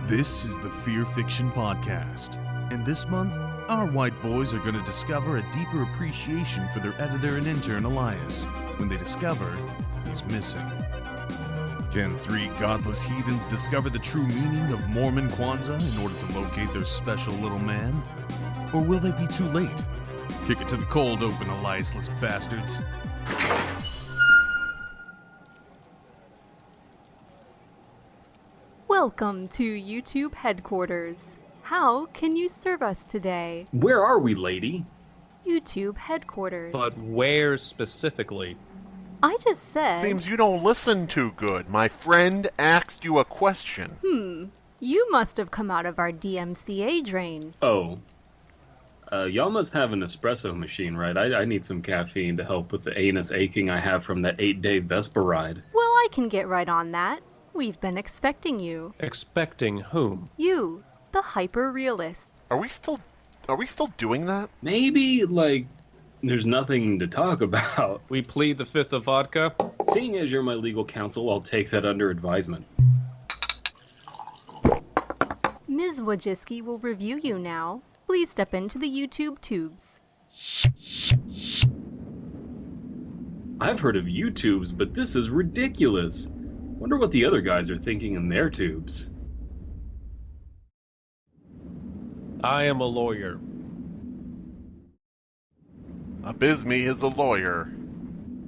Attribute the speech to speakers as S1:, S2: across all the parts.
S1: This is the Fearfic Podcast, and this month, our white boys are going to discover a deeper appreciation for their editor and intern, Elias, when they discover he's missing. Can three godless heathens discover the true meaning of Mormon Kwanzaa in order to locate their special little man? Or will they be too late? Kick it to the cold open, Eliasless bastards.
S2: Welcome to YouTube headquarters. How can you serve us today?
S3: Where are we, lady?
S2: YouTube headquarters.
S4: But where specifically?
S2: I just said...
S5: Seems you don't listen too good. My friend asked you a question.
S2: You must have come out of our DMCA drain.
S3: Oh. Y'all must have an espresso machine, right? I need some caffeine to help with the anus aching I have from that 8-day Vespa ride.
S2: Well, I can get right on that. We've been expecting you.
S4: Expecting whom?
S2: You, the hyper-realist.
S5: Are we still doing that?
S3: Maybe, there's nothing to talk about.
S4: We plead the fifth of vodka?
S3: Seeing as you're my legal counsel, I'll take that under advisement.
S2: Ms. Wojcicki will review you now. Please step into the YouTube tubes.
S3: I've heard of YouTubes, but this is ridiculous. Wonder what the other guys are thinking in their tubes.
S4: I am a lawyer.
S5: Abysmii is a lawyer.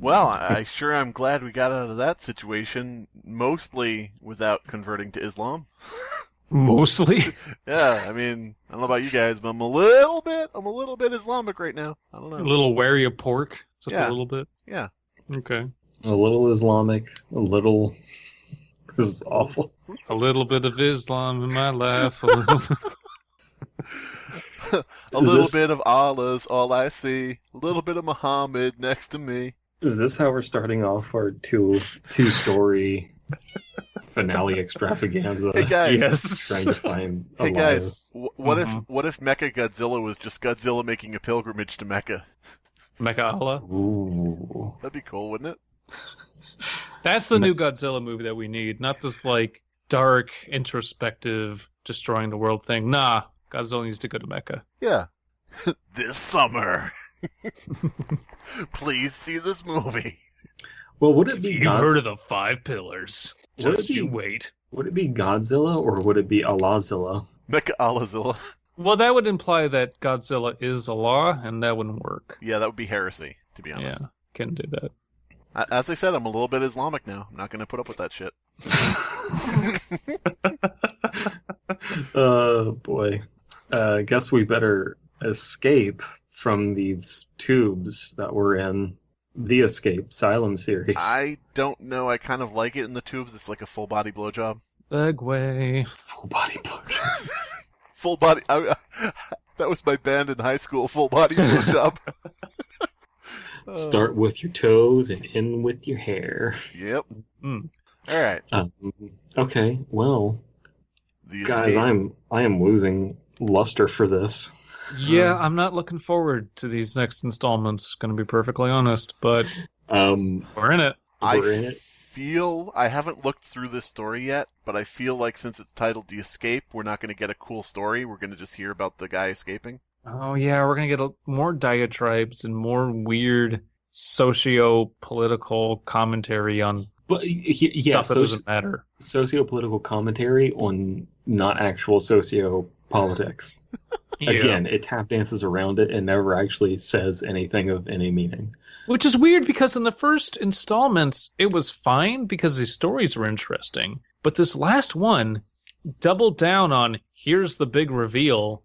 S5: Well, I sure am glad we got out of that situation, mostly without converting to Islam.
S4: Mostly?
S5: Yeah, I mean, I don't know about you guys, but I'm a little bit Islamic right now. I don't know.
S4: A little wary of pork? Just
S5: Yeah.
S4: a little bit?
S5: Yeah.
S4: Okay.
S3: A little Islamic, a little... This is awful.
S4: A little bit of Islam in my life.
S5: A little bit of Allah's all I see. A little bit of Muhammad next to me.
S3: Is this how we're starting off our two-story finale extravaganza?
S5: Hey guys.
S4: Yes.
S3: Trying to find
S5: Hey
S3: Elias.
S5: guys, what if Mecha Godzilla was just Godzilla making a pilgrimage to Mecca?
S4: Mecha Allah?
S3: Ooh.
S5: That'd be cool, wouldn't it?
S4: That's the new Godzilla movie that we need. Not this, dark, introspective, destroying the world thing. Nah, Godzilla needs to go to Mecca.
S5: Yeah. This summer. Please see this movie.
S3: Well, would it be
S4: You've heard of the 5 pillars. Just you wait.
S3: Would it be Godzilla or would it be Allahzilla?
S5: Mecha Allahzilla.
S4: Well, that would imply that Godzilla is Allah, and that wouldn't work.
S5: Yeah, that would be heresy, to be honest.
S4: Yeah, can't do that.
S5: As I said, I'm a little bit Islamic now. I'm not going to put up with that shit.
S3: Oh, boy. Guess we better escape from these tubes that we're in. The Escape, Asylum Series.
S5: I don't know. I kind of like it in the tubes. It's like a full body blowjob.
S4: Segway.
S3: Full body blowjob.
S5: Full body. That was my band in high school. Full body blowjob.
S3: Start with your toes and end with your hair.
S5: Yep.
S4: Mm.
S5: All right.
S3: Okay, well,
S5: The
S3: guys,
S5: Escape.
S3: I am losing luster for this.
S4: Yeah, I'm not looking forward to these next installments, gonna be perfectly honest, but we're in it.
S3: We're in it.
S5: I haven't looked through this story yet, but I feel like since it's titled The Escape, we're not going to get a cool story. We're going to just hear about the guy escaping.
S4: Oh yeah, we're gonna get more diatribes and more weird socio-political commentary on
S3: But yeah,
S4: stuff that doesn't matter.
S3: Socio-political commentary on not actual socio-politics.
S4: Yeah.
S3: Again, it tap dances around it and never actually says anything of any meaning.
S4: Which is weird because in the first installments, it was fine because the stories were interesting. But this last one doubled down on here's the big reveal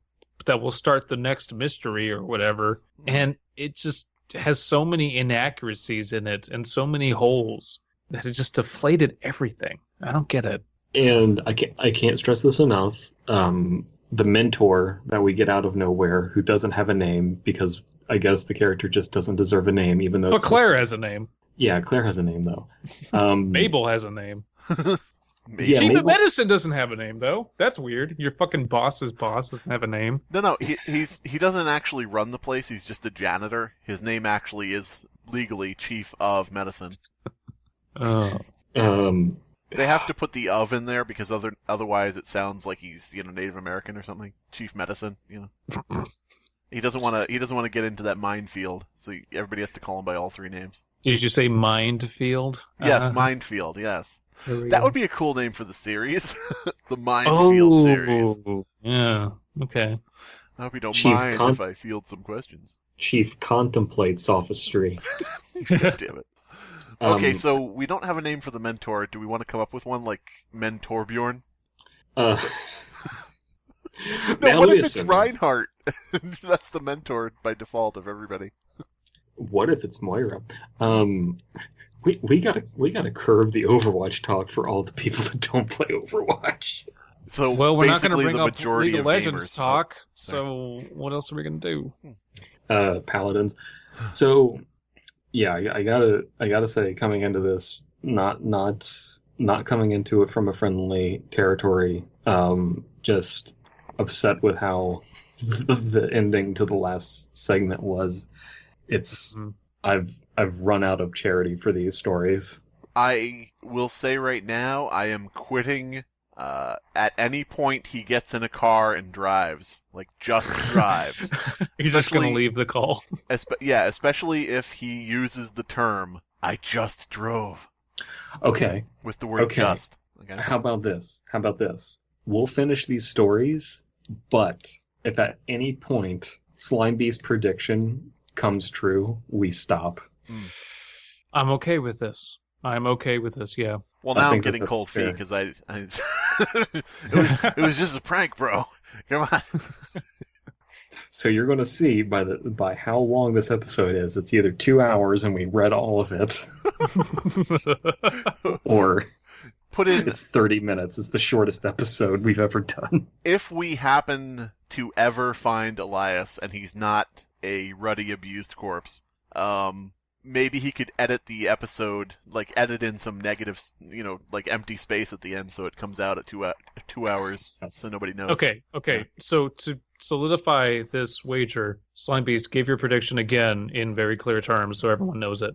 S4: that will start the next mystery or whatever. And it just has so many inaccuracies in it and so many holes that it just deflated everything. I don't get it.
S3: And I can't stress this enough. The mentor that we get out of nowhere who doesn't have a name because I guess the character just doesn't deserve a name, even though.
S4: But Claire has a name.
S3: Yeah, Claire has a name though.
S4: Mabel has a name.
S5: Maybe.
S3: Yeah,
S4: Chief of
S3: Mabel-
S4: Medicine doesn't have a name though. That's weird. Your fucking boss's boss doesn't have a name.
S5: No, he doesn't actually run the place. He's just a janitor. His name actually is legally Chief of Medicine.
S4: Oh.
S5: They have to put the "of" in there because otherwise it sounds like he's Native American or something. Chief Medicine, He doesn't want to get into that minefield, so everybody has to call him by all three names.
S4: Did you say Minefield?
S5: Yes, Minefield. Yes, that would be a cool name for the series, the
S4: Oh,
S5: Minefield series.
S4: Yeah. Okay.
S5: I hope you don't
S3: Chief
S5: mind if I field some questions.
S3: Chief contemplates sophistry.
S5: God damn it. Okay, so we don't have a name for the mentor. Do we want to come up with one like Mentor Bjorn?
S3: Now,
S5: No, what
S3: let me
S5: if it's
S3: assume-
S5: Reinhardt? That's the mentor by default of everybody.
S3: What if it's Moira? We gotta curb the Overwatch talk for all the people that don't play Overwatch.
S5: So
S4: Well, we're not going to
S5: basically
S4: bring
S5: the
S4: up
S5: majority
S4: League of
S5: of
S4: Legends
S5: gamers
S4: talk, so what else are we going to do?
S3: Paladins. So, yeah, I gotta say, coming into this, not coming into it from a friendly territory. Just upset with how the ending to the last segment was. It's I've run out of charity for these stories.
S5: I will say right now, I am quitting at any point he gets in a car and drives. Like, just drives.
S4: You're just going to
S5: Especially-
S4: leave the call.
S5: Especially if he uses the term, "I just drove,"
S3: Okay,
S5: with the word
S3: Okay.
S5: just. Okay.
S3: how about this? We'll finish these stories, but if at any point Slimebeast prediction comes true, we stop.
S4: I'm okay with this. Yeah.
S5: Well,
S3: I
S5: now I'm
S3: think
S5: getting
S3: that's
S5: cold feet
S3: fair.
S5: because it was just a prank, bro. Come on.
S3: So you're going to see by how long this episode is. It's either 2 hours and we read all of it, or
S5: Put in,
S3: it's 30 minutes. It's the shortest episode we've ever done.
S5: if we happen to ever find Elias and he's not a ruddy abused corpse, maybe he could edit the episode, like edit in some negative, like empty space at the end, so it comes out at 2 hours, so nobody knows.
S4: Okay. So to solidify this wager, Slimebeast, give your prediction again in very clear terms so everyone knows it.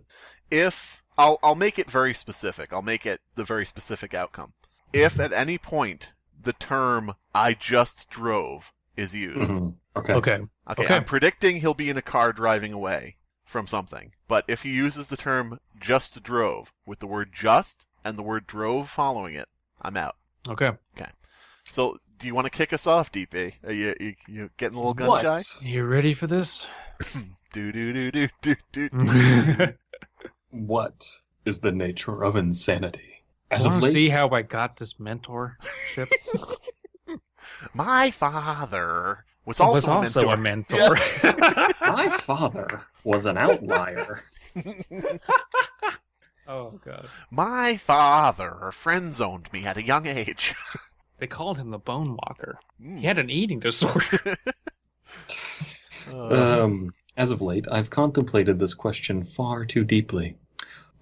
S5: If I'll make it very specific. I'll make it the very specific outcome. If at any point the term "I just drove" is used,
S3: Okay.
S4: Okay.
S5: I'm predicting he'll be in a car driving away from something. But if he uses the term "just drove" with the word "just" and the word "drove" following it, I'm out.
S4: Okay.
S5: So, do you want to kick us off, DP? Are you getting a little gun
S3: What?
S5: shy?
S4: You ready for this?
S5: Do do do do do do do.
S3: What is the nature of insanity? As
S4: Want
S3: of
S4: to
S3: late,
S4: see how I got this mentorship?
S5: My father was also,
S4: a mentor.
S3: my father was an outlier.
S4: Oh, God.
S5: My father friend-zoned me at a young age.
S4: They called him the bonewalker.
S5: Mm.
S4: He had an eating disorder.
S3: As of late, I've contemplated this question far too deeply.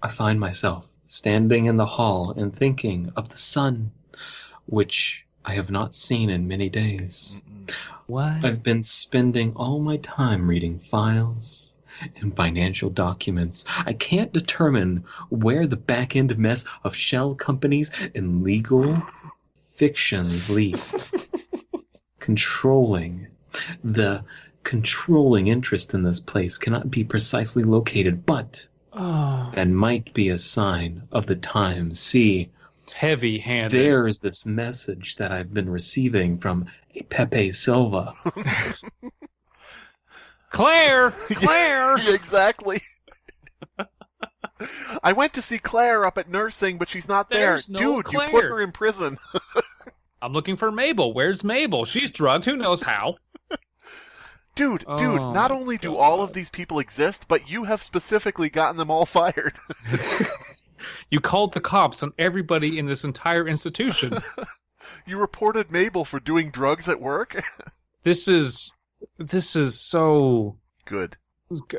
S3: I find myself standing in the hall and thinking of the sun, which I have not seen in many days.
S4: What?
S3: I've been spending all my time reading files and financial documents. I can't determine where the back-end mess of shell companies and legal fictions lead. The controlling interest in this place cannot be precisely located, but
S4: Oh,
S3: that might be a sign of the times. See,
S4: heavy-handed.
S3: there is this message that I've been receiving from Pepe Silva.
S4: Claire! Claire!
S5: Yeah, exactly. I went to see Claire up at nursing, but she's not there.
S4: There's no
S5: Dude, you put
S4: Claire.
S5: her in prison.
S4: I'm looking for Mabel. Where's Mabel? She's drugged. Who knows how?
S5: Dude,
S4: Oh,
S5: not
S4: my
S5: only do
S4: God.
S5: all of these people exist, but you have specifically gotten them all fired.
S4: You called the cops on everybody in this entire institution.
S5: You reported Mabel for doing drugs at work?
S4: This is so...
S5: Good.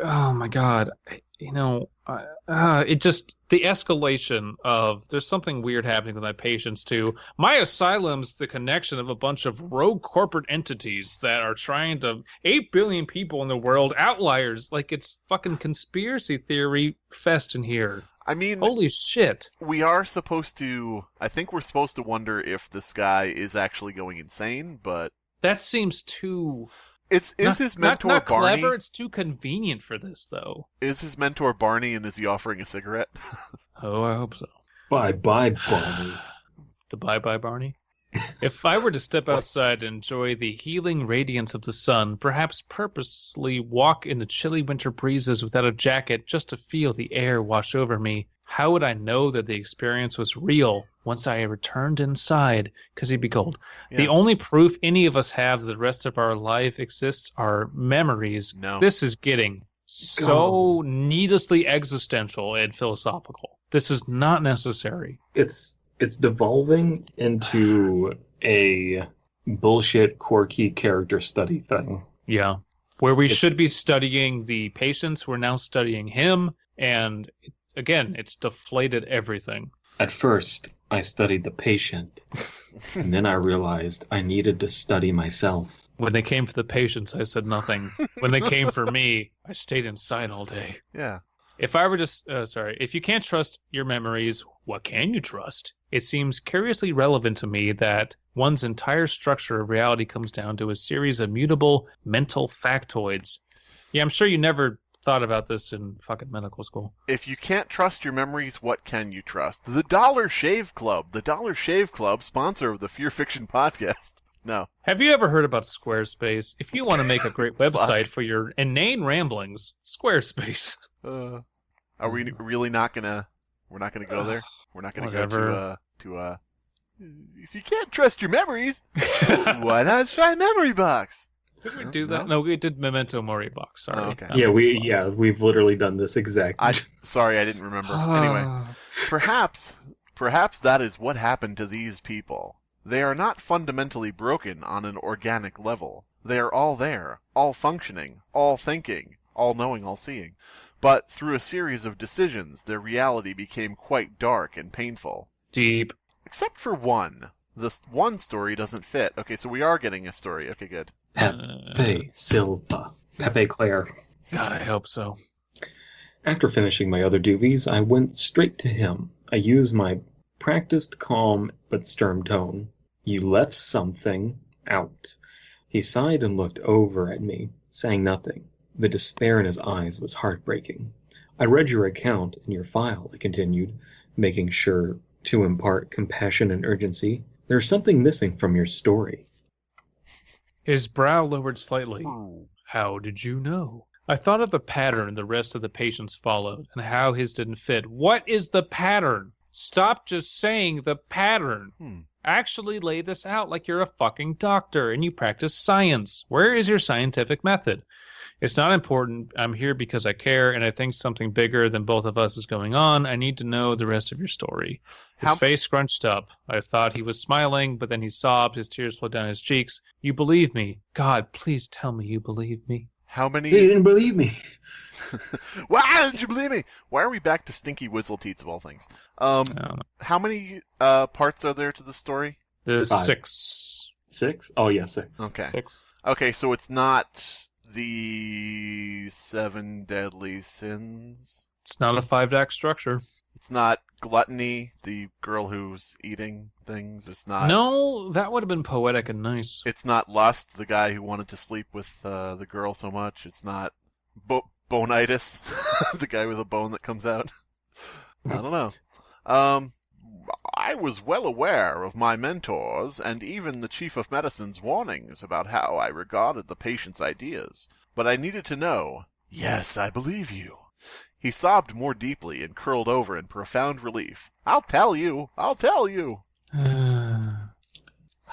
S4: Oh my God. It just, the escalation of, there's something weird happening with my patients too. My asylum's the connection of a bunch of rogue corporate entities that are trying to, 8 billion people in the world, outliers, like it's fucking conspiracy theory fest in here.
S5: I mean,
S4: Holy shit.
S5: we are supposed to... I think we're supposed to wonder if this guy is actually going insane, but...
S4: That seems too...
S5: Is his mentor
S4: not
S5: Barney?
S4: clever, it's too convenient for this, though.
S5: Is his mentor Barney, and is he offering a cigarette?
S4: Oh, I hope so.
S3: Bye-bye, Barney.
S4: The bye-bye, Barney? If I were to step outside and enjoy the healing radiance of the sun, perhaps purposely walk in the chilly winter breezes without a jacket just to feel the air wash over me, how would I know that the experience was real once I returned inside? Because he'd be cold.
S5: Yeah.
S4: The only proof any of us have that the rest of our life exists are memories.
S5: No.
S4: This is getting so needlessly existential and philosophical. This is not necessary.
S3: It's devolving into a bullshit, quirky character study thing.
S4: Yeah. Where we should be studying the patients, we're now studying him, and again, it's deflated everything.
S3: At first, I studied the patient, and then I realized I needed to study myself.
S4: When they came for the patients, I said nothing. When they came for me, I stayed inside all day.
S5: Yeah.
S4: If I were just, if you can't trust your memories, what can you trust? It seems curiously relevant to me that one's entire structure of reality comes down to a series of mutable mental factoids. Yeah, I'm sure you never thought about this in fucking medical school.
S5: If you can't trust your memories, what can you trust? The Dollar Shave Club. The Dollar Shave Club, sponsor of the Fear Fiction Podcast. No.
S4: Have you ever heard about Squarespace? If you want to make a great website for your inane ramblings, Squarespace.
S5: Are we really not gonna? We're not gonna go there. We're not gonna go to. If you can't trust your memories, why not try Memory Box?
S4: Did we do that? No, we did Memento Mori Box. Sorry.
S5: Oh, okay.
S3: We've literally done this exact.
S5: Sorry, I didn't remember. Anyway, perhaps that is what happened to these people. They are not fundamentally broken on an organic level. They are all there, all functioning, all thinking, all knowing, all seeing. But through a series of decisions, their reality became quite dark and painful.
S4: Deep.
S5: Except for one. This one story doesn't fit. Okay, so we are getting a story. Okay, good.
S3: Pepe Silva. Pepe Claire.
S4: God, I hope so.
S3: After finishing my other doovies, I went straight to him. I used my practiced calm but stern tone. You left something out. He sighed and looked over at me, saying nothing. The despair in his eyes was heartbreaking. I read your account in your file, I continued, making sure to impart compassion and urgency. There's something missing from your story.
S4: His brow lowered slightly. How did you know? I thought of the pattern the rest of the patients followed, and how his didn't fit. What is the pattern? Stop just saying the pattern. Actually lay this out like you're a fucking doctor and you practice science. Where is your scientific method? It's not important. I'm here because I care, and I think something bigger than both of us is going on. I need to know the rest of your story. His face scrunched up. I thought he was smiling, but then he sobbed. His tears flowed down his cheeks. You believe me. God, please tell me you believe me.
S5: How many...
S3: They didn't believe me.
S5: Why didn't you believe me? Why are we back to Stinky Whistleteats of all things? How many parts are there to the story?
S4: There's
S3: 5.
S4: 6.
S3: 6? Oh, yeah, 6.
S5: Okay.
S4: 6.
S5: Okay, so it's not the 7 deadly sins.
S4: It's not a 5-act structure.
S5: It's not gluttony, the girl who's eating things. It's not.
S4: No, that would have been poetic and nice.
S5: It's not lust, the guy who wanted to sleep with the girl so much. It's not bonitis, the guy with a bone that comes out. I don't know. I was well aware of my mentors and even the chief of medicine's warnings about how I regarded the patient's ideas, but I needed to know. Yes, I believe you. He sobbed more deeply and curled over in profound relief. I'll tell you. I'll tell you. So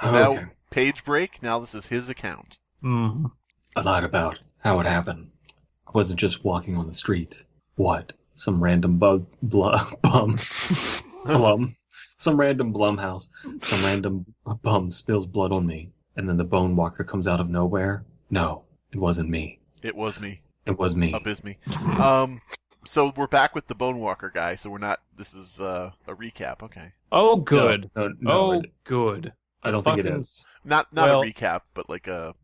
S5: now, page break. Now this is his account.
S3: I lied about how it happened. I wasn't just walking on the street. What? Some random some random Blumhouse. Some random bum spills blood on me, and then the bonewalker comes out of nowhere? No, it wasn't me.
S5: It was me.
S3: It was me.
S5: Abysmii. So we're back with the bonewalker guy, so we're not... This is a recap, okay.
S4: Oh, good.
S3: No,
S4: good.
S3: I don't think it is.
S5: Not a recap, but like a...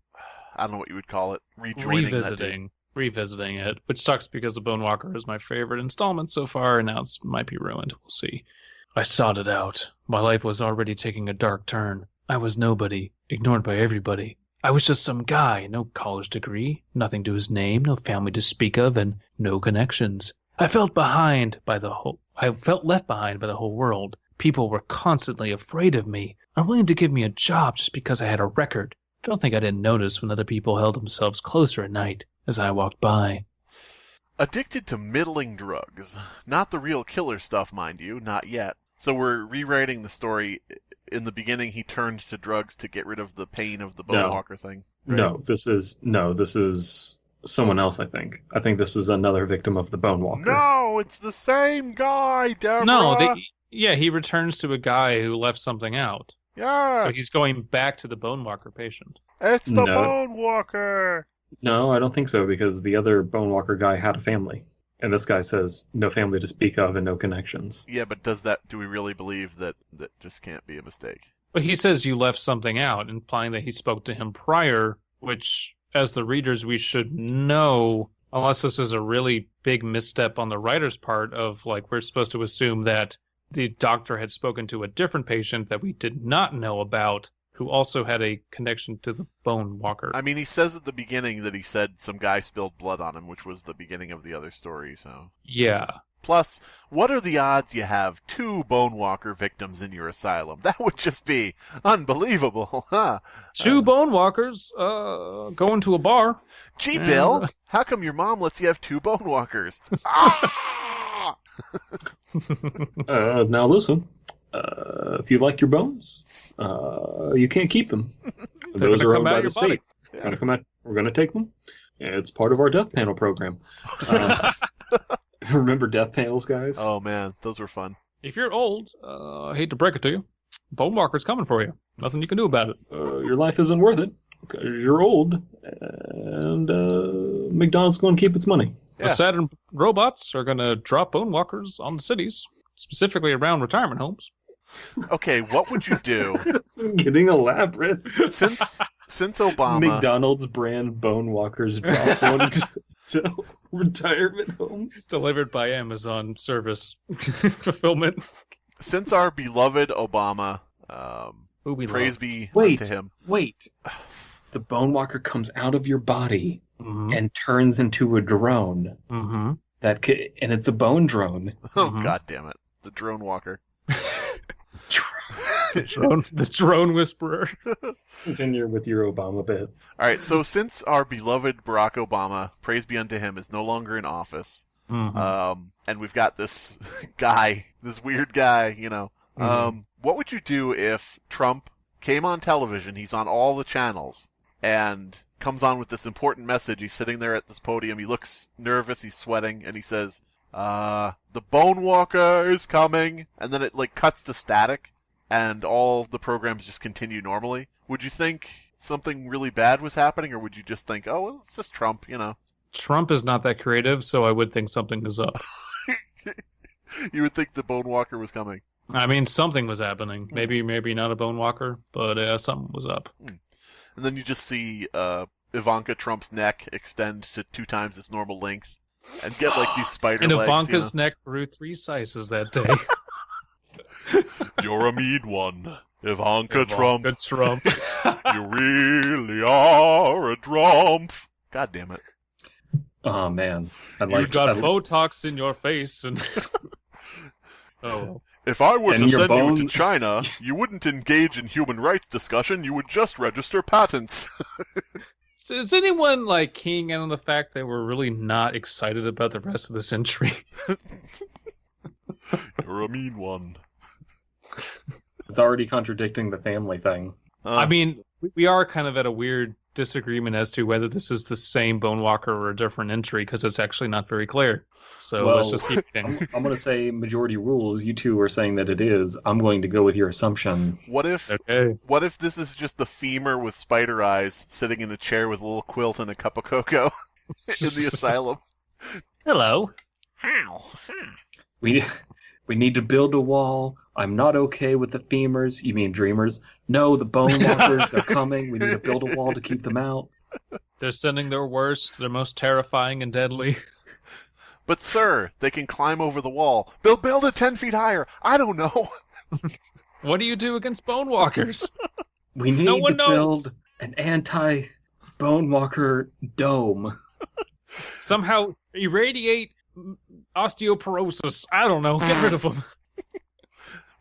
S5: I don't know what you would call it. Revisiting.
S4: revisiting it, which sucks because the Bonewalker is my favorite installment so far, and now it might be ruined. We'll see. I sought it out. My life was already taking a dark turn. I was nobody, ignored by everybody. I was just some guy, no college degree, nothing to his name, no family to speak of, and no connections. I felt left behind by the whole world. People were constantly afraid of me, unwilling to give me a job just because I had a record. I don't think I didn't notice when other people held themselves closer at night as I walked by.
S5: Addicted to middling drugs. Not the real killer stuff, mind you, not yet. So we're rewriting the story. In the beginning, he turned to drugs to get rid of the pain of the Bonewalker thing. Right?
S3: No, this is someone else, I think. I think this is another victim of the Bonewalker.
S5: No, it's the same guy, Deborah!
S4: No, he returns to a guy who left something out.
S5: Yeah!
S4: So he's going back to the Bonewalker patient.
S5: It's the Bonewalker!
S3: No, I don't think so, because the other Bonewalker guy had a family. And this guy says no family to speak of and no connections.
S5: Yeah, but do we really believe that just can't be a mistake?
S4: But he says you left something out, implying that he spoke to him prior, which, as the readers, we should know, unless this is a really big misstep on the writer's part of, like, we're supposed to assume that the doctor had spoken to a different patient that we did not know about, who also had a connection to the Bonewalker.
S5: I mean, he says at the beginning that he said some guy spilled blood on him, which was the beginning of the other story, so...
S4: Yeah.
S5: Plus, what are the odds you have 2 Bonewalker victims in your asylum? That would just be unbelievable, huh?
S4: 2 Bonewalkers, going to a bar.
S5: Gee, Bill, how come your mom lets you have 2 Bonewalkers? Ah!
S3: Now listen, if you like your bones, you can't keep them. Those are owned by the state.
S5: Yeah.
S3: We're going to take them. It's part of our death panel program. Remember death panels, guys?
S5: Oh, man, those were fun.
S4: If you're old, I hate to break it to you, Bonewalker's coming for you. Nothing you can do about it.
S3: Your life isn't worth it because you're old, and McDonald's going to keep its money.
S5: Yeah.
S4: The Saturn robots are going to drop Bonewalkers on the cities, specifically around retirement homes.
S5: Okay, what would you do?
S3: This is getting elaborate.
S5: Since Obama...
S3: McDonald's brand Bonewalkers drop one to retirement homes.
S4: Delivered by Amazon service fulfillment.
S5: Since our beloved Obama, praise be unto him.
S3: Wait. The Bonewalker comes out of your body and turns into a drone.
S4: Mm-hmm.
S3: And it's a bone drone.
S5: Oh, God damn it. The drone walker.
S4: The drone whisperer.
S3: Continue with your Obama bit.
S5: All right, so since our beloved Barack Obama, praise be unto him, is no longer in office, and we've got this guy, this weird guy, what would you do if Trump came on television, he's on all the channels, and comes on with this important message, he's sitting there at this podium, he looks nervous, he's sweating, and he says, the Bonewalker is coming, and then it, cuts to static, and all the programs just continue normally. Would you think something really bad was happening, or would you just think, oh, well, it's just Trump,
S4: Trump is not that creative, so I would think something was up.
S5: You would think the Bonewalker was coming.
S4: I mean, something was happening. Maybe not a Bonewalker, but something was up.
S5: And then you just see Ivanka Trump's neck extend to 2 times its normal length, and get these spider
S4: and
S5: legs. And
S4: Ivanka's neck grew 3 sizes that day.
S5: You're a mean one, Ivanka Trump.
S4: Trump.
S5: You really are a Trump. God damn it.
S3: Oh, man.
S4: You've got Botox in your face. And
S5: If I were
S3: And
S5: to
S3: your
S5: send
S3: bone-
S5: you to China, you wouldn't engage in human rights discussion, you would just register patents.
S4: So is anyone keying in on the fact that we're really not excited about the rest of the century?
S5: You're a mean one.
S3: It's already contradicting the family thing.
S4: I mean, we are kind of at a weird disagreement as to whether this is the same Bonewalker or a different entry, because it's actually not very clear. So let's just keep it in.
S3: I'm going to say majority rules. You two are saying that it is. I'm going to go with your assumption.
S5: What if this is just the femur with spider eyes sitting in a chair with a little quilt and a cup of cocoa in the asylum?
S4: Hello.
S5: How?
S3: We need to build a wall. I'm not okay with the femurs. You mean dreamers? No, the Bonewalkers, they're coming. We need to build a wall to keep them out.
S4: They're sending their worst, their most terrifying and deadly.
S5: But sir, they can climb over the wall. Build it 10 feet higher. I don't know.
S4: What do you do against bonewalkers?
S3: We need to build an anti-bonewalker dome.
S4: Somehow irradiate osteoporosis. I don't know. Get rid of them.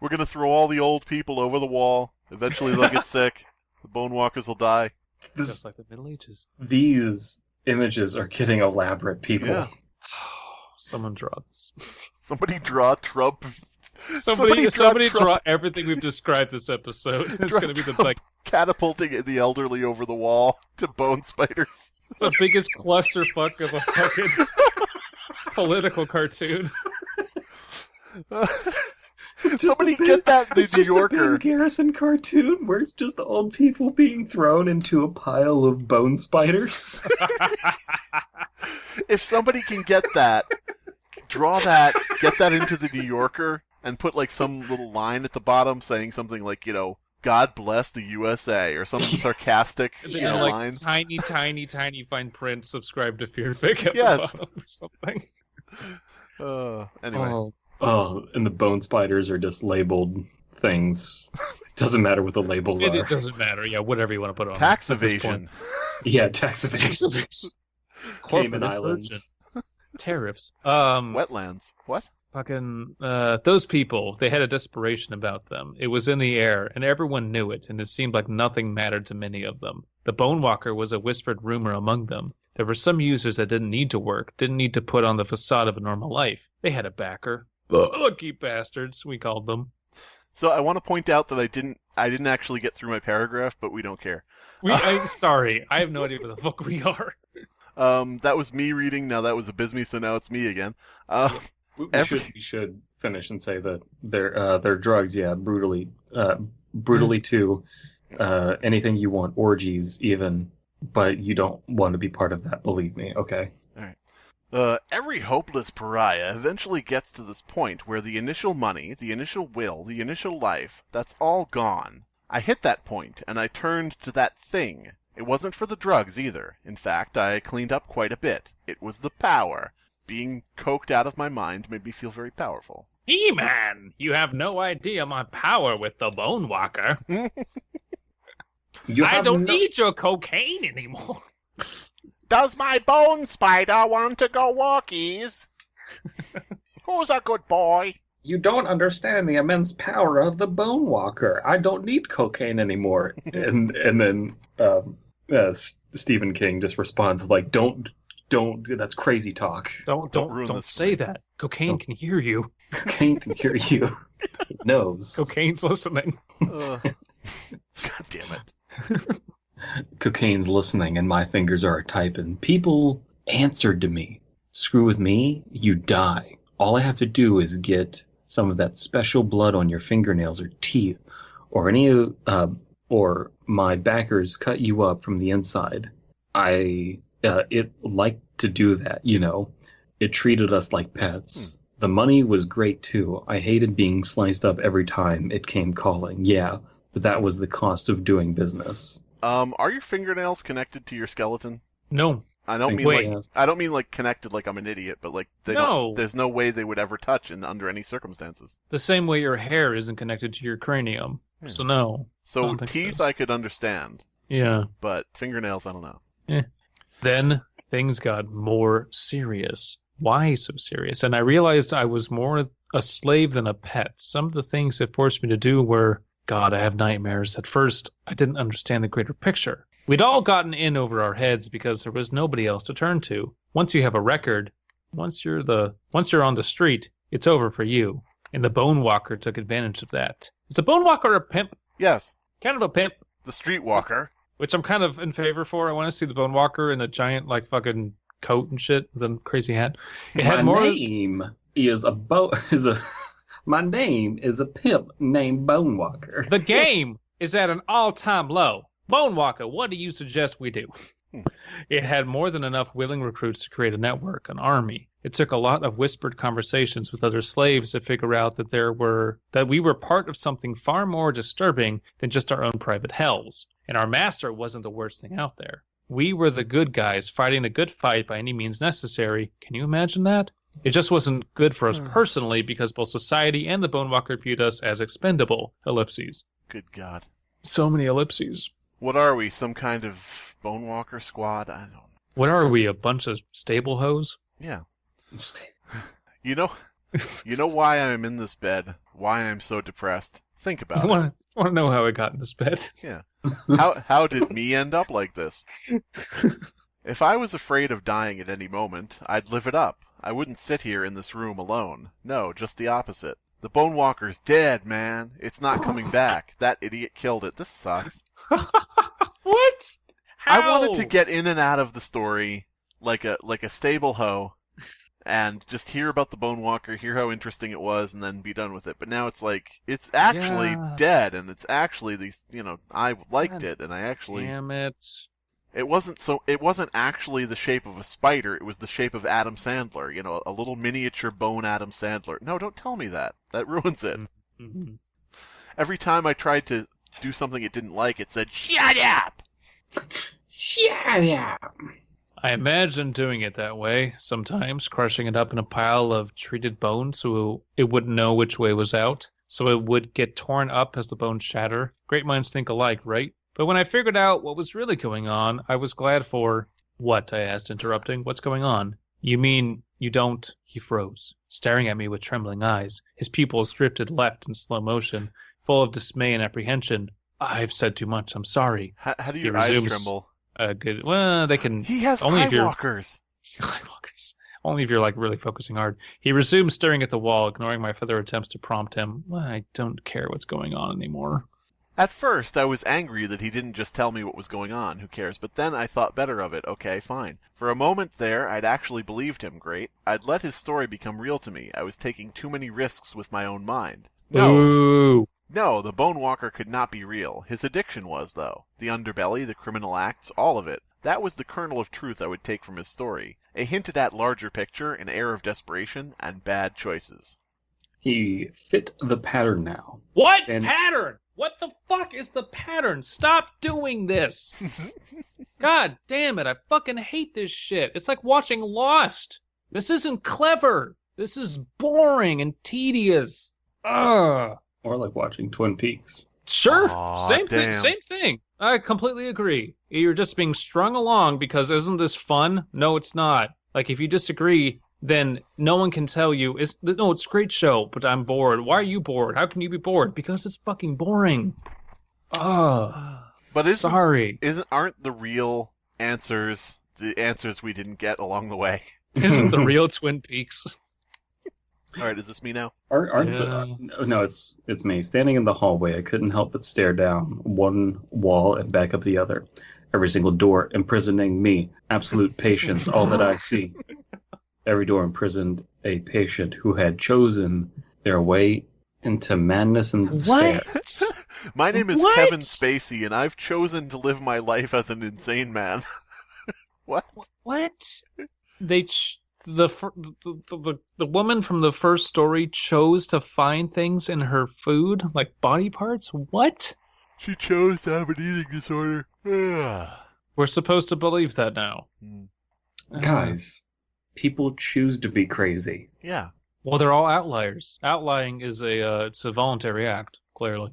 S5: We're going to throw all the old people over the wall. Eventually they'll get sick. The bonewalkers will die.
S4: Just like the Middle Ages.
S3: These images are getting elaborate, people.
S5: Yeah.
S4: Someone draw this.
S5: Somebody draw Trump.
S4: Somebody draw everything we've described this episode. It's going to be the
S5: catapulting the elderly over the wall to bone spiders.
S4: It's the biggest clusterfuck of a fucking political cartoon.
S5: Somebody get that in the New Yorker.
S3: A Garrison cartoon where it's just the old people being thrown into a pile of bone spiders.
S5: If somebody can get that, draw that, get that into the New Yorker, and put like some little line at the bottom saying something like, God bless the USA, or some sarcastic
S4: like
S5: line.
S4: Tiny fine print, subscribe to Fearfic at the bottom or something.
S5: Anyway.
S3: Oh, and the bone spiders are just labeled things. Doesn't matter what the labels are.
S4: It doesn't matter. Yeah, whatever you want to put on.
S5: Tax evasion.
S3: Yeah, tax evasion. Cayman Islands.
S4: Tariffs.
S5: Wetlands. What?
S4: Fucking those people, they had a desperation about them. It was in the air, and everyone knew it, and it seemed like nothing mattered to many of them. The bonewalker was a whispered rumor among them. There were some users that didn't need to work, didn't need to put on the facade of a normal life. They had a backer. Lucky bastards, we called them.
S5: So I want to point out that I didn't actually get through my paragraph, but we don't care.
S4: Sorry, I have no idea where the fuck we are.
S5: That was me reading. Now that was Abysmii, so now it's me again.
S3: We should finish and say that they're drugs. Yeah, brutally too. Anything you want, orgies even, but you don't want to be part of that. Believe me. Okay.
S5: All right. Every hopeless pariah eventually gets to this point where the initial money, the initial will, the initial life, that's all gone. I hit that point, and I turned to that thing. It wasn't for the drugs either. In fact, I cleaned up quite a bit. It was the power. Being coked out of my mind made me feel very powerful.
S4: He-Man, you have no idea my power with the bonewalker. I don't need your cocaine anymore.
S5: Does my bone spider want to go walkies? Who's a good boy?
S3: You don't understand the immense power of the bonewalker. I don't need cocaine anymore. and then Stephen King just responds like, "Don't. That's crazy talk.
S4: Don't say that. Cocaine can hear you.
S3: Cocaine can hear you. It knows.
S4: Cocaine's listening.
S5: God damn it."
S3: Cocaine's listening and my fingers are typing. People answered to me. Screw with me, you die. All I have to do is get some of that special blood on your fingernails or teeth, or or my backers cut you up from the inside. It liked to do that, It treated us like pets. The money was great too. I hated being sliced up every time it came calling. Yeah, but that was the cost of doing business.
S5: Are your fingernails connected to your skeleton?
S4: No.
S5: I don't mean like connected like I'm an idiot, but like there's no way they would ever touch under any circumstances.
S4: The same way your hair isn't connected to your cranium. So no.
S5: So teeth I could understand.
S4: Yeah.
S5: But fingernails I don't know.
S4: Yeah. Then things got more serious. Why so serious? And I realized I was more a slave than a pet. Some of the things it forced me to do were, God, I have nightmares. At first, I didn't understand the greater picture. We'd all gotten in over our heads because there was nobody else to turn to. Once you have a record, once you're on the street, it's over for you. And the bonewalker took advantage of that. Is a bonewalker a pimp?
S5: Yes.
S4: Kind of a pimp.
S5: The streetwalker.
S4: Which I'm kind of in favor for. I want to see the bonewalker in a giant, fucking coat and shit with a crazy hat.
S3: My name is a pimp named Bonewalker.
S4: The game is at an all-time low. Bonewalker, what do you suggest we do? It had more than enough willing recruits to create a network, an army. It took a lot of whispered conversations with other slaves to figure out that we were part of something far more disturbing than just our own private hells. And our master wasn't the worst thing out there. we were the good guys fighting the good fight by any means necessary. Can you imagine that? It just wasn't good for us personally because both society and the bonewalker viewed us as expendable. Ellipses.
S5: Good God.
S4: So many ellipses.
S5: What are we? Some kind of bonewalker squad? I don't know.
S4: What are we? A bunch of stable hoes?
S5: Yeah. You know why I'm in this bed? Why I'm so depressed? Think about it.
S4: I want to know how I got in this bed.
S5: Yeah. How did me end up like this? If I was afraid of dying at any moment, I'd live it up. I wouldn't sit here in this room alone. No, just the opposite. The bonewalker's dead, man. It's not coming back. That idiot killed it. This sucks.
S4: What? How?
S5: I wanted to get in and out of the story like a stable hoe and just hear about the bonewalker, hear how interesting it was, and then be done with it. But now it's like, it's actually dead, and it's actually these, I liked it, and I actually...
S4: Damn it.
S5: It wasn't actually the shape of a spider, it was the shape of Adam Sandler, a little miniature bone Adam Sandler. No, don't tell me that. That ruins it.
S4: Mm-hmm.
S5: Every time I tried to do something it didn't like, it said, "Shut up!"
S3: Shut up!
S4: I imagine doing it that way, sometimes crushing it up in a pile of treated bones so it wouldn't know which way was out, so it would get torn up as the bones shatter. Great minds think alike, right? But when I figured out what was really going on, I was glad for... What? I asked, interrupting. What's going on? You mean you don't... He froze, staring at me with trembling eyes. His pupils drifted left in slow motion, full of dismay and apprehension. I've said too much, I'm sorry.
S5: How do your eyes tremble?
S4: Good. Well, they can...
S5: He has
S4: only
S5: eyewalkers!
S4: Eyewalkers. Only if you're, really focusing hard. He resumed staring at the wall, ignoring my further attempts to prompt him. I don't care what's going on anymore.
S5: At first, I was angry that he didn't just tell me what was going on. Who cares? But then I thought better of it. Okay, fine. For a moment there, I'd actually believed him. Great. I'd let his story become real to me. I was taking too many risks with my own mind.
S4: Ooh.
S5: No, the bonewalker could not be real. His addiction was, though. The underbelly, the criminal acts, all of it. That was the kernel of truth I would take from his story. A hinted at larger picture, an air of desperation, and bad choices.
S3: He fit the pattern now.
S4: What pattern? What the fuck is the pattern? Stop doing this. God damn it, I fucking hate this shit. It's like watching Lost. This isn't clever. This is boring and tedious. Ugh.
S3: Or like watching Twin Peaks.
S4: Sure,
S5: Aw,
S4: same
S5: damn.
S4: thing. I completely agree. You're just being strung along because isn't this fun? No, it's not. Like, if you disagree, then no one can tell you, it's a great show, but I'm bored. Why are you bored? How can you be bored? Because it's fucking boring. Ugh.
S5: But
S4: Sorry.
S5: Aren't the real answers the answers we didn't get along the way?
S4: Isn't the real Twin Peaks?
S5: All right, is this me now?
S3: No, it's me. Standing in the hallway, I couldn't help but stare down one wall and back up the other. Every single door imprisoning me. Absolute patience, all that I see. Every door imprisoned a patient who had chosen their way into madness and despair.
S4: What?
S5: My name is
S4: What?
S5: Kevin Spacey, and I've chosen to live my life as an insane man. What?
S4: What? The woman from the first story chose to find things in her food, like body parts? What?
S5: She chose to have an eating disorder.
S4: We're supposed to believe that now.
S3: Guys, people choose to be crazy.
S5: Yeah.
S4: Well, they're all outliers. Outlying is it's a voluntary act, clearly.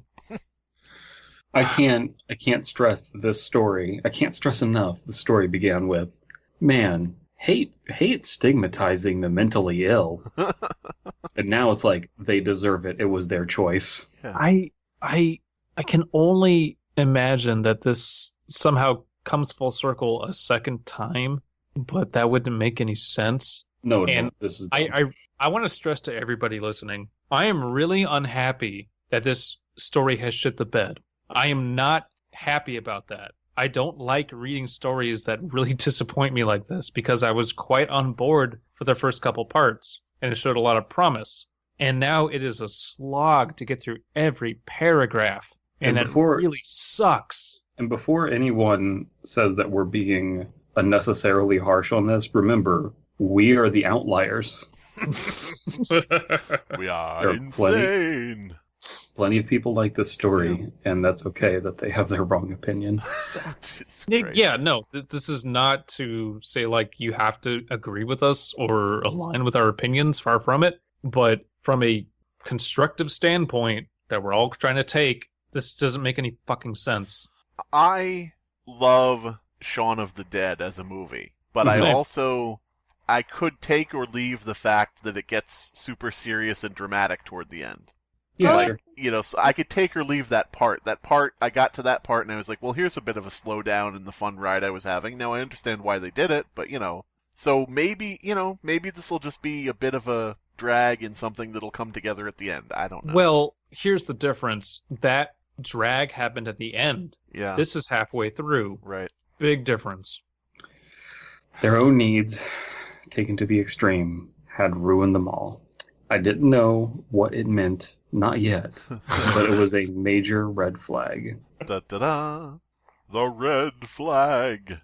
S3: I can't stress this story. I can't stress enough. The story began with, man, hate stigmatizing the mentally ill. And now it's like they deserve it. It was their choice.
S5: Yeah.
S4: I can only imagine that this somehow comes full circle a second time, but that wouldn't make any sense.
S3: No,
S4: And
S3: this is
S4: I want to stress to everybody listening, I am really unhappy that this story has shit the bed. I am not happy about that. I don't like reading stories that really disappoint me like this because I was quite on board for the first couple parts and it showed a lot of promise. And now it is a slog to get through every paragraph. And that really sucks.
S3: And before anyone says that we're being unnecessarily harsh on this, remember, we are the outliers.
S5: We are
S3: There are
S5: insane.
S3: Plenty of people like this story, and that's okay that they have their wrong opinion.
S5: Jesus
S4: Yeah,
S5: Christ.
S4: yeah, no, this is not to say like you have to agree with us or align with our opinions, far from it. But from a constructive standpoint that we're all trying to take, this doesn't make any fucking sense.
S5: I love Shaun of the Dead as a movie, but I could take or leave the fact that it gets super serious and dramatic toward the end.
S3: Yeah,
S5: Like,
S3: sure.
S5: you know, so I could take or leave that part. That part, I got to that part and I was like, well, here's a bit of a slowdown in the fun ride I was having. Now I understand why they did it, but so maybe this will just be a bit of a drag in something that'll come together at the end. I don't know.
S4: Well, here's the difference. That drag happened at the end.
S5: Yeah.
S4: This is halfway through.
S5: Right.
S4: Big difference.
S3: Their own needs, taken to the extreme, had ruined them all. I didn't know what it meant, not yet, but it was a major red flag.
S5: Da-da-da. The red flag.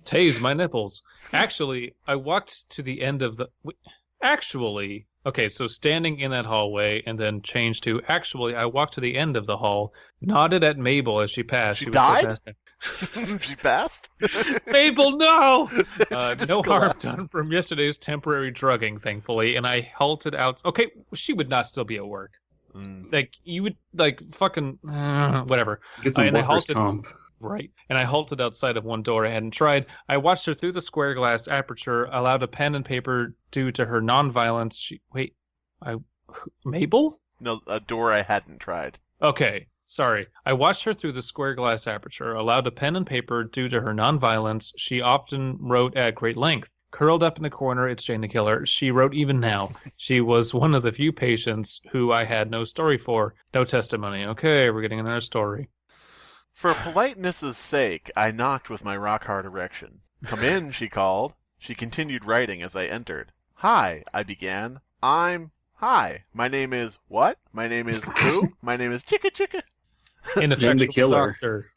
S4: Tase my nipples. Actually, I walked to the end of the... Actually... Okay, so standing in that hallway and then changed to... Actually, I walked to the end of the hall, nodded at Mabel as she passed.
S5: She
S4: was so
S5: died?
S4: fast.
S5: She passed?
S4: Mabel, no!
S5: Just
S4: No harm
S5: collapsed.
S4: done from yesterday's temporary drugging, thankfully, and I halted out... Okay, she would not still be at work.
S5: Mm.
S4: Like, you would, like, fucking... whatever.
S3: Get some
S4: And I
S3: workers'
S4: halted-
S3: comp.
S4: Right. And I halted outside of one door I hadn't tried. I watched her through the square glass aperture, allowed a pen and paper due to her nonviolence. Mabel?
S5: No, a door I hadn't tried.
S4: Okay. Sorry. I watched her through the square glass aperture, allowed a pen and paper due to her nonviolence. She often wrote at great length. Curled up in the corner, it's Jane the Killer. She wrote even now. She was one of the few patients who I had no story for. No testimony. Okay, we're getting another story.
S5: For politeness' sake, I knocked with my rock-hard erection. Come in, she called. She continued writing as I entered. Hi, I began. Hi, my name is... What? My name is who? My name is Chicka Chicka.
S4: Ineffectual
S3: Killer.
S4: doctor.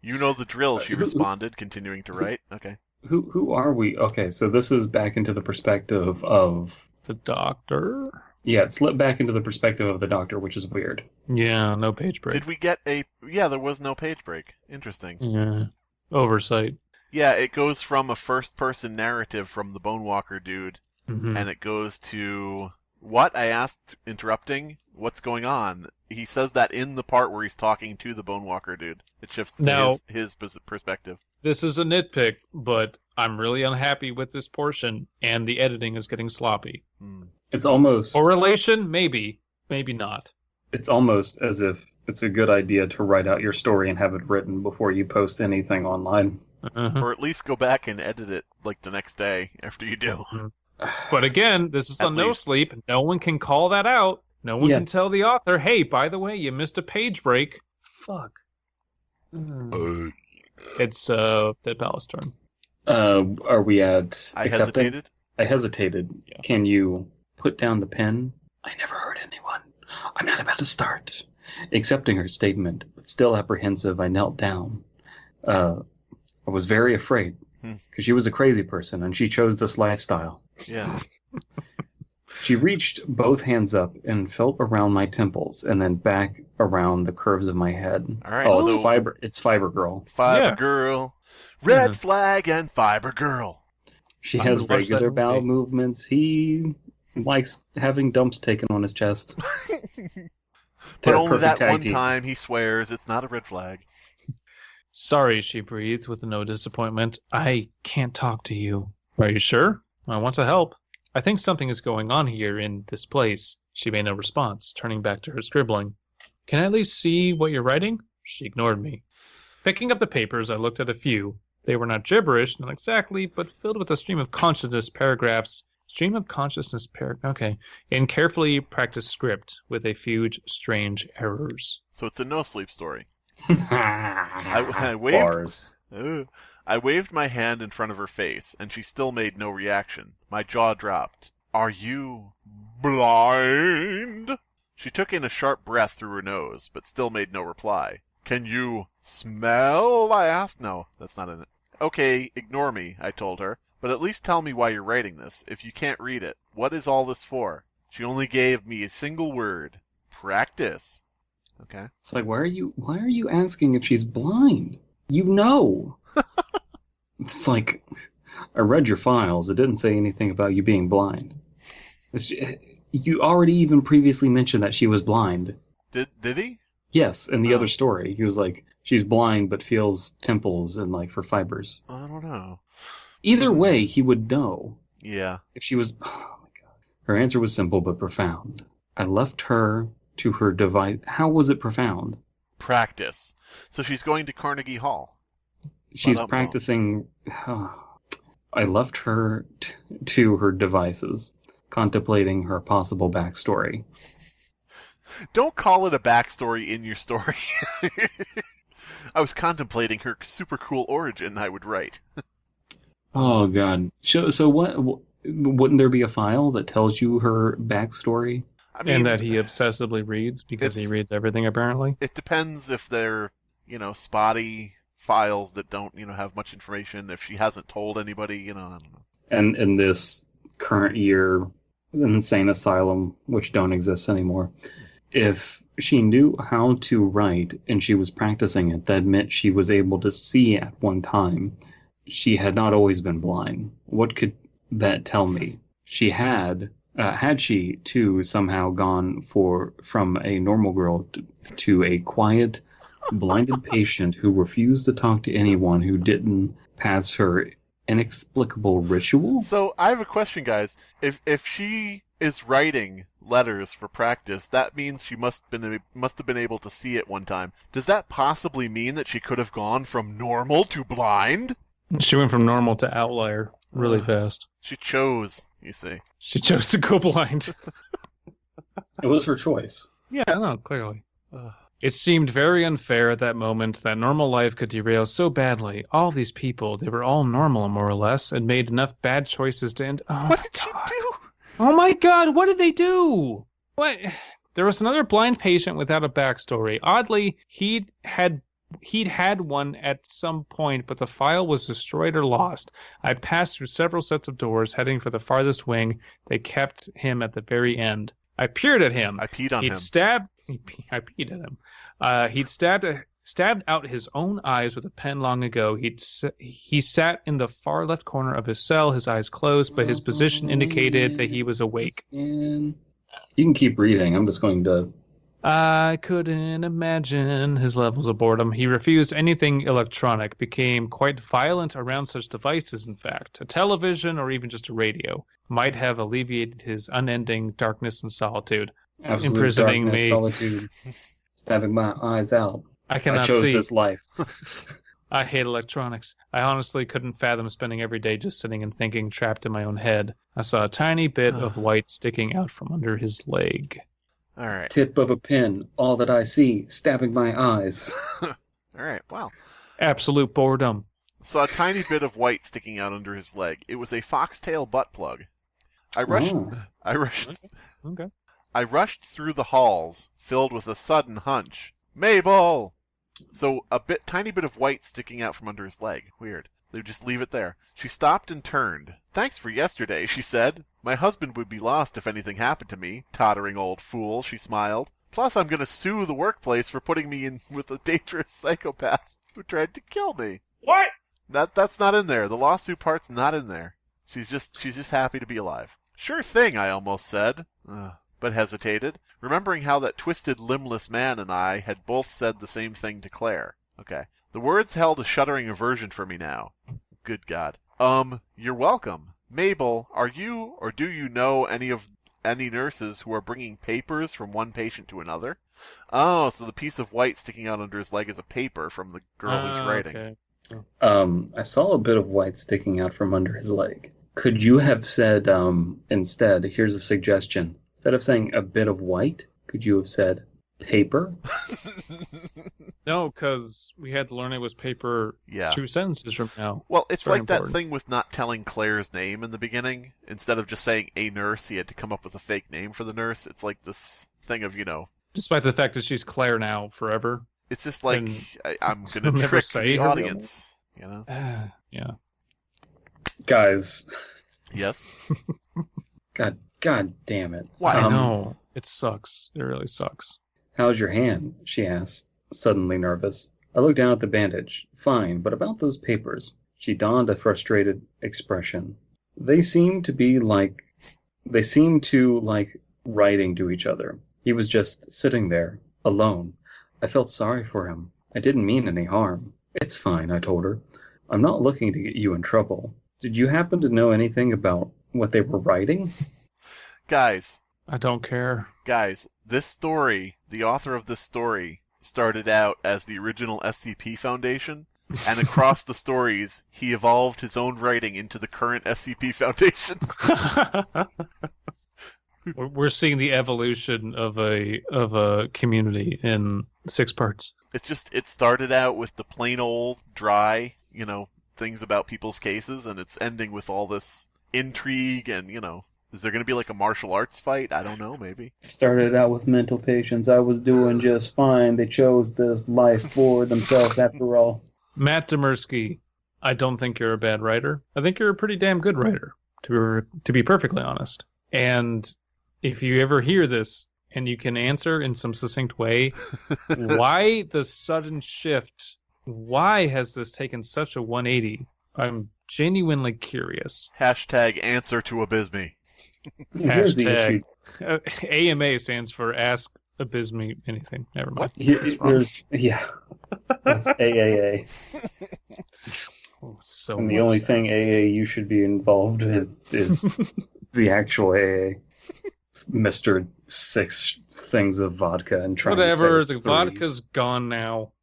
S5: You know the drill, she responded, continuing to write. Okay.
S3: Who are we? Okay, so this is back into the perspective of...
S4: The doctor?
S3: Yeah, it slipped back into the perspective of the doctor, which is weird.
S4: Yeah, no page break.
S5: Did we get a... Yeah, there was no page break. Interesting.
S4: Yeah. Oversight.
S5: Yeah, it goes from a first-person narrative from the bonewalker dude,
S4: Mhm.
S5: and it goes to... What? I asked, interrupting. What's going on? He says that in the part where he's talking to the bonewalker dude. It shifts to
S4: Now-
S5: his perspective.
S4: This is a nitpick, but I'm really unhappy with this portion, and the editing is getting sloppy.
S5: Hmm.
S3: It's almost...
S4: Correlation? Maybe. Maybe not.
S3: It's almost as if it's a good idea to write out your story and have it written before you post anything online.
S4: Uh-huh.
S5: Or at least go back and edit it, like, the next day after you do.
S4: But again, this is
S5: At
S4: on No
S5: least.
S4: Sleep. No one can call that out. No one
S3: Yeah.
S4: can tell the author, hey, by the way, you missed a page break. Fuck. It's Dead Palace turn.
S3: Are we at
S5: I
S3: accepting?
S5: hesitated.
S3: I hesitated.
S4: Yeah.
S3: Can you put down the pen? I never hurt anyone. I'm not about to start. Accepting her statement, but still apprehensive, I knelt down. I was very afraid, because she was a crazy person, and she chose this lifestyle.
S5: Yeah.
S3: She reached both hands up and felt around my temples, and then back around the curves of my head.
S5: All right,
S3: Oh,
S5: so-
S3: it's fiber. It's Fiber Girl.
S5: Fiber
S4: Yeah.
S5: Girl. Red
S4: Mhm.
S5: flag and Fiber Girl.
S3: She
S4: I'm
S3: has
S4: gonna watch that
S3: regular bowel
S4: movie.
S3: movements. He likes having dumps taken on his chest.
S5: But
S3: They're a
S5: only
S3: perfect
S5: that
S3: tag
S5: one
S3: team.
S5: time he swears it's not a red flag.
S4: Sorry, she breathed with no disappointment. I can't talk to you. Are you sure? I want to help. I think something is going on here in this place. She made no response, turning back to her scribbling. Can I at least see what you're writing? She ignored me. Picking up the papers, I looked at a few. They were not gibberish, not exactly, but filled with a stream of consciousness paragraphs. Stream of consciousness okay. In carefully practiced script with a few strange errors.
S5: So it's a no sleep story.
S3: I
S5: I waved.
S3: Bars.
S5: I waved my hand in front of her face, and she still made no reaction. My jaw dropped. Are you blind? She took in a sharp breath through her nose, but still made no reply. Can you smell? I asked. No, that's not in it. Okay, ignore me, I told her. But at least tell me why you're writing this. If you can't read it, what is all this for? She only gave me a single word. Practice. Okay.
S3: It's like, why are you asking if she's blind? You know. It's like, I read your files. It didn't say anything about you being blind. You already even previously mentioned that she was blind.
S5: Did he?
S3: Yes, in the other story. He was like, she's blind but feels temples and like for fibers.
S5: I don't know.
S3: Either way, he would know.
S5: Yeah.
S3: If she was... Oh my god. Her answer was simple but profound. I left her to her device. How was it profound?
S5: Practice. So she's going to Carnegie Hall.
S3: She's practicing... I left her to her devices, contemplating her possible backstory.
S5: Don't call it a backstory in your story. I was contemplating her super cool origin, I would write.
S3: Oh god. So what? Wouldn't there be a file that tells you her backstory?
S5: I mean,
S4: And that he obsessively reads because he reads everything apparently.
S5: It depends if they're, spotty files that don't, have much information. If she hasn't told anybody, I don't know.
S3: And in this current year, insane asylum, which don't exist anymore, if she knew how to write and she was practicing it, that meant she was able to see at one time. She had not always been blind. What could that tell me? She had she too somehow gone from a normal girl to a quiet, blinded patient who refused to talk to anyone who didn't pass her inexplicable ritual?
S5: So I have a question, guys. If she is writing letters for practice, that means she must have been able to see at one time. Does that possibly mean that she could have gone from normal to blind?
S4: She went from normal to outlier really fast.
S5: She chose, you see.
S4: She chose to go blind.
S3: It was her choice.
S4: Yeah, no, clearly. It seemed very unfair at that moment that normal life could derail so badly. All these people, they were all normal, more or less, and made enough bad choices to end... Oh,
S5: What did she do?
S4: Oh my god, what did they do? What? There was another blind patient without a backstory. Oddly, he'd had one at some point, but the file was destroyed or lost. I passed through several sets of doors, heading for the farthest wing. They kept him at the very end. I peered at him.
S5: I peed on him.
S4: I peed at him. He'd stabbed out his own eyes with a pen long ago. He sat in the far left corner of his cell, his eyes closed, but his position indicated that he was awake.
S3: You can keep reading. I'm just going to...
S4: I couldn't imagine his levels of boredom. He refused anything electronic, became quite violent around such devices, in fact. A television or even just a radio might have alleviated his unending darkness and solitude.
S3: Absolute
S4: imprisoning
S3: darkness,
S4: me.
S3: solitude, stabbing my eyes out.
S4: I cannot
S3: I chose
S4: see.
S3: this life.
S4: I hate electronics. I honestly couldn't fathom spending every day just sitting and thinking, trapped in my own head. I saw a tiny bit of white sticking out from under his leg.
S5: All right.
S3: Tip of a pen, all that I see, stabbing my eyes.
S5: All right, wow.
S4: Absolute boredom.
S5: Saw a tiny bit of white sticking out under his leg. It was a foxtail butt plug. I rushed
S4: Okay.
S5: I rushed through the halls, filled with a sudden hunch. Mabel! So tiny bit of white sticking out from under his leg. Weird. They would just leave it there. She stopped and turned. Thanks for yesterday, she said. My husband would be lost if anything happened to me. Tottering old fool, she smiled. Plus, I'm going to sue the workplace for putting me in with a dangerous psychopath who tried to kill me.
S4: What?
S5: That's not in there. The lawsuit part's not in there. She's just happy to be alive. Sure thing, I almost said, but hesitated, remembering how that twisted, limbless man and I had both said the same thing to Claire. Okay. The words held a shuddering aversion for me now. Good God. You're welcome. Mabel, are you or do you know any nurses who are bringing papers from one patient to another? Oh, so the piece of white sticking out under his leg is a paper from the girl who's writing.
S4: Okay.
S3: I saw a bit of white sticking out from under his leg. Could you have said, instead, here's a suggestion. Instead of saying a bit of white, could you have said paper?
S4: No, because we had to learn it was paper 2 sentences from now.
S5: Well, it's
S4: very
S5: like that
S4: important.
S5: thing with not telling Claire's name in the beginning. Instead of just saying a nurse, he had to come up with a fake name for the nurse. It's like this thing of,
S4: Despite the fact that she's Claire now forever.
S5: it's just like,
S4: And
S5: I'm going to
S4: never
S5: trick
S4: say
S5: the
S4: her
S5: audience,
S4: Yeah.
S3: Guys,
S5: Yes?
S3: God damn it.
S5: Why?
S4: I know. It sucks. It really sucks.
S3: How's your hand? She asked, suddenly nervous. I looked down at the bandage. Fine, but about those papers. She donned a frustrated expression. They seemed to like writing to each other. He was just sitting there, alone. I felt sorry for him. I didn't mean any harm. It's fine, I told her. I'm not looking to get you in trouble. Did you happen to know anything about what they were writing?
S5: Guys.
S4: I don't care.
S5: Guys, this story, the author of this story, started out as the original SCP Foundation, and across the stories, he evolved his own writing into the current SCP Foundation.
S4: We're seeing the evolution of a community in 6 parts.
S5: It started out with the plain old, dry, things about people's cases, and it's ending with all this intrigue and, is there going to be like a martial arts fight? I don't know, maybe.
S6: Started out with mental patients. I was doing just fine. They chose this life for themselves after all.
S4: Matt Dymerski, I don't think you're a bad writer. I think you're a pretty damn good writer, to be perfectly honest. And if you ever hear this and you can answer in some succinct way, why the sudden shift? Why has this taken such a 180? I'm genuinely curious.
S5: Hashtag answer to Abysmii.
S6: Here's the issue.
S4: AMA stands for Ask Abysmii Anything. Never mind.
S6: That's AAA.
S4: So
S6: and the only thing AA you should be involved in is the actual AA. Mr. 6 things of vodka and trying
S4: whatever,
S6: to say
S4: the
S6: 3.
S4: vodka's gone now.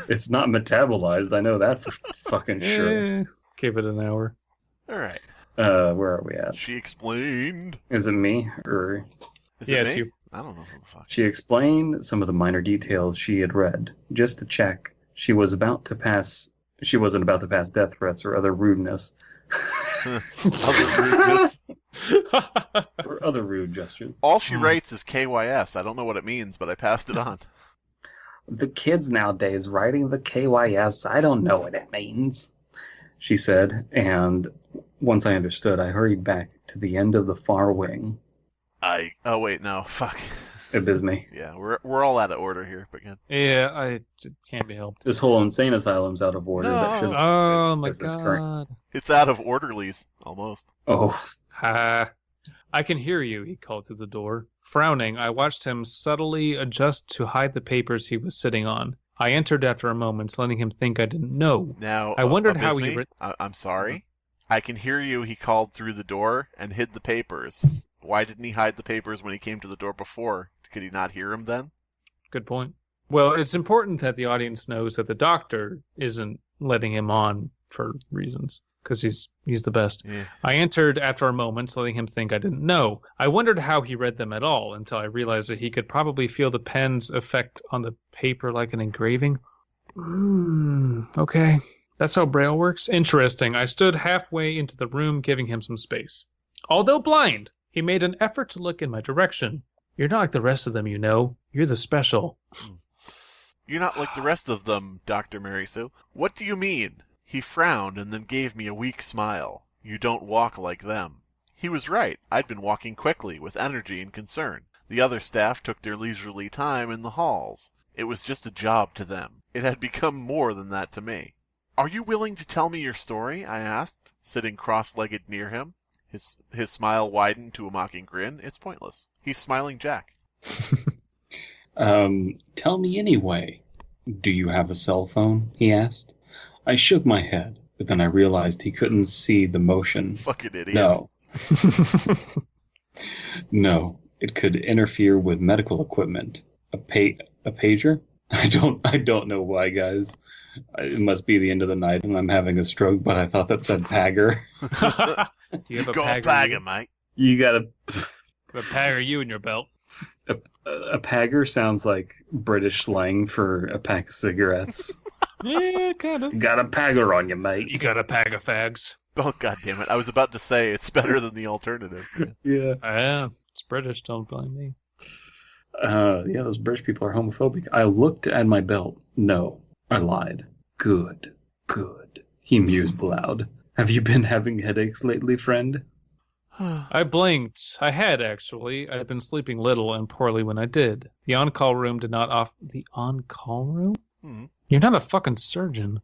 S6: It's not metabolized. I know that for fucking sure.
S4: Give it an hour.
S5: All right.
S6: Where are we at?
S5: She explained.
S6: Is it me or?
S5: Is
S4: yes,
S5: it me?
S4: you.
S5: I don't know who the fuck.
S6: She explained some of the minor details she had read, just to check she wasn't about to pass death threats or other rudeness.
S5: Other rudeness.
S6: Or other rude gestures.
S5: All she writes is KYS. I don't know what it means, but I passed it on.
S6: The kids nowadays writing the KYS, I don't know what it means, she said, and once I understood, I hurried back to the end of the far wing.
S5: Oh wait, no, fuck.
S6: Abysmii.
S5: Yeah, we're all out of order here, but again.
S4: Yeah, it can't be helped.
S6: This whole insane asylum's out of order.
S5: No.
S6: That should,
S4: Oh my
S6: it's current.
S4: god.
S5: It's out of orderlies, almost.
S6: Oh,
S4: Ha. I can hear you, he called through the door. Frowning, I watched him subtly adjust to hide the papers he was sitting on. I entered after a moment, letting him think I didn't know.
S5: Now,
S4: I wondered how he...
S5: I'm sorry. I can hear you, he called through the door and hid the papers. Why didn't he hide the papers when he came to the door before? Could he not hear him then?
S4: Good point. Well, it's important that the audience knows that the doctor isn't letting him on for reasons, because he's the best.
S5: Yeah.
S4: I entered after a moment, letting him think I didn't know. I wondered how he read them at all, until I realized that he could probably feel the pen's effect on the paper like an engraving. Okay. That's how Braille works? Interesting. I stood halfway into the room, giving him some space. Although blind, he made an effort to look in my direction. You're not like the rest of them, you know. You're the special.
S5: You're not like the rest of them, Dr. Mary Sue. What do you mean? He frowned and then gave me a weak smile. You don't walk like them. He was right. I'd been walking quickly, with energy and concern. The other staff took their leisurely time in the halls. It was just a job to them. It had become more than that to me. Are you willing to tell me your story? I asked, sitting cross-legged near him. His smile widened to a mocking grin. It's pointless. He's smiling Jack.
S3: Tell me anyway. Do you have a cell phone? He asked. I shook my head, but then I realized he couldn't see the motion.
S5: Fucking idiot.
S3: No. No, it could interfere with medical equipment. A pager? I don't know why, guys. It must be the end of the night and I'm having a stroke, but I thought that said pagger.
S4: Do you have a
S5: Go pagger, mate.
S3: You got
S4: a pagger you in your belt.
S3: a pagger sounds like British slang for a pack of cigarettes.
S4: Yeah, kind of.
S3: You got a pagger on you, mate.
S4: You got a pag of fags.
S5: Oh, God damn it. I was about to say it's better than the alternative.
S3: Yeah.
S4: Yeah, it's British, don't blame me.
S3: Yeah, those British people are homophobic. I looked at my belt. No, I lied. Good. He mused aloud. Have you been having headaches lately, friend?
S4: I blinked. I had, actually. I'd been sleeping little and poorly when I did. The on-call room did not offer... The on-call room? You're not a fucking surgeon.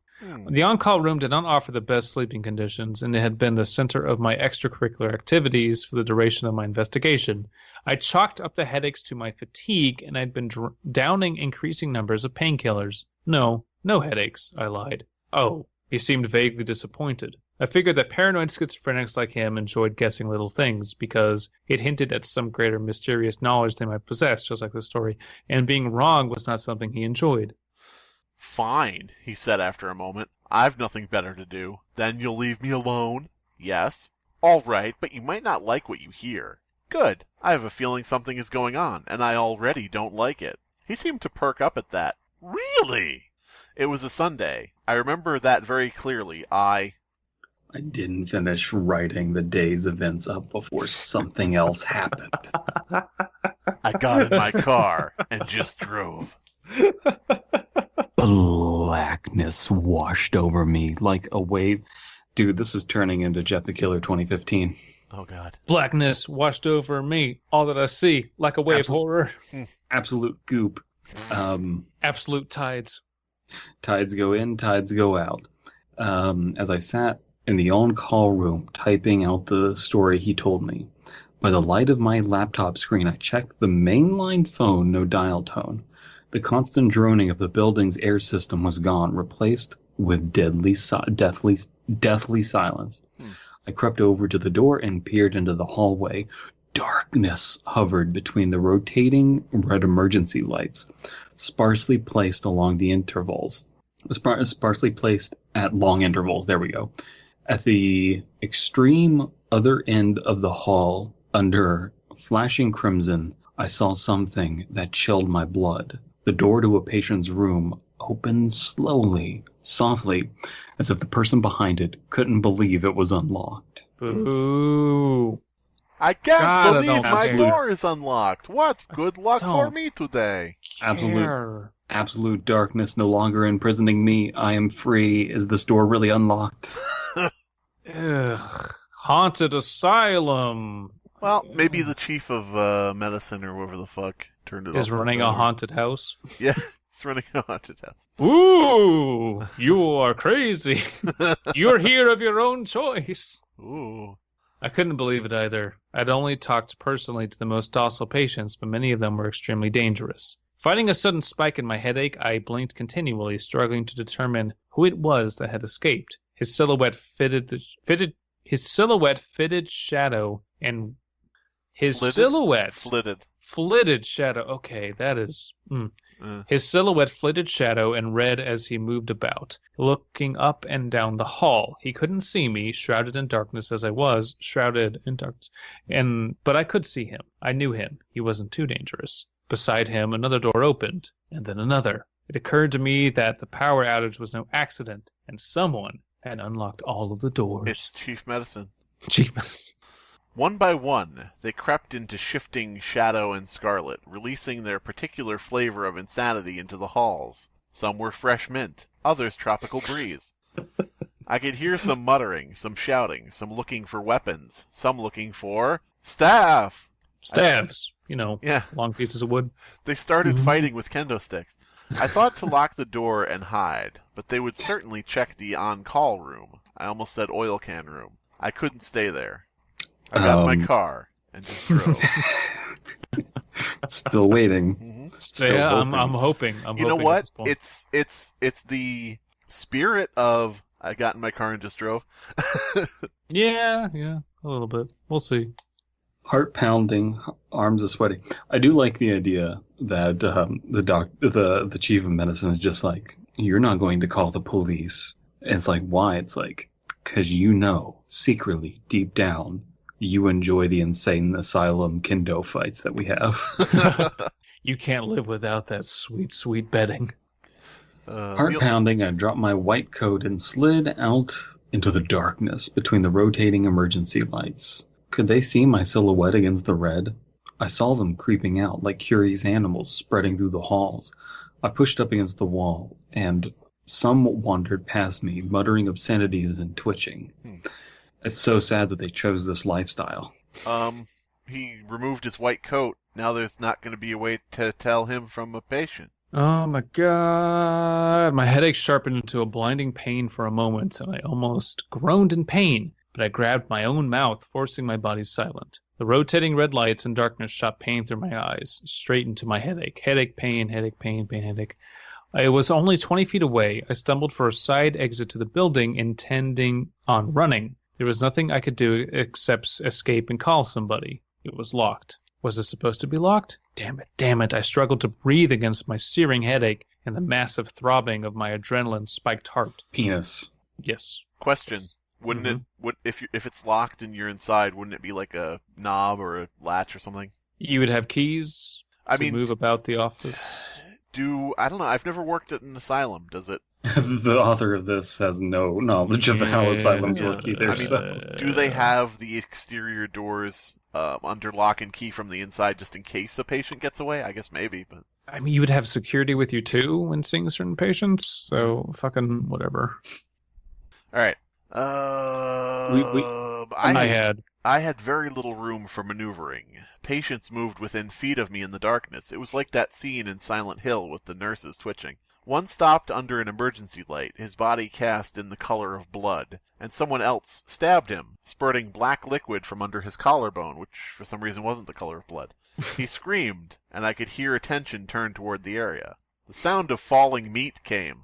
S4: The on-call room did not offer the best sleeping conditions, and it had been the center of my extracurricular activities for the duration of my investigation. I chalked up the headaches to my fatigue, and I'd been downing increasing numbers of painkillers. No headaches, I lied. Oh, he seemed vaguely disappointed. I figured that paranoid schizophrenics like him enjoyed guessing little things, because it hinted at some greater mysterious knowledge they might possess, just like the story, and being wrong was not something he enjoyed.
S5: Fine, he said after a moment. I've nothing better to do. Then you'll leave me alone? Yes. All right, but you might not like what you hear. Good. I have a feeling something is going on, and I already don't like it. He seemed to perk up at that. Really? It was a Sunday. I remember that very clearly. I
S6: didn't finish writing the day's events up before something else happened.
S5: I got in my car and just drove.
S6: Blackness washed over me like a wave. Dude, this is turning into Jeff the Killer 2015.
S5: Oh, God.
S4: Blackness washed over me, all that I see, like a wave horror.
S6: Absolute goop.
S4: Absolute tides.
S6: Tides go in, tides go out. As I sat in the on-call room typing out the story he told me, by the light of my laptop screen, I checked the mainline phone, no dial tone. The constant droning of the building's air system was gone, replaced with deathly silence. I crept over to the door and peered into the hallway. Darkness hovered between the rotating red emergency lights, sparsely placed along the intervals. Sparsely placed at long intervals. There we go. At the extreme other end of the hall, under flashing crimson, I saw something that chilled my blood. The door to a patient's room opened slowly, softly, as if the person behind it couldn't believe it was unlocked.
S4: Ooh.
S5: I can't
S4: God,
S5: believe my
S4: care.
S5: door is unlocked. What good luck for
S4: Don't
S5: me today.
S6: Absolute darkness no longer imprisoning me. I am free. Is this door really unlocked?
S4: Ugh. Haunted asylum.
S5: Well, maybe the chief of medicine or whoever the fuck turned it off.
S4: Is running a haunted house.
S5: Yeah, he's running a haunted house.
S4: Ooh, you are crazy. You're here of your own choice.
S5: Ooh.
S4: I couldn't believe it either. I'd only talked personally to the most docile patients, but many of them were extremely dangerous. Fighting a sudden spike in my headache, I blinked continually, struggling to determine who it was that had escaped. His silhouette fitted shadow and flitted shadow. Okay, that is. His silhouette flitted shadow and red as he moved about, looking up and down the hall. He couldn't see me, shrouded in darkness as I was, but I could see him. I knew him. He wasn't too dangerous. Beside him, another door opened, and then another. It occurred to me that the power outage was no accident, and someone had unlocked all of the doors.
S5: It's Chief Medicine.
S4: Chief Medicine.
S5: One by one, they crept into shifting Shadow and Scarlet, releasing their particular flavor of insanity into the halls. Some were fresh mint, others tropical breeze. I could hear some muttering, some shouting, some looking for weapons, some looking for staff.
S4: Stabs.
S5: Yeah.
S4: Long pieces of wood.
S5: They started fighting with kendo sticks. I thought to lock the door and hide, but they would certainly check the on-call room. I almost said oil can room. I couldn't stay there. I got in my car and just drove.
S6: Still waiting.
S4: I'm hoping.
S5: You know what? It's the spirit of I got in my car and just drove.
S6: Yeah,
S4: a little bit. We'll see.
S6: Heart pounding, arms are sweaty. I do like the idea that the chief of medicine is just like, you're not going to call the police. And it's like, why? It's like, because secretly, deep down, you enjoy the insane asylum kendo fights that we have.
S4: You can't live without that sweet, sweet bedding.
S6: Heart pounding, I dropped my white coat and slid out into the darkness between the rotating emergency lights. Could they see my silhouette against the red? I saw them creeping out like curious animals spreading through the halls. I pushed up against the wall, and some wandered past me, muttering obscenities and twitching. It's so sad that they chose this lifestyle.
S5: He removed his white coat. Now there's not going to be a way to tell him from a patient.
S4: Oh my god. My headache sharpened into a blinding pain for a moment, and I almost groaned in pain, but I grabbed my own mouth, forcing my body silent. The rotating red lights and darkness shot pain through my eyes, straight into my headache. Headache, pain, headache. I was only 20 feet away. I stumbled for a side exit to the building, intending on running. There was nothing I could do except escape and call somebody. It was locked. Was it supposed to be locked? Damn it. I struggled to breathe against my searing headache and the massive throbbing of my adrenaline-spiked heart.
S6: Penis.
S4: Yes.
S5: Question. Wouldn't it, if it's locked and you're inside, wouldn't it be like a knob or a latch or something?
S4: You would have keys to move about the office.
S5: I don't know. I've never worked at an asylum. Does it?
S6: The author of this has no knowledge of how asylums work either.
S5: Do they have the exterior doors under lock and key from the inside just in case a patient gets away? I guess maybe, but...
S4: I mean, you would have security with you too when seeing certain patients, so fucking whatever.
S5: All right. I had very little room for maneuvering. Patients moved within feet of me in the darkness. It was like that scene in Silent Hill with the nurses twitching. One stopped under an emergency light, his body cast in the color of blood, and someone else stabbed him, spurting black liquid from under his collarbone, which for some reason wasn't the color of blood. He screamed, and I could hear attention turn toward the area. The sound of falling meat came,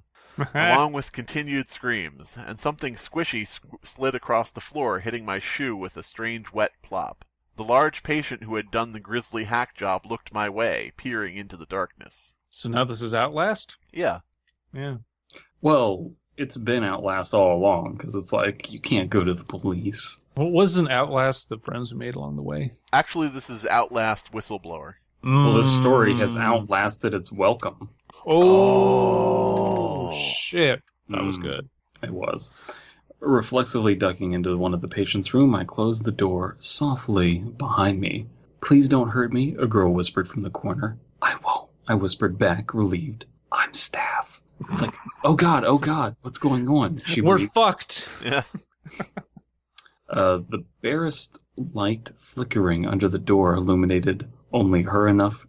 S5: along with continued screams, and something squishy slid across the floor, hitting my shoe with a strange wet plop. The large patient who had done the grisly hack job looked my way, peering into the darkness.
S4: So now this is Outlast?
S5: Yeah.
S4: Yeah.
S6: Well, it's been Outlast all along, because it's like, you can't go to the police.
S4: Well, wasn't Outlast the friends we made along the way?
S5: Actually, this is Outlast Whistleblower.
S6: Well, this story has outlasted its welcome.
S4: Oh shit. That was good.
S6: It was. Reflexively ducking into one of the patient's room, I closed the door softly behind me. "Please don't hurt me," a girl whispered from the corner. "I won't," I whispered back, relieved. "I'm Staff." It's like, oh god, what's going on?
S4: We're fucked.
S5: Yeah.
S6: The barest light flickering under the door illuminated only enough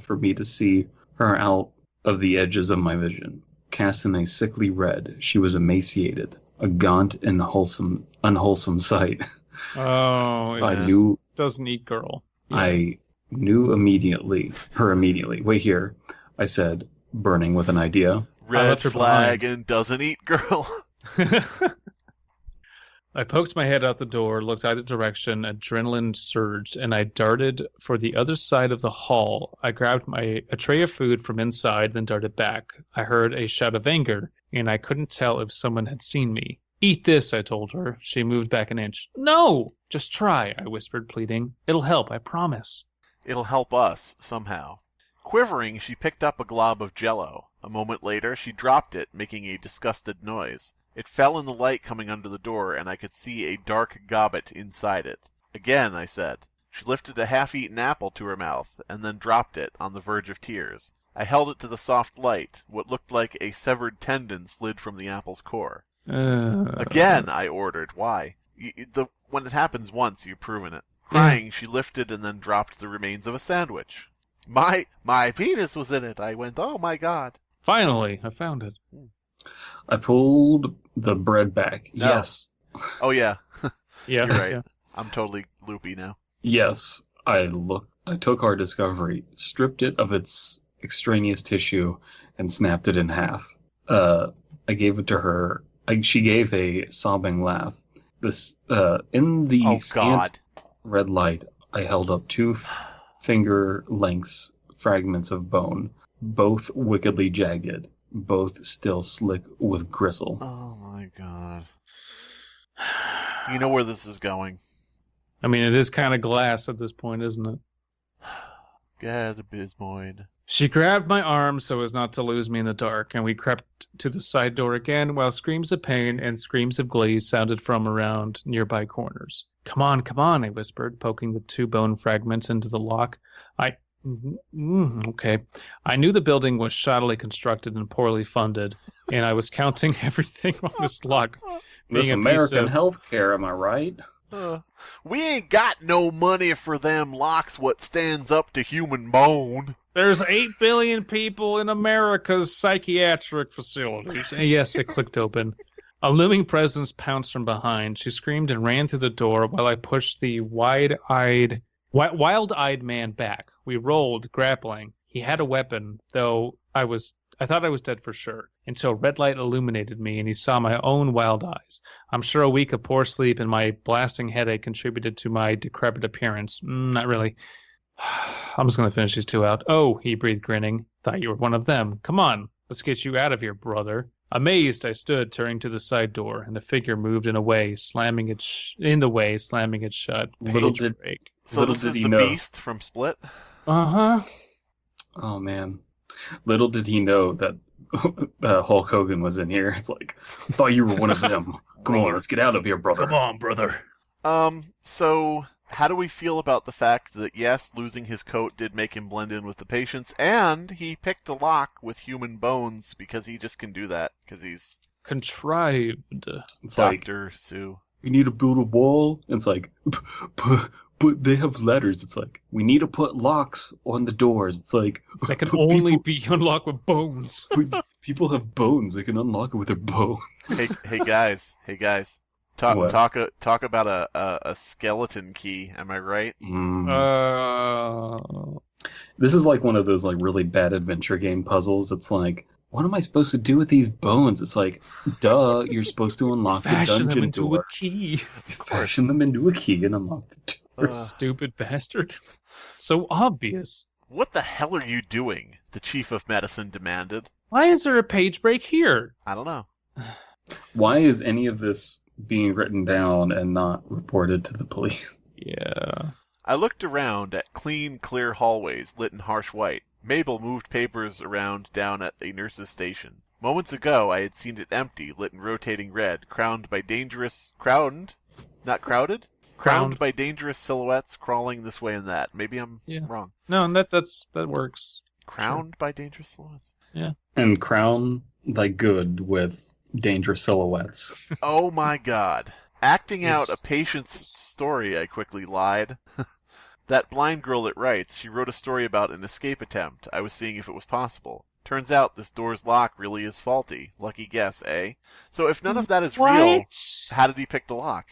S6: for me to see her out of the edges of my vision. Cast in a sickly red, she was emaciated, a gaunt and unwholesome sight.
S4: Oh, it doesn't eat girl. Yeah.
S6: I knew immediately. Wait here, I said, burning with an idea.
S5: Red flag and doesn't eat girl.
S4: I poked my head out the door, looked either direction, adrenaline surged, and I darted for the other side of the hall. I grabbed a tray of food from inside, then darted back. I heard a shout of anger, and I couldn't tell if someone had seen me. "Eat this," I told her. She moved back an inch. "No! Just try," I whispered, pleading. "It'll help, I promise."
S5: It'll help us, somehow. Quivering, she picked up a glob of Jell-O. A moment later, she dropped it, making a disgusted noise. It fell in the light coming under the door, and I could see a dark gobbet inside it. "Again," I said. She lifted a half-eaten apple to her mouth, and then dropped it, on the verge of tears. I held it to the soft light. What looked like a severed tendon slid from the apple's core. "Again," I ordered. "Why? When it happens once, you've proven it." Crying, she lifted and then dropped the remains of a sandwich. My penis was in it. I went, "Oh my god."
S4: Finally, I found it.
S6: I pulled the bread back.
S5: No.
S6: Yes.
S5: Oh yeah.
S4: Yeah.
S5: You're right.
S4: Yeah.
S5: I'm totally loopy now.
S6: Yes. I took our discovery, stripped it of its extraneous tissue, and snapped it in half. I gave it to her. She gave a sobbing laugh. In the scant red light, I held up 2 finger lengths fragments of bone, both wickedly jagged, both still slick with gristle.
S5: Oh my god. You know where this is going.
S4: I mean, it is kind of glass at this point, isn't it?
S5: Get Abysmii.
S4: She grabbed my arm so as not to lose me in the dark, and we crept to the side door again, while screams of pain and screams of glee sounded from around nearby corners. Come on, I whispered, poking the 2 bone fragments into the lock. Okay. I knew the building was shoddily constructed and poorly funded, and I was counting everything on this lock.
S6: This American healthcare, am I right?
S5: We ain't got no money for them locks what stands up to human bone.
S4: There's 8 billion people in America's psychiatric facilities. Yes, it clicked open. A looming presence pounced from behind. She screamed and ran through the door while I pushed the wild-eyed man back. We rolled, grappling. He had a weapon, though I thought I was dead for sure, until red light illuminated me and he saw my own wild eyes. I'm sure a week of poor sleep and my blasting headache contributed to my decrepit appearance. Not really. I'm just going to finish these 2 out. Oh, he breathed, grinning. Thought you were one of them. Come on, let's get you out of here, brother. Amazed, I stood, turning to the side door, and the figure moved in a way, slamming it shut.
S6: Little did
S5: The
S6: know.
S5: Beast from Split?
S4: Uh-huh.
S6: Oh, man. Little did he know that Hulk Hogan was in here. It's like, I thought you were one of them. Come on, let's get out of here, brother.
S4: Come on, brother.
S5: So how do we feel about the fact that, yes, losing his coat did make him blend in with the patients, and he picked a lock with human bones because he just can do that, because he's
S4: Contrived.
S6: It's like,
S5: Dr. Sue.
S6: we need to build a wall. And it's like, but they have ladders. It's like, we need to put locks on the doors. It's like,
S4: That can
S6: but
S4: only be unlocked with bones.
S6: people have bones. They can unlock it with their bones.
S5: Hey guys.
S6: What?
S5: Talk about a skeleton key, am I right?
S6: This is like one of those like really bad adventure game puzzles. It's like, what am I supposed to do with these bones? It's like, duh, you're supposed to unlock the
S4: Fashion
S6: dungeon
S4: them into
S6: door.
S4: a key.
S6: Fashion them into a key and unlock the door.
S4: Stupid bastard. So obvious.
S5: What the hell are you doing? The chief of medicine demanded.
S4: Why is there a page break here?
S5: I don't know.
S6: Why is any of this being written down and not reported to the police?
S4: Yeah.
S5: I looked around at clean, clear hallways lit in harsh white. Mabel moved papers around down at a nurse's station. Moments ago, I had seen it empty, lit in rotating red, crowned by dangerous silhouettes crawling this way and that. Maybe I'm wrong.
S4: No, and that works.
S5: Crowned by dangerous silhouettes.
S4: Yeah.
S6: And crown thy good with dangerous silhouettes.
S5: Oh my god. Acting out a patient's story, I quickly lied. That blind girl that writes, she wrote a story about an escape attempt. I was seeing if it was possible. Turns out this door's lock really is faulty. Lucky guess, eh? So if none of that is real, how did he pick the lock?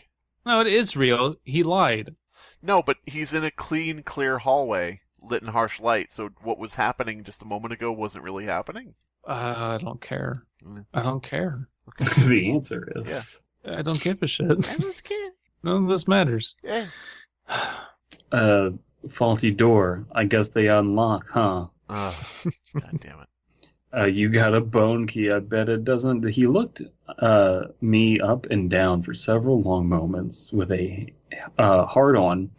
S4: No, it is real. He lied.
S5: No, but he's in a clean, clear hallway, lit in harsh light, so what was happening just a moment ago wasn't really happening?
S4: I don't care. I don't care.
S6: The answer is...
S4: I don't give a shit.
S5: I don't care.
S4: None of this matters.
S5: Yeah.
S6: Faulty door. I guess they unlock, huh?
S5: God damn it.
S6: You got a bone key. I bet it doesn't. He looked me up and down for several long moments with a hard-on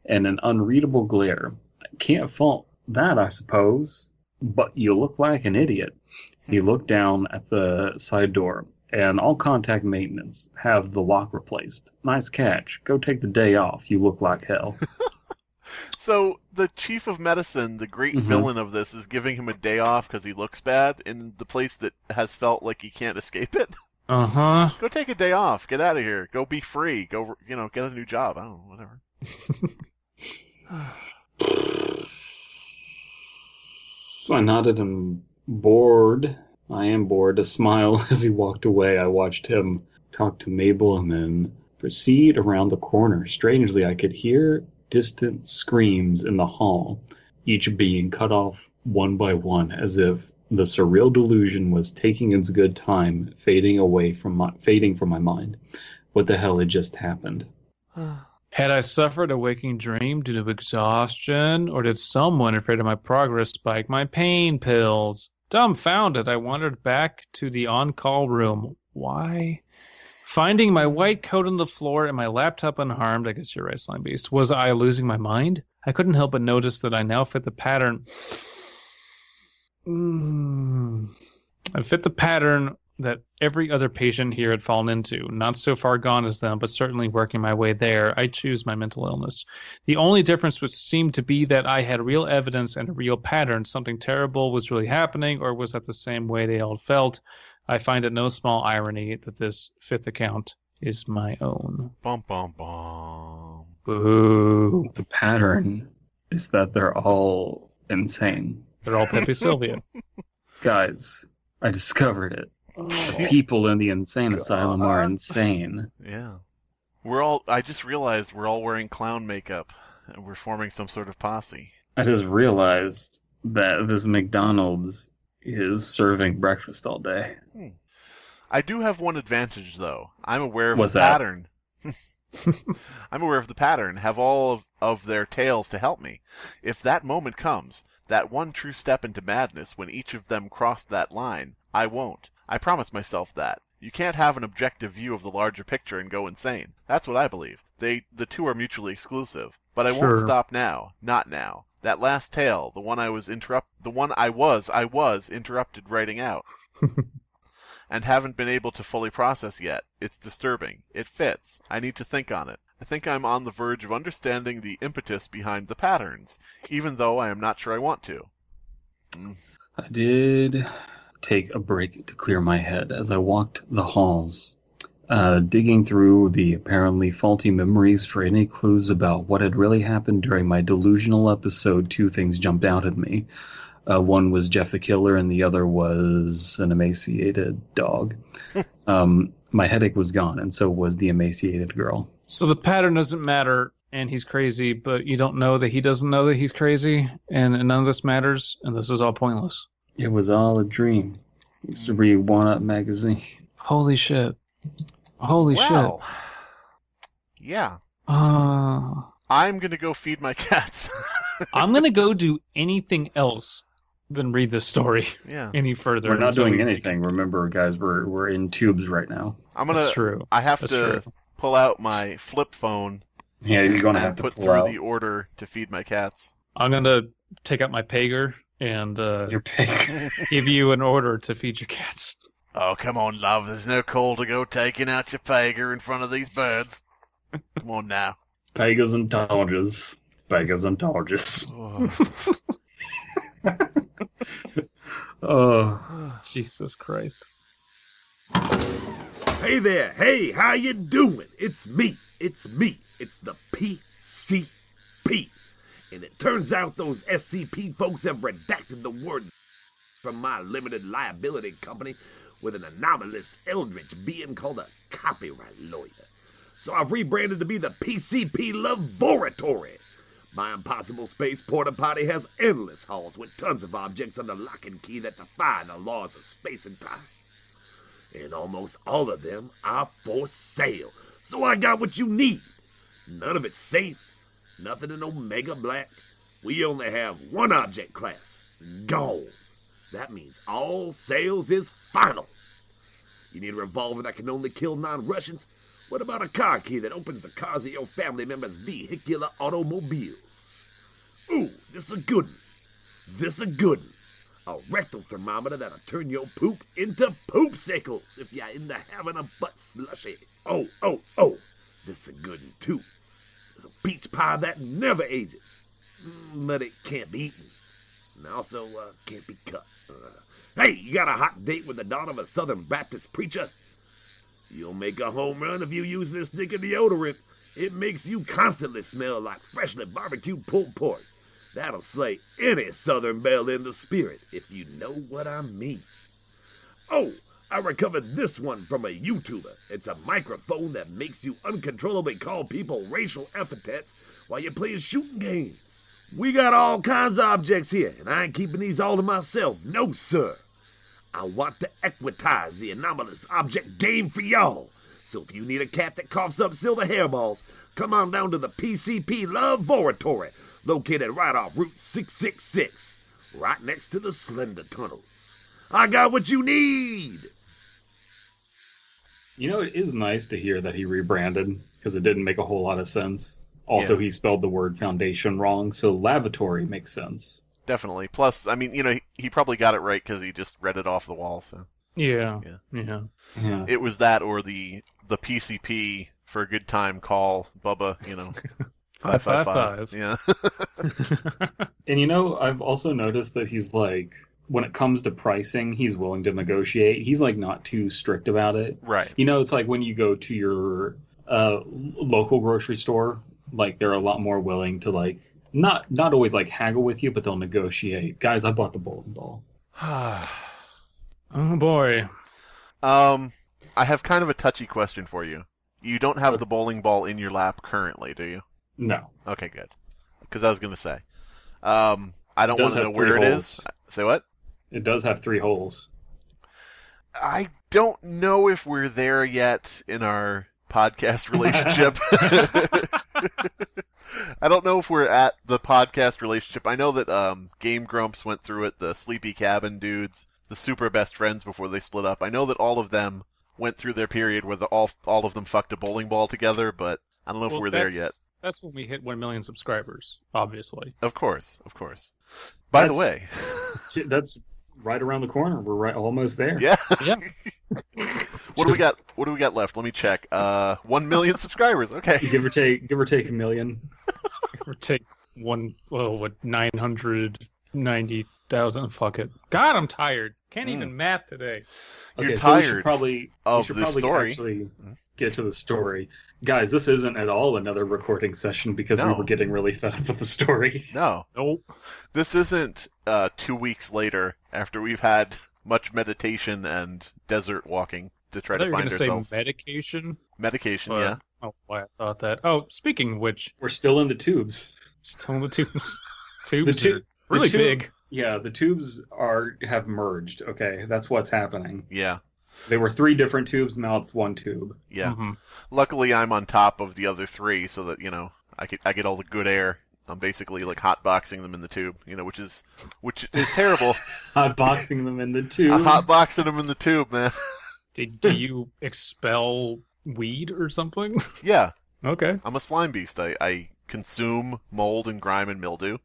S6: and an unreadable glare. Can't fault that, I suppose. But you look like an idiot. He looked down at the side door. And I'll contact maintenance. Have the lock replaced. Nice catch. Go take the day off. You look like hell.
S5: So the chief of medicine, the great villain of this, is giving him a day off because he looks bad in the place that has felt like he can't escape it.
S4: Uh-huh.
S5: Go take a day off. Get out of here. Go be free. Go, get a new job. I don't know, whatever.
S6: I nodded him bored. I am bored. A smile as he walked away. I watched him talk to Mabel and then proceed around the corner. Strangely, I could hear distant screams in the hall, each being cut off one by one, as if the surreal delusion was taking its good time, fading from my mind. What the hell had just happened?
S4: Had I suffered a waking dream due to exhaustion, or did someone afraid of my progress spike my pain pills? Dumbfounded, I wandered back to the on-call room. Why? Finding my white coat on the floor and my laptop unharmed, I guess you're right, Slimebeast. Was I losing my mind? I couldn't help but notice that I now fit the pattern. I fit the pattern that every other patient here had fallen into. Not so far gone as them, but certainly working my way there. I choose my mental illness. The only difference would seem to be that I had real evidence and a real pattern. Something terrible was really happening, or was that the same way they all felt? I find it no small irony that this fifth account is my own.
S5: Bum, bum, bum.
S4: Boo.
S6: The pattern is that they're all insane.
S4: They're all Pepe Sylvia.
S6: Guys, I discovered it. The people in the insane asylum are insane.
S5: Yeah. I just realized we're all wearing clown makeup, and we're forming some sort of posse.
S6: I just realized that this McDonald's is serving breakfast all day.
S5: I do have one advantage, though. I'm aware of
S6: What's
S5: the
S6: that?
S5: pattern. I'm aware of the pattern, have all of their tales to help me. If that moment comes, that one true step into madness when each of them crossed that line, I won't. I promise myself that. You can't have an objective view of the larger picture and go insane. That's what I believe. The two are mutually exclusive. But I won't
S4: Sure.
S5: stop now. Not now. That last tale, the one I was interrupted writing out. And haven't been able to fully process yet. It's disturbing. It fits. I need to think on it. I think I'm on the verge of understanding the impetus behind the patterns, even though I am not sure I want to.
S6: I did take a break to clear my head as I walked the halls, digging through the apparently faulty memories for any clues about what had really happened during my delusional episode. Two things jumped out at me. One was Jeff the Killer, and the other was an emaciated dog. My headache was gone, and so was the emaciated girl.
S4: So the pattern doesn't matter, and he's crazy, but you don't know that he doesn't know that he's crazy, and none of this matters, and this is all pointless.
S6: It was all a dream. I used to read One Up magazine.
S4: Holy shit. Holy
S5: Well, yeah.
S4: shit.
S5: I'm gonna go feed my cats.
S4: I'm going to go do anything else than read this story
S5: Yeah.
S4: any further.
S6: We're not
S4: until
S6: doing
S4: we-
S6: anything. Remember, guys, we're in tubes right now.
S4: That's true.
S5: I have
S4: That's
S5: to
S4: true.
S5: pull out my flip phone
S6: Yeah, you're going to have
S5: and
S6: to
S5: put
S6: pull
S5: through
S6: out
S5: the order to feed my cats.
S4: I'm going to take out my pager and
S6: your pig.
S4: give you an order to feed your cats.
S5: Oh, come on, love. There's no call to go taking out your pager in front of these birds. Come on now.
S6: Pegas and Tolges. Pegas and Tolges. Oh,
S4: Jesus Christ.
S7: Hey there, hey, how you doing? It's me, it's the PCP. And it turns out those SCP folks have redacted the words from my limited liability company with an anomalous eldritch being called a copyright lawyer. So I've rebranded to be the PCP Laboratory. My impossible space porta potty has endless halls with tons of objects under lock and key that defy the laws of space and time. And almost all of them are for sale. So I got what you need. None of it's safe. Nothing in Omega Black. We only have one object class. Gold. That means all sales is final. You need a revolver that can only kill non-Russians? What about a car key that opens the cars of your family members' vehicular automobiles? Ooh, this a good one. This a good one. A rectal thermometer that'll turn your poop into poopsicles if you're into having a butt slushy. Oh. This is a good one, too. There's a peach pie that never ages. But it can't be eaten. And also, can't be cut. Hey, you got a hot date with the daughter of a Southern Baptist preacher? You'll make a home run if you use this stick of deodorant. It makes you constantly smell like freshly barbecued pulled pork. That'll slay any Southern belle in the spirit, if you know what I mean. Oh, I recovered this one from a YouTuber. It's a microphone that makes you uncontrollably call people racial epithets while you're playing shooting games. We got all kinds of objects here, and I ain't keeping these all to myself. No, sir. I want to equitize the anomalous object game for y'all. So if you need a cat that coughs up silver hairballs, come on down to the PCP Laboratory, located right off Route 666, right next to the Slender Tunnels. I got what you need!
S6: you know, it is nice to hear that he rebranded because it didn't make a whole lot of sense. Also,
S5: Yeah.
S6: he spelled the word foundation wrong, so lavatory makes sense.
S5: Definitely. Plus, I mean, you know, he probably got it right because he just read it off the wall. So
S4: Yeah.
S6: Yeah.
S5: it was that or the PCP for a good time call Bubba. You know, 555.
S4: 555.
S5: Yeah.
S6: And you know, I've also noticed that he's like when it comes to pricing, he's willing to negotiate. He's like not too strict about it.
S5: Right.
S6: You know, it's like when you go to your local grocery store, like they're a lot more willing to like not always like haggle with you, but they'll negotiate. Guys, I bought the bowling ball.
S4: Oh boy.
S5: I have kind of a touchy question for you. You don't have the bowling ball in your lap currently, do you?
S6: No.
S5: Okay, good. Because I was going to say, I don't want to know where it is. Say what?
S6: It does have 3 holes.
S5: I don't know if we're there yet in our podcast relationship. I don't know if we're at the podcast relationship. I know that Game Grumps went through it, the Sleepy Cabin dudes, the super best friends before they split up. I know that all of them went through their period where all of them fucked a bowling ball together, but I don't know if we're there yet.
S4: That's when we hit 1 million subscribers, obviously.
S5: Of course. By the way,
S6: that's right around the corner. We're almost there.
S5: Yeah.
S4: Yeah.
S5: What do we got? What do we got left? Let me check. 1 million subscribers. Okay.
S6: Give or take a million.
S4: Give or take 990,000. Fuck it. God, I'm tired. Can't even math today.
S5: You're
S6: Okay,
S5: tired
S6: so we should probably
S5: story.
S6: Actually get to the story. Guys, this isn't at all another recording session because we were getting really fed up with the story.
S5: No.
S4: Nope.
S5: This isn't 2 weeks later after we've had much meditation and desert walking to try to find ourselves.
S4: Say medication?
S5: Medication,
S4: But-
S5: yeah.
S4: Oh, why I thought that. Oh, speaking of which,
S6: We're still in the tubes.
S4: still in the tubes. Tubes
S6: The
S4: are really big.
S6: Yeah, the tubes have merged. Okay, that's what's happening.
S5: Yeah.
S6: They were 3 different tubes, now it's 1 tube.
S5: Yeah.
S4: Mhm.
S5: Luckily, I'm on top of the other 3, so that I get all the good air. I'm basically like hotboxing them in the tube, which is terrible.
S6: Hotboxing them in the tube.
S5: I'm hotboxing them in the tube, man.
S4: Do you expel weed or something?
S5: Yeah,
S4: Okay.
S5: I'm a Slimebeast. I consume mold and grime and mildew,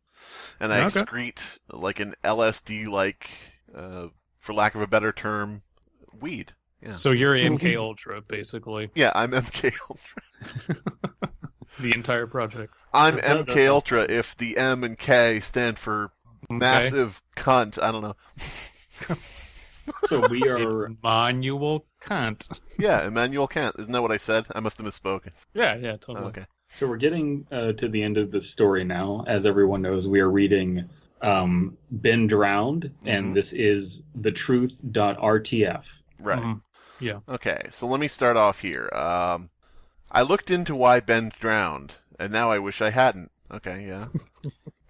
S5: and I
S4: Okay.
S5: excrete like an LSD, for lack of a better term, weed. Yeah.
S4: So you're MK Ultra, basically.
S5: Yeah, I'm MK Ultra.
S4: The entire project.
S5: I'm
S6: That's
S5: MK Ultra if the M and K stand for massive cunt. I don't know.
S6: So we are...
S4: Emmanuel Kant.
S5: Yeah, Immanuel Kant. Isn't that what I said? I must have misspoken.
S4: Yeah, totally.
S5: Okay.
S6: So we're getting to the end of the story now. As everyone knows, we are reading Been Drowned, and this is thetruth.rtf.
S5: Right.
S4: Mhm. Yeah.
S5: Okay, so let me start off here. I looked into why Ben drowned, and now I wish I hadn't. Okay, yeah.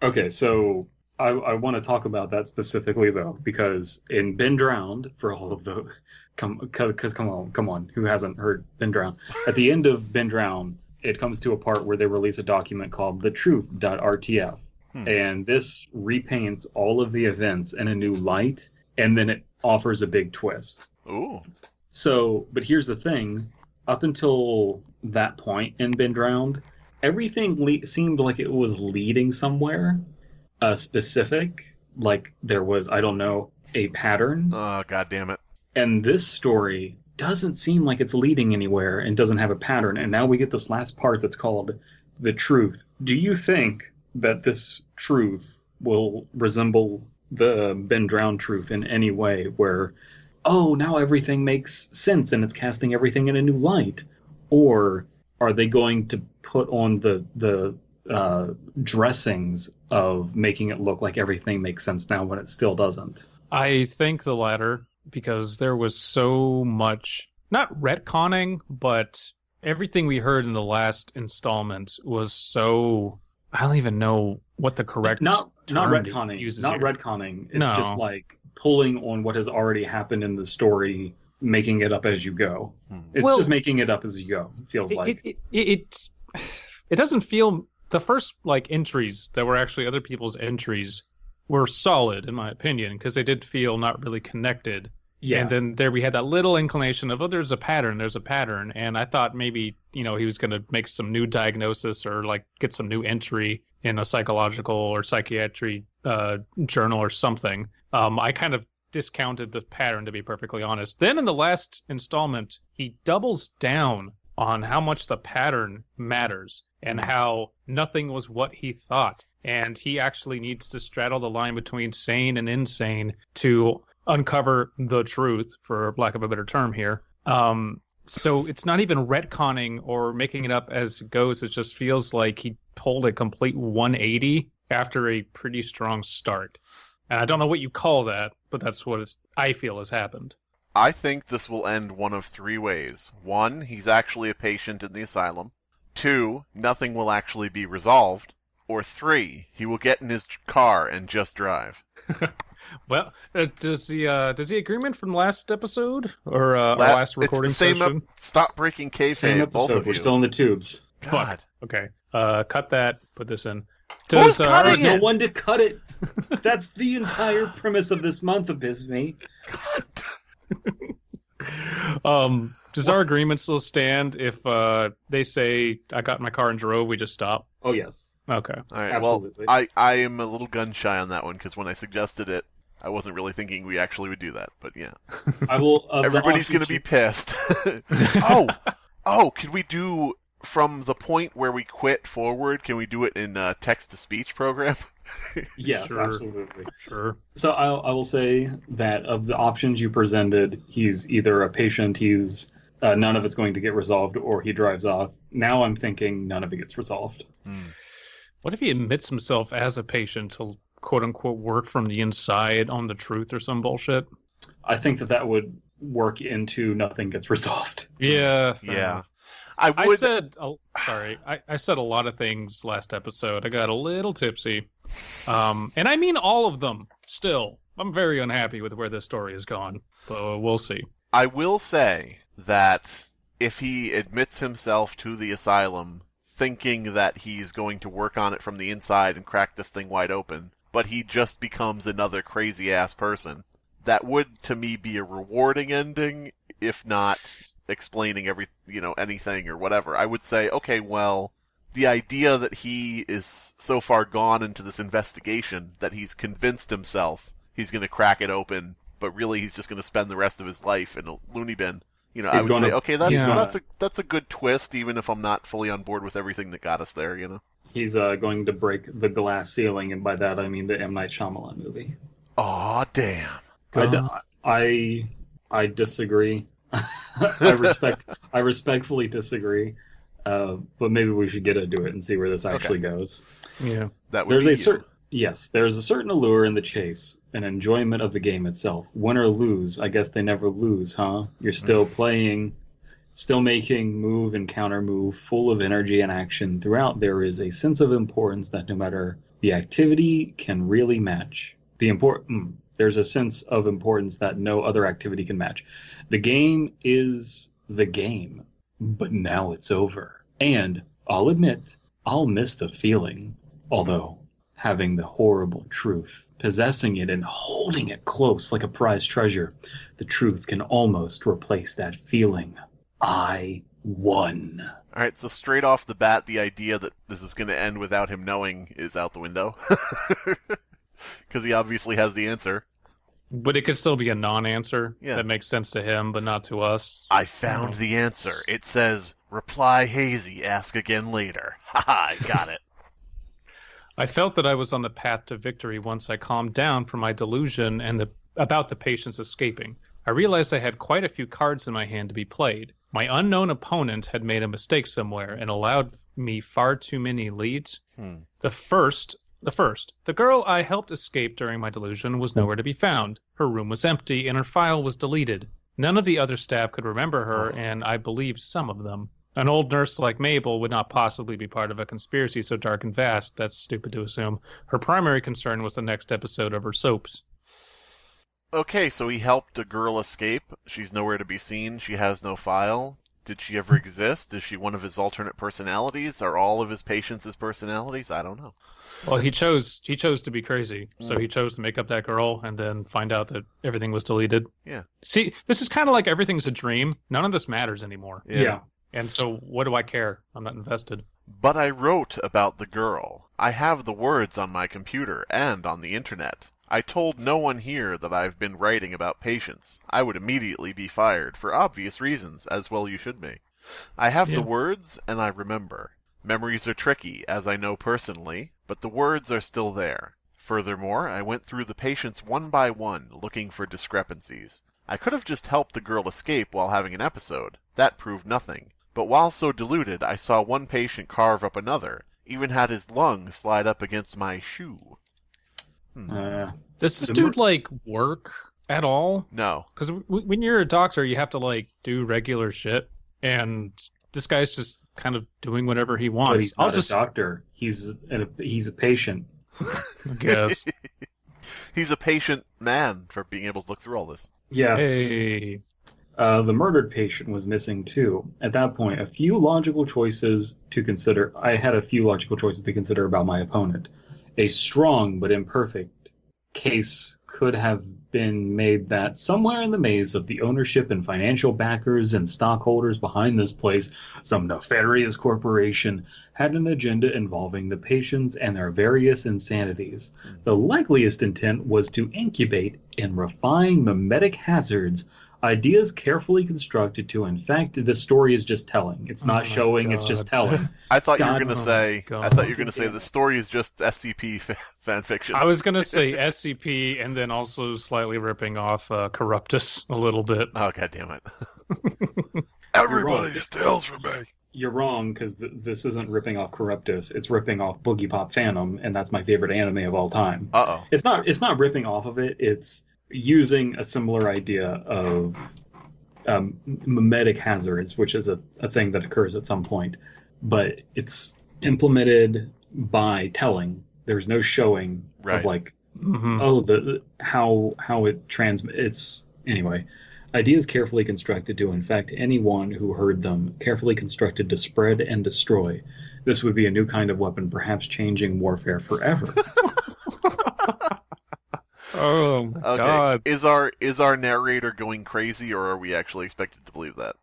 S6: Okay, so I want to talk about that specifically, though, because in Been Drowned, for all of the... come on, who hasn't heard Been Drowned? At the end of Been Drowned, it comes to a part where they release a document called thetruth.rtf. And this repaints all of the events in a new light, and then it offers a big twist.
S5: Ooh.
S6: So, but here's the thing. Up until that point in Been Drowned, everything seemed like it was leading somewhere specific. Like there was, I don't know, a pattern.
S5: Oh, God damn it.
S6: And this story doesn't seem like it's leading anywhere and doesn't have a pattern. And now we get this last part that's called The Truth. Do you think that this truth will resemble the Been Drowned truth in any way where, oh, now everything makes sense and it's casting everything in a new light? Or are they going to put on the dressings of making it look like everything makes sense now when it still doesn't?
S4: I think the latter, because there was so much, not retconning, but everything we heard in the last installment was so... I don't even know what the correct
S6: not
S4: term
S6: retconning.
S4: uses
S6: Not
S4: here.
S6: retconning. It's
S4: No.
S6: just like pulling on what has already happened in the story, making it up as you go. It's
S4: Well,
S6: just making it up as you go. It feels like.
S4: It doesn't feel... The first entries that were actually other people's entries were solid, in my opinion, because they did feel not really connected.
S6: Yeah.
S4: And then there we had that little inclination of, there's a pattern. And I thought maybe, he was going to make some new diagnosis or get some new entry in a psychological or psychiatry journal or something. I kind of discounted the pattern, to be perfectly honest. Then in the last installment, he doubles down on how much the pattern matters. and how nothing was what he thought. And he actually needs to straddle the line between sane and insane to uncover the truth, for lack of a better term here. So it's not even retconning or making it up as it goes. It just feels like he pulled a complete 180 after a pretty strong start. And I don't know what you call that, but that's what I feel has happened.
S5: I think this will end one of three ways. 1, he's actually a patient in the asylum. 2, nothing will actually be resolved. Or 3, he will get in his car and just drive.
S4: Well, does the agreement from last episode or our last recording
S5: it's the same
S4: session?
S5: Stop breaking
S3: Same
S5: kayfabe, both
S3: episode.
S5: of
S3: We're
S5: you.
S3: still in the tubes.
S5: God.
S4: Okay. Cut that. Put this in.
S5: Who's cutting
S3: No
S5: it?
S3: one to cut it. That's the entire premise of this month, Abysmii.
S4: Does our agreement still stand if they say I got in my car and drove? We just stop.
S3: Oh yes.
S4: Okay.
S5: All right.
S3: Absolutely.
S5: Well, I am a little gun shy on that one because when I suggested it, I wasn't really thinking we actually would do that. But yeah,
S3: I will.
S5: everybody's going to be pissed. Can we do from the point where we quit forward? Can we do it in text to speech program?
S3: Yes,
S4: Sure.
S3: absolutely.
S4: Sure.
S3: So I will say that of the options you presented, he's either a patient, he's none of it's going to get resolved, or he drives off. Now I'm thinking none of it gets resolved.
S4: What if he admits himself as a patient to quote unquote work from the inside on the truth or some bullshit?
S3: I think that would work into nothing gets resolved.
S4: Yeah.
S5: Yeah.
S4: I said a lot of things last episode. I got a little tipsy. And I mean all of them still. I'm very unhappy with where this story has gone. But we'll see.
S5: I will say that if he admits himself to the asylum thinking that he's going to work on it from the inside and crack this thing wide open, but he just becomes another crazy-ass person, that would, to me, be a rewarding ending, if not explaining anything or whatever. I would say, okay, well, the idea that he is so far gone into this investigation that he's convinced himself he's going to crack it open, but really he's just going to spend the rest of his life in a loony bin. I would say, okay, that's a good twist, even if I'm not fully on board with everything that got us there.
S3: He's going to break the glass ceiling, and by that I mean the M. Night Shyamalan movie.
S5: Aw, damn.
S3: I disagree. I respectfully disagree. But maybe we should get into it and see where this actually goes.
S4: Yeah.
S5: That would
S3: There's a certain allure in the chase, an enjoyment of the game itself. Win or lose, I guess they never lose, huh? You're still playing, still making move and counter move, full of energy and action. Throughout, there is a sense of importance that no matter the activity can really match. There's a sense of importance that no other activity can match. The game is the game, but now it's over. And I'll admit, I'll miss the feeling, although having the horrible truth, possessing it and holding it close like a prized treasure, the truth can almost replace that feeling. I won.
S5: All right, so straight off the bat, the idea that this is going to end without him knowing is out the window. Because he obviously has the answer.
S4: But it could still be a non-answer
S5: Yeah.
S4: that makes sense to him, but not to us.
S5: I found the answer. It says, reply hazy, ask again later. Haha, I got it.
S4: I felt that I was on the path to victory once I calmed down from my delusion and about the patients escaping. I realized I had quite a few cards in my hand to be played. My unknown opponent had made a mistake somewhere and allowed me far too many leads. The girl I helped escape during my delusion was nowhere to be found. Her room was empty and her file was deleted. None of the other staff could remember her, and I believe some of them. An old nurse like Mabel would not possibly be part of a conspiracy so dark and vast. That's stupid to assume. Her primary concern was the next episode of her soaps.
S5: Okay, so he helped a girl escape. She's nowhere to be seen. She has no file. Did she ever exist? Is she one of his alternate personalities? Are all of his patients his personalities? I don't know.
S4: Well, he chose to be crazy, so he chose to make up that girl and then find out that everything was deleted.
S5: Yeah.
S4: See, this is kind of like everything's a dream. None of this matters anymore.
S3: Yeah.
S4: And so what do I care? I'm not invested.
S5: But I wrote about the girl. I have the words on my computer and on the internet. I told no one here that I've been writing about patients. I would immediately be fired for obvious reasons, as well you should be. I have the words, and I remember. Memories are tricky, as I know personally, but the words are still there. Furthermore, I went through the patients one by one, looking for discrepancies. I could have just helped the girl escape while having an episode. That proved nothing. But while so deluded, I saw one patient carve up another, even had his lung slide up against my shoe.
S4: Does this dude, work at all?
S5: No.
S4: Because when you're a doctor, you have to, do regular shit, and this guy's just kind of doing whatever he wants.
S6: But he's not a doctor. He's a patient.
S4: I guess.
S5: He's a patient man for being able to look through all this.
S6: Yes.
S4: Hey.
S6: The murdered patient was missing too. At that point, I had a few logical choices to consider about my opponent. A strong but imperfect case could have been made that somewhere in the maze of the ownership and financial backers and stockholders behind this place, some nefarious corporation had an agenda involving the patients and their various insanities. The likeliest intent was to incubate and refine mimetic hazards, ideas carefully constructed to, in fact, the story is just telling. It's not showing, it's just telling.
S5: I thought you were going to say the story is just SCP fan fiction.
S4: I was going to say SCP and then also slightly ripping off Corruptus a little bit.
S5: Oh, God damn it. Everybody steals from me.
S6: You're wrong, because this isn't ripping off Corruptus. It's ripping off Boogie Pop Phantom, and that's my favorite anime of all time.
S5: Uh-oh.
S6: It's not ripping off of it. It's using a similar idea of mimetic hazards, which is a thing that occurs at some point, but it's implemented by telling. There's no showing of how it transmits. Anyway, ideas carefully constructed to infect anyone who heard them, carefully constructed to spread and destroy. This would be a new kind of weapon, perhaps changing warfare forever.
S4: Oh my God!
S5: Is our narrator going crazy, or are we actually expected to believe that?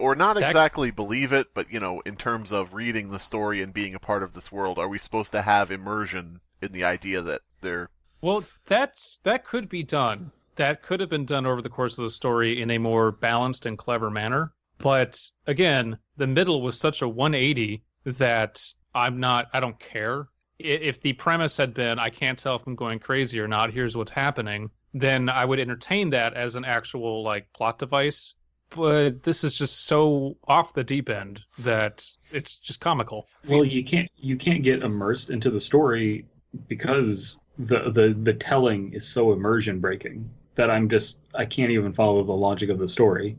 S5: Or not exactly believe it, but in terms of reading the story and being a part of this world, are we supposed to have immersion in the idea that they're?
S4: Well, that could be done. That could have been done over the course of the story in a more balanced and clever manner. But again, the middle was such a 180 that I don't care. If the premise had been, I can't tell if I'm going crazy or not, here's what's happening, then I would entertain that as an actual plot device. But this is just so off the deep end that it's just comical.
S6: Well, you can't get immersed into the story because the telling is so immersion breaking that I can't even follow the logic of the story,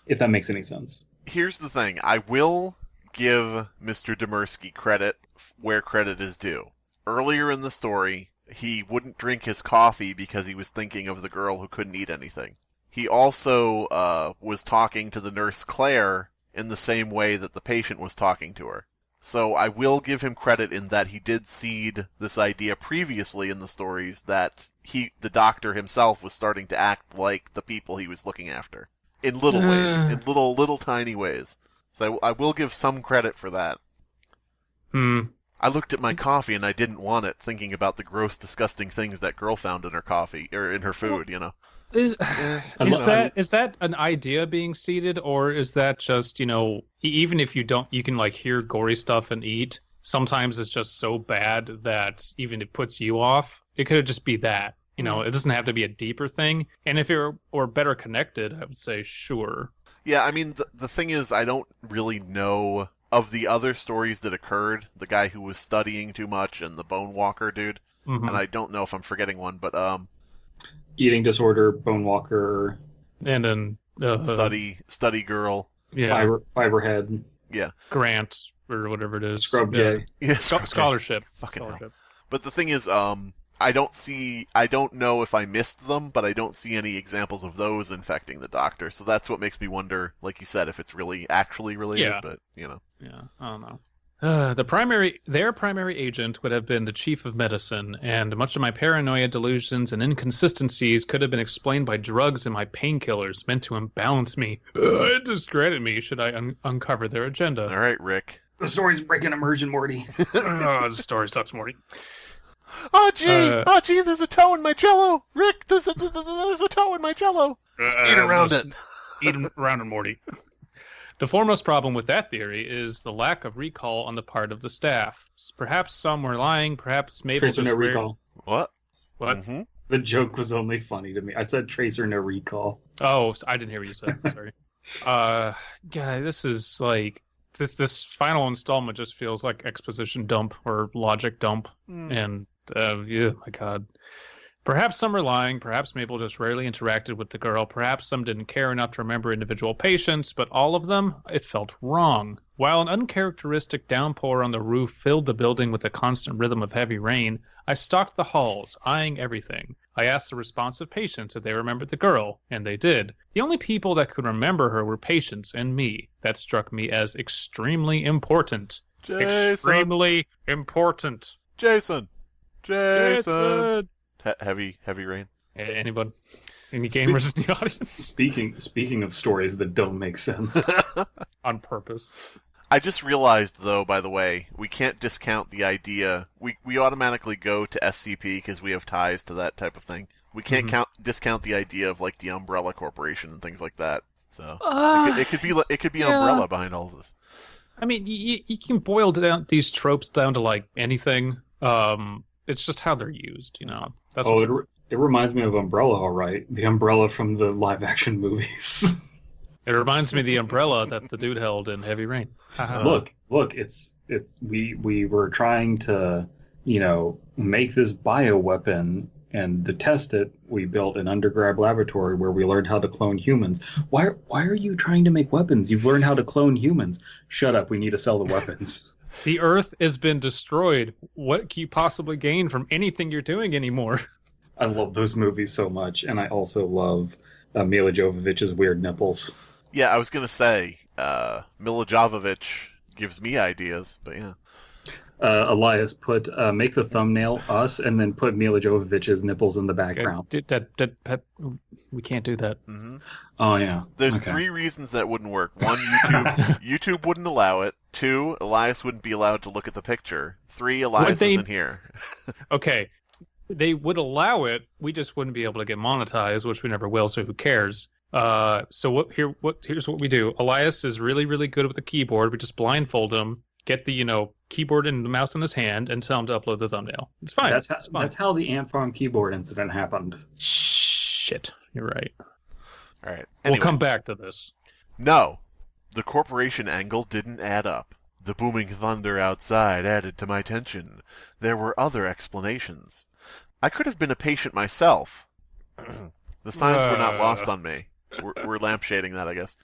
S6: if that makes any sense.
S5: Here's the thing. I will give Mr. Dymerski credit where credit is due. Earlier in the story, he wouldn't drink his coffee because he was thinking of the girl who couldn't eat anything. He also was talking to the nurse Claire in the same way that the patient was talking to her. So I will give him credit in that he did seed this idea previously in the stories that the doctor himself was starting to act like the people he was looking after. In little ways. In little tiny ways. So I will give some credit for that. I looked at my coffee and I didn't want it, thinking about the gross, disgusting things that girl found in her coffee, or in her food,
S4: Is that an idea being seeded, or is that just, even if you can hear gory stuff and eat, sometimes it's just so bad that even it puts you off? It could just be that. It doesn't have to be a deeper thing. And if it were better connected, I would say sure.
S5: Yeah, I mean, the thing is, I don't really know of the other stories that occurred, the guy who was studying too much and the bonewalker dude, and I don't know if I'm forgetting one, but
S6: eating disorder, bonewalker,
S4: and then
S5: study girl,
S6: fiberhead,
S4: Grant or whatever it is,
S6: Scrub J,
S4: scholarship,
S5: fucking hell. But the thing is, I don't know if I missed them, but I don't see any examples of those infecting the Doctor. So that's what makes me wonder, like you said, if it's really actually related.
S4: Yeah.
S5: But
S4: Yeah, I don't know. Their primary agent would have been the chief of medicine, and much of my paranoia, delusions, and inconsistencies could have been explained by drugs and my painkillers meant to imbalance me. It discredited me should I uncover their agenda.
S5: All right, Rick.
S6: The story's breaking immersion, Morty.
S4: The story sucks, Morty.
S5: Oh gee, there's a toe in my jello. Rick, there's a toe in my jello. Just eat around it.
S4: Eat around it, Morty. The foremost problem with that theory is the lack of recall on the part of the staff. Perhaps some were lying, perhaps Mabel
S3: Tracer
S4: just
S3: no recall.
S5: What?
S4: What?
S5: Mm-hmm.
S3: The joke was only funny to me. I said Tracer no recall.
S4: Oh, I didn't hear what you said. Sorry. God, this is like this final installment just feels like exposition dump or logic dump, and yeah, my God. Perhaps some are lying, perhaps Mabel just rarely interacted with the girl, perhaps some didn't care enough to remember individual patients, but all of them, it felt wrong. While an uncharacteristic downpour on the roof filled the building with a constant rhythm of heavy rain, I stalked the halls, eyeing everything. I asked the responsive patients if they remembered the girl, and they did. The only people that could remember her were patients and me. That struck me as extremely important.
S5: Jason.
S4: Extremely important.
S5: Jason. Heavy rain.
S4: Anyone? Any gamers in the audience?
S3: Speaking of stories that don't make sense.
S4: On purpose.
S5: I just realized, though, by the way, we can't discount the idea. We automatically go to SCP because we have ties to that type of thing. We can't discount the idea of like the Umbrella Corporation and things like that. So it could be Umbrella behind all of this.
S4: I mean, you can boil down these tropes down to like anything. It's just how they're used, you know. That's
S3: it reminds me of Umbrella, all right. The Umbrella from the live-action movies.
S4: It reminds me of the umbrella that the dude held in Heavy Rain.
S3: Look! It's we were trying to, make this bioweapon, and to test it, we built an undergrad laboratory where we learned how to clone humans. Why are you trying to make weapons? You've learned how to clone humans. Shut up! We need to sell the weapons.
S4: The Earth has been destroyed. What can you possibly gain from anything you're doing anymore?
S3: I love those movies so much, and I also love Mila Jovovich's weird nipples.
S5: Yeah, I was going to say, Mila Jovovich gives me ideas, but yeah.
S3: Elias, make the thumbnail us, and then put Mila Jovovich's nipples in the background.
S4: We can't do that.
S5: Mm-hmm.
S3: Oh, yeah.
S5: There's 3 reasons that wouldn't work. 1, YouTube wouldn't allow it. 2, Elias wouldn't be allowed to look at the picture. 3, Elias isn't here.
S4: Okay. They would allow it. We just wouldn't be able to get monetized, which we never will, so who cares? So here's what we do. Elias is really, really good with the keyboard. We just blindfold him, get the, keyboard and the mouse in his hand, and tell him to upload the thumbnail. It's fine.
S3: That's how the Ant Farm keyboard incident happened.
S4: Shit. You're right.
S5: All right.
S4: Anyway. We'll come back to this.
S5: No. The corporation angle didn't add up. The booming thunder outside added to my tension. There were other explanations. I could have been a patient myself. The signs were not lost on me. We're lampshading that, I guess.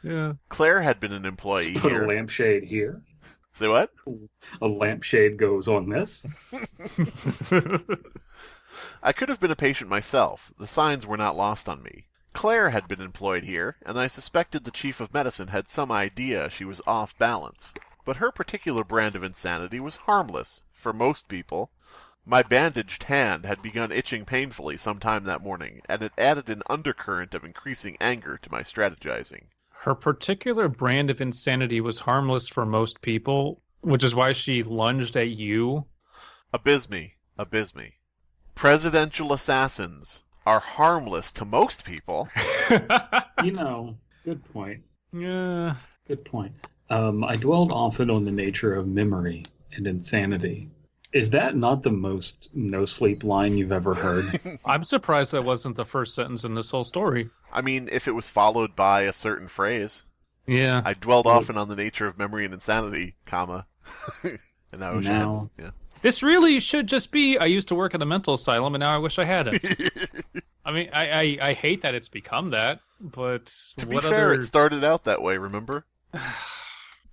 S4: Yeah.
S5: Claire had been an employee
S3: Let's put
S5: here.
S3: a lampshade here.
S5: Say what?
S3: A lampshade goes on this.
S5: I could have been a patient myself. The signs were not lost on me. Claire had been employed here, and I suspected the chief of medicine had some idea she was off balance. But her particular brand of insanity was harmless, for most people. My bandaged hand had begun itching painfully sometime that morning, and it added an undercurrent of increasing anger to my strategizing.
S4: Her particular brand of insanity was harmless for most people, which is why she lunged at you.
S5: Abysmii. Presidential assassins are harmless to most people.
S3: Good point.
S4: Yeah.
S3: Good point. I dwelled often on the nature of memory and insanity. Is that not the most no-sleep line you've ever heard?
S4: I'm surprised that wasn't the first sentence in this whole story.
S5: I mean, if it was followed by a certain phrase.
S4: Yeah.
S5: I dwelled often on the nature of memory and insanity, comma. And I wish I hadn't. Yeah.
S4: This really should just be, I used to work at a mental asylum, and now I wish I hadn't. I mean, I hate that it's become that, but...
S5: To be fair, it started out that way, remember?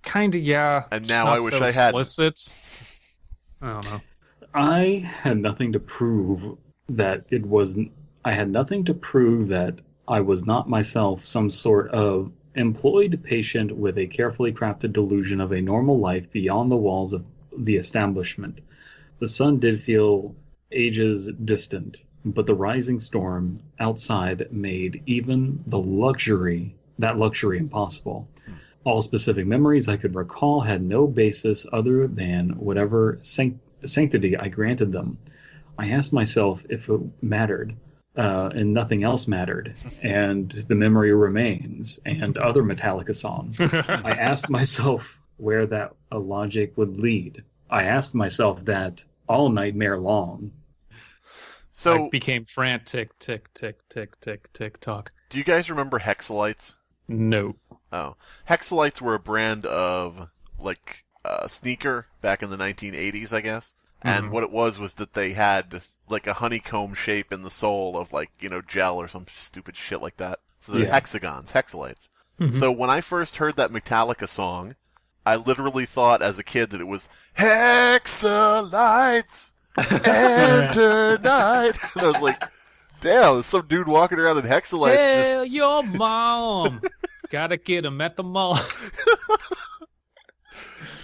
S4: Kinda, yeah.
S5: And now I wish I hadn't.
S4: Explicit. I don't know.
S3: I had nothing to prove that it wasn't... I had nothing to prove that I was not myself some sort of employed patient with a carefully crafted delusion of a normal life beyond the walls of the establishment. The sun did feel ages distant, but the rising storm outside made even that luxury impossible. All specific memories I could recall had no basis other than whatever sanctity I granted them. I asked myself if it mattered.
S6: and nothing else mattered, and the memory remains, and other Metallica songs. I asked myself where that logic would lead. I asked myself that all nightmare long.
S5: So
S4: I became frantic, tick, tick, tick, tick, tick, tock.
S5: do you guys remember Hexalites?
S4: No.
S5: Oh, Hexalites were a brand of like sneaker back in the 1980s, I guess. And what it was that they had like a honeycomb shape in the sole of like, gel or some stupid shit like that. So they're hexagons, Hexalites. So when I first heard that Metallica song, I literally thought as a kid that it was Hexalites enter night. And I was like, damn, there's some dude walking around in Hexalites.
S4: Tell your mom. Gotta get him at the mall.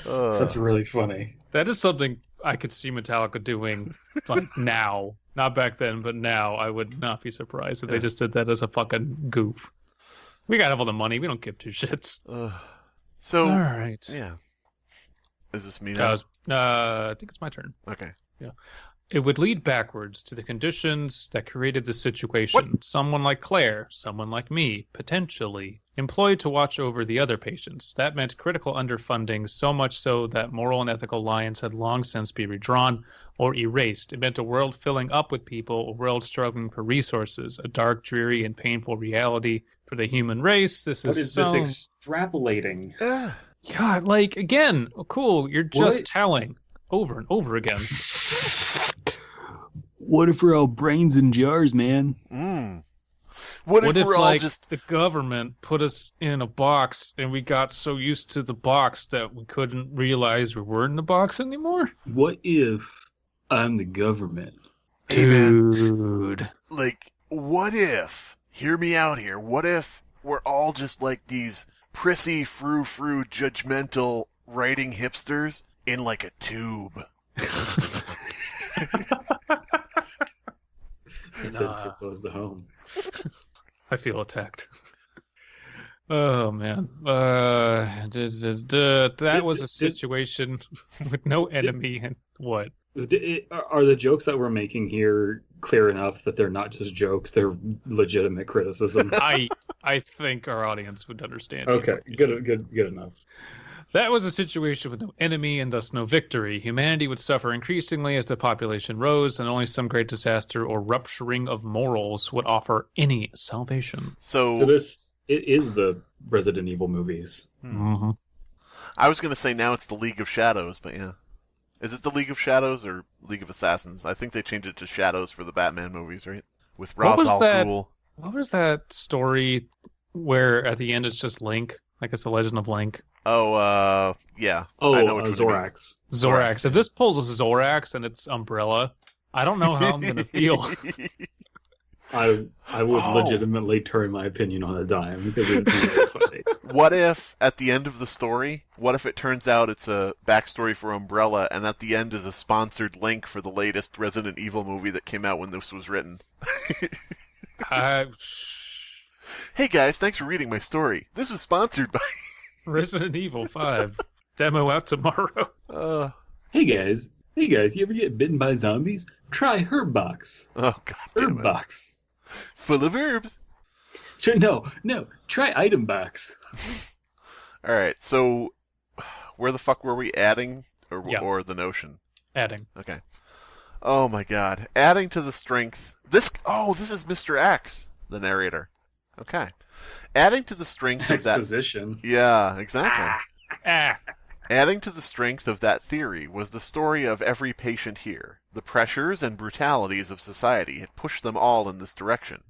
S6: That's really funny.
S4: That is something I could see Metallica doing like now. Not back then, but now I would not be surprised if they just did that as a fucking goof. We gotta have all the money. We don't give two shits.
S5: So,
S4: All right.
S5: yeah. Is this me now?
S4: I think it's my turn.
S5: Okay.
S4: Yeah. It would lead backwards to the conditions that created the situation.
S5: What?
S4: Someone like Claire, someone like me, potentially, employed to watch over the other patients. That meant critical underfunding, so much so that moral and ethical lines had long since been redrawn or erased. It meant a world filling up with people, a world struggling for resources, a dark, dreary, and painful reality for the human race. This
S6: What
S4: is
S6: is this extrapolating?
S4: God, like, again, cool, you're just telling over and over again.
S6: What if we're all brains in jars, man?
S5: What
S4: What
S5: if
S4: if,
S5: we're all
S4: like,
S5: just...
S4: the government put us in a box and we got so used to the box that we couldn't realize we weren't in the box anymore?
S6: What if I'm the government?
S5: Hey, man,
S4: Dude.
S5: like, what if... Hear me out here. What if we're all just like these prissy, frou-frou, judgmental writing hipsters in like a tube?
S6: It's too close to home.
S4: I feel attacked. Oh, man. That was a situation with no enemy and what?
S6: Are the jokes that we're making here clear enough that they're not just jokes, they're legitimate criticism?
S4: I think our audience would understand.
S6: Okay, good enough.
S4: That was a situation with no enemy and thus no victory. Humanity would suffer increasingly as the population rose, and only some great disaster or rupturing of morals would offer any salvation.
S5: So
S6: It is the Resident Evil movies.
S4: Mm-hmm.
S5: I was going to say now it's the League of Shadows, but yeah. Is it the League of Shadows or League of Assassins? I think they changed it to Shadows for the Batman movies, right? With Ra's al Ghul.
S4: What was that story where at the end it's just Link? Like it's the Legend of Link?
S5: Oh, yeah.
S6: Oh,
S5: I know which one you mean.
S6: Zorax.
S4: Zorax. If this pulls a Zorax and it's Umbrella, I don't know how I'm going to feel.
S6: I would legitimately turn my opinion on a dime because it's really funny.
S5: What if, at the end of the story, what if it turns out it's a backstory for Umbrella, and at the end is a sponsored link for the latest Resident Evil movie that came out when this was written? Hey guys, thanks for reading my story. This was sponsored by...
S4: Resident Evil 5. Demo out tomorrow.
S6: Hey guys, you ever get bitten by zombies? Try Herbbox.
S5: Oh, god damn it.
S6: Herbbox.
S5: Full of herbs.
S6: No, try Item Box.
S5: Alright, so where the fuck were we? Adding or the notion?
S4: Adding.
S5: Okay. Oh my god. Adding to the strength... This is Mr. X, the narrator. Okay. Adding to the strength of that...
S6: Exposition.
S5: Yeah, exactly.
S4: Ah.
S5: Adding to the strength of that theory was the story of every patient here. The pressures and brutalities of society had pushed them all in this direction.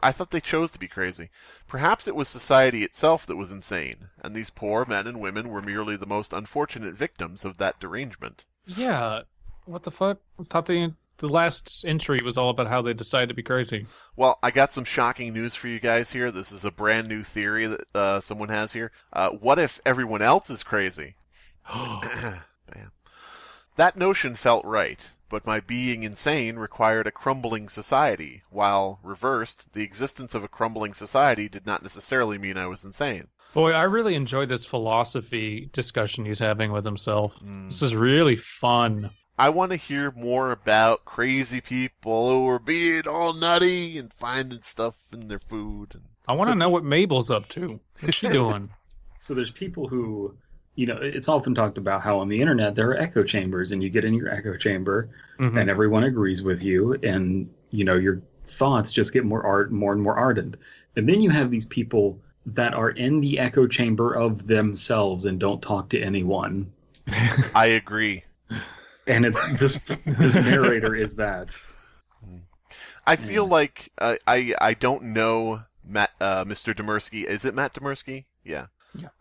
S5: I thought they chose to be crazy. Perhaps it was society itself that was insane, and these poor men and women were merely the most unfortunate victims of that derangement.
S4: Yeah. What the fuck? I thought the last entry was all about how they decided to be crazy.
S5: Well, I got some shocking news for you guys here. This is a brand new theory that someone has here. What if everyone else is crazy? Bam. That notion felt right, but my being insane required a crumbling society, while, reversed, the existence of a crumbling society did not necessarily mean I was insane.
S4: Boy, I really enjoyed this philosophy discussion he's having with himself. This is really fun.
S5: I want to hear more about crazy people who are being all nutty and finding stuff in their food.
S4: I want to know what Mabel's up to. What's she doing?
S6: So there's people who, it's often talked about how on the internet there are echo chambers, and you get in your echo chamber, and everyone agrees with you, and your thoughts just get more and more ardent. And then you have these people that are in the echo chamber of themselves and don't talk to anyone.
S5: I agree.
S6: And it's this narrator is that.
S5: I feel like I don't know Mr. Dymerski. Is it Matt Dymerski? Yeah.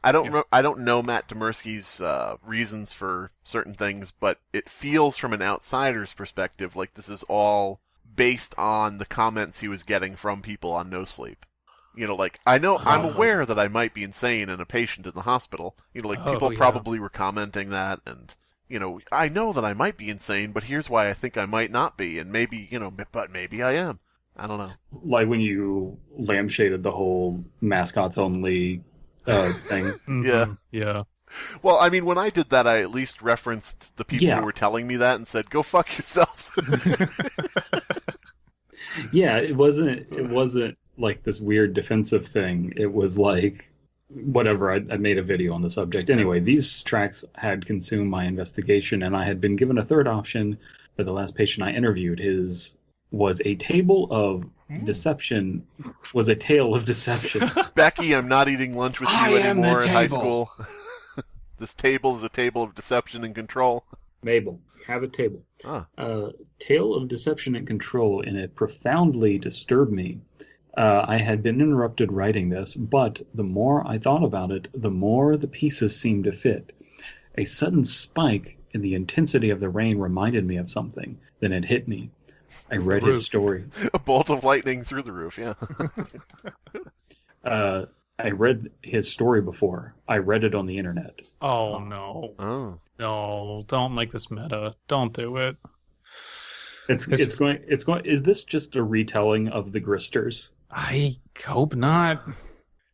S5: I don't know Matt Dymerski's reasons for certain things, but it feels from an outsider's perspective like this is all based on the comments he was getting from people on No Sleep. I'm aware that I might be insane and a patient in the hospital. People probably were commenting that, and I know that I might be insane, but here's why I think I might not be, and maybe but maybe I am. I don't know.
S6: Like when you lampshaded the whole mascots only thing.
S4: Yeah.
S5: Well, I mean, when I did that, I at least referenced the people who were telling me that and said, "Go fuck yourselves."
S6: Yeah, it wasn't like this weird defensive thing. It was like whatever. I made a video on the subject. Anyway, these tracks had consumed my investigation, and I had been given a third option for the last patient I interviewed. His was a table of deception. Was a tale of deception.
S5: Becky, I'm not eating lunch with you anymore in high school. This table is a table of deception and control.
S6: Mabel, have a table. Tale of deception and control, and it profoundly disturbed me. I had been interrupted writing this, but the more I thought about it, the more the pieces seemed to fit. A sudden spike in the intensity of the rain reminded me of something. Then it hit me. I read his story.
S5: A bolt of lightning through the roof, yeah.
S6: I read his story before. I read it on the internet.
S4: Oh, no.
S5: Oh.
S4: No, don't make this meta. Don't do it.
S6: It's going. Is this just a retelling of the Gristers?
S4: I hope not.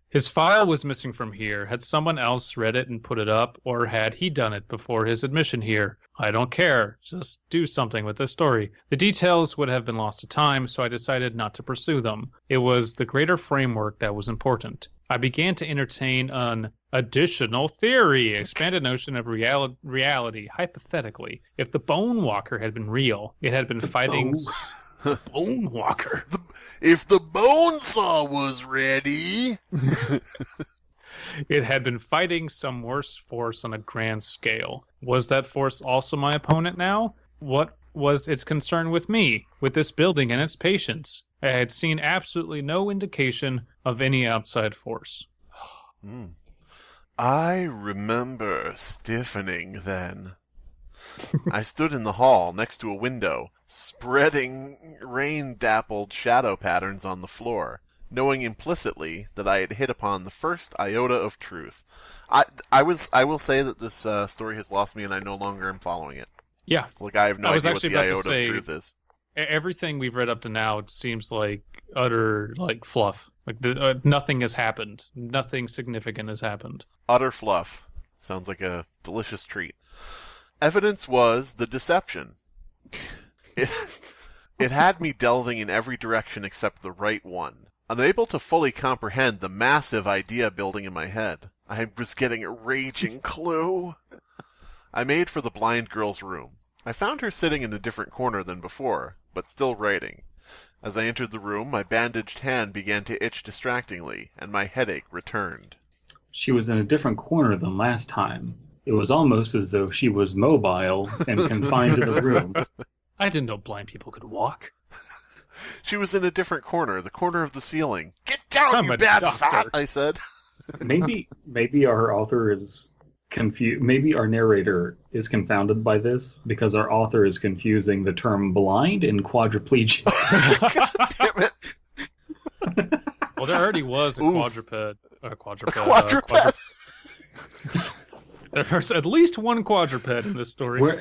S4: His file was missing from here. Had someone else read it and put it up, or had he done it before his admission here? I don't care. Just do something with this story. The details would have been lost to time, so I decided not to pursue them. It was the greater framework that was important. I began to entertain an additional theory, expanded notion of reality. Hypothetically, if the bonewalker had been real, it had been fighting... Bonewalker.
S5: If the bone saw was ready...
S4: It had been fighting some worse force on a grand scale. Was that force also my opponent now? What was its concern with me, with this building and its patients? I had seen absolutely no indication of any outside force.
S5: I remember stiffening then. I stood in the hall next to a window, spreading rain-dappled shadow patterns on the floor, knowing implicitly that I had hit upon the first iota of truth. I will say that this story has lost me, and I no longer am following it.
S4: Yeah.
S5: Like, I have no idea what the iota of truth is.
S4: Everything we've read up to now, it seems like utter, fluff. Nothing has happened. Nothing significant has happened.
S5: Utter fluff. Sounds like a delicious treat. Evidence was the deception. It had me delving in every direction except the right one. Unable to fully comprehend the massive idea building in my head, I was getting a raging clue. I made for the blind girl's room. I found her sitting in a different corner than before, but still writing. As I entered the room, my bandaged hand began to itch distractingly, and my headache returned.
S6: She was in a different corner than last time. It was almost as though she was mobile and confined to the room.
S4: I didn't know blind people could walk.
S5: She was in a different corner, the corner of the ceiling. Get down, you bad fat, I said.
S6: Maybe our author is confused. Maybe our narrator is confounded by this because our author is confusing the term blind and quadriplegic.
S5: God damn it.
S4: Well, there already was a quadruped. There's at least one quadruped in this story.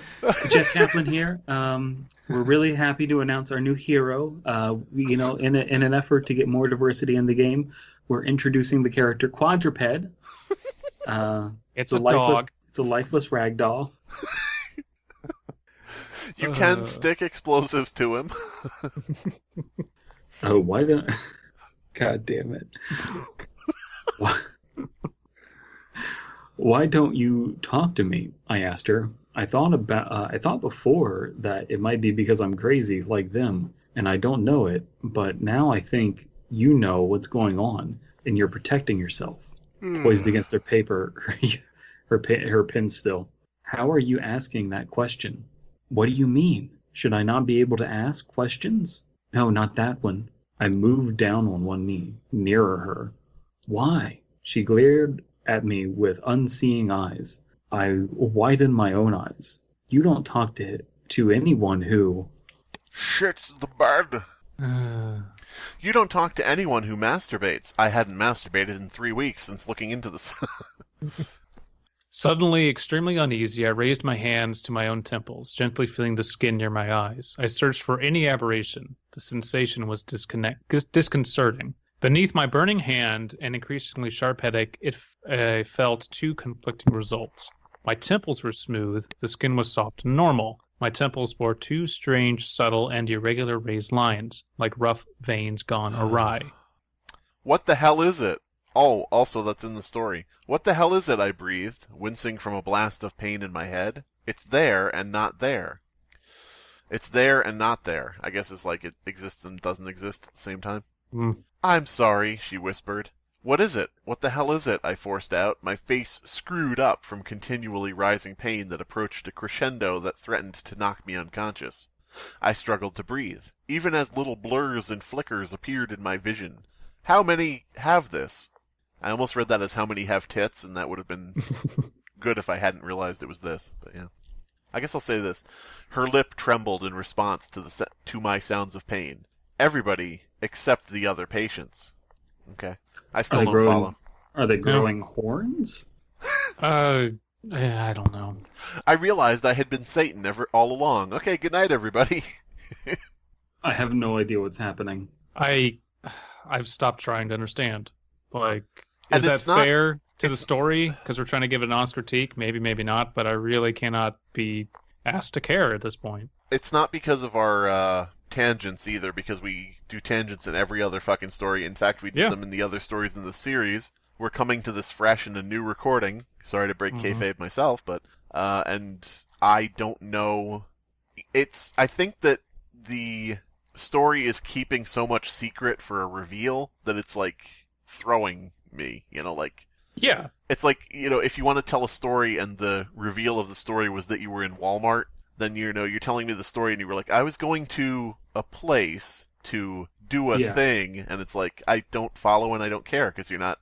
S6: Jeff Kaplan here. We're really happy to announce our new hero. In an effort to get more diversity in the game, we're introducing the character Quadruped.
S4: It's a dog.
S6: It's a lifeless ragdoll.
S5: You can stick explosives to him.
S6: Oh, why don't... God damn it. Why don't you talk to me? I asked her. I thought before that it might be because I'm crazy like them, and I don't know it, but now I think you know what's going on, and you're protecting yourself. Poised against her paper, her pen still. How are you asking that question? What do you mean? Should I not be able to ask questions? No, not that one. I moved down on one knee, nearer her. Why? She glared at me with unseeing eyes. I widened my own eyes. You don't talk to anyone who...
S5: Shit's the bed. You don't talk to anyone who masturbates. I hadn't masturbated in 3 weeks since looking into this.
S4: Suddenly, extremely uneasy, I raised my hands to my own temples, gently feeling the skin near my eyes. I searched for any aberration. The sensation was disconcerting. Beneath my burning hand and increasingly sharp headache, I felt two conflicting results. My temples were smooth, the skin was soft and normal. My temples bore two strange, subtle, and irregular raised lines, like rough veins gone awry.
S5: What the hell is it? Oh, also that's in the story. What the hell is it, I breathed, wincing from a blast of pain in my head. It's there and not there. It's there and not there. I guess it's like it exists and doesn't exist at the same time. I'm sorry, she whispered. What is it? What the hell is it? I forced out, my face screwed up from continually rising pain that approached a crescendo that threatened to knock me unconscious. I struggled to breathe, even as little blurs and flickers appeared in my vision. How many have this? I almost read that as how many have tits, and that would have been good if I hadn't realized it was this, but yeah. I guess I'll say this. Her lip trembled in response to my sounds of pain. Everybody except the other patients. Okay. I still don't follow.
S6: Are they growing horns?
S4: I don't know.
S5: I realized I had been Satan all along. Okay, good night, everybody.
S6: I have no idea what's happening.
S4: I've stopped trying to understand. Like, is that fair to the story? Because we're trying to give it an honest critique. Maybe, maybe not. But I really cannot be asked to care at this point.
S5: It's not because of our tangents either, because we do tangents in every other fucking story. In fact, we did them in the other stories in the series. We're coming to this fresh in a new recording. Sorry to break kayfabe myself, but and I don't know. I think that the story is keeping so much secret for a reveal that it's like throwing me,
S4: Yeah.
S5: It's like, if you want to tell a story and the reveal of the story was that you were in Walmart, then you're telling me the story and you were like, I was going to a place to do a thing, and it's like, I don't follow and I don't care because you're not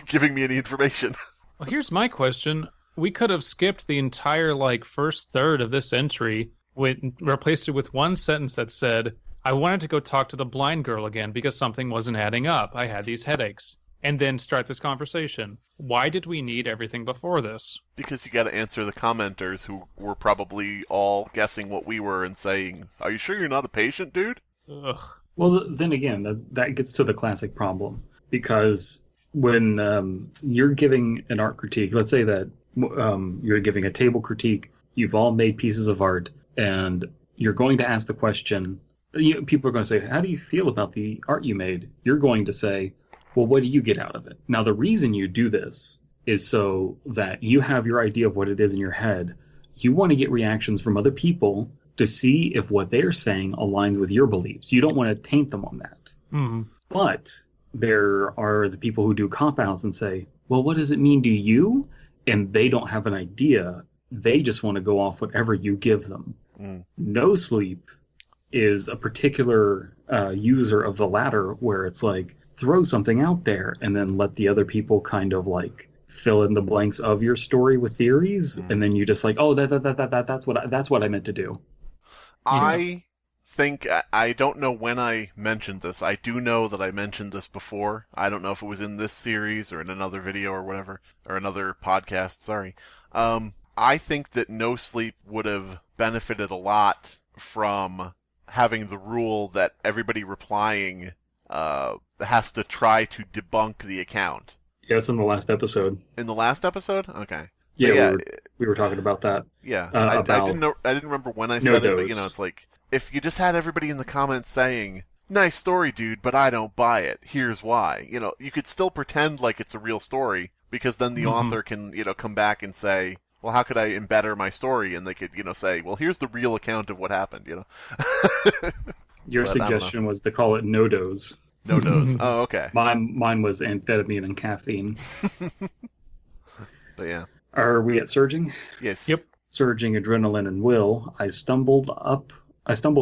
S5: giving me any information.
S4: Well, here's my question. We could have skipped the entire first third of this entry, replaced it with one sentence that said, I wanted to go talk to the blind girl again because something wasn't adding up. I had these headaches. And then start this conversation. Why did we need everything before this?
S5: Because you got to answer the commenters who were probably all guessing what we were and saying, are you sure you're not a patient, dude?
S4: Ugh.
S6: Well, then again, that gets to the classic problem. Because when you're giving an art critique, let's say that you're giving a table critique, you've all made pieces of art, and you're going to ask the question, people are going to say, how do you feel about the art you made? You're going to say, well, what do you get out of it? Now, the reason you do this is so that you have your idea of what it is in your head. You want to get reactions from other people to see if what they're saying aligns with your beliefs. You don't want to taint them on that.
S4: Mm-hmm.
S6: But there are the people who do cop-outs and say, well, what does it mean to you? And they don't have an idea. They just want to go off whatever you give them. No Sleep is a particular user of the latter, where it's like, throw something out there and then let the other people kind of fill in the blanks of your story with theories, and then you just that's what I meant to do.
S5: I think I don't know when I mentioned this. I do know that I mentioned this before. I don't know if it was in this series or in another video or whatever, or another podcast. Sorry. I think that No Sleep would have benefited a lot from having the rule that everybody replying has to try to debunk the account.
S6: Yeah, it's in the last episode.
S5: In the last episode? Okay.
S3: Yeah, we were talking about that.
S5: Yeah,
S3: about
S5: I didn't know. I didn't remember when I said it, but
S3: no-dos.
S5: it's like if you just had everybody in the comments saying, "Nice story, dude, but I don't buy it. Here's why." You could still pretend like it's a real story because then the author can, come back and say, "Well, how could I embetter my story?" And they could, say, "Well, here's the real account of what happened."
S3: Your suggestion was to call it no-dos.
S5: No-dos. Oh, okay.
S3: Mine was amphetamine and caffeine.
S5: But yeah.
S3: Are we at surging?
S5: Yes.
S4: Yep.
S3: Surging adrenaline and will, I stumbled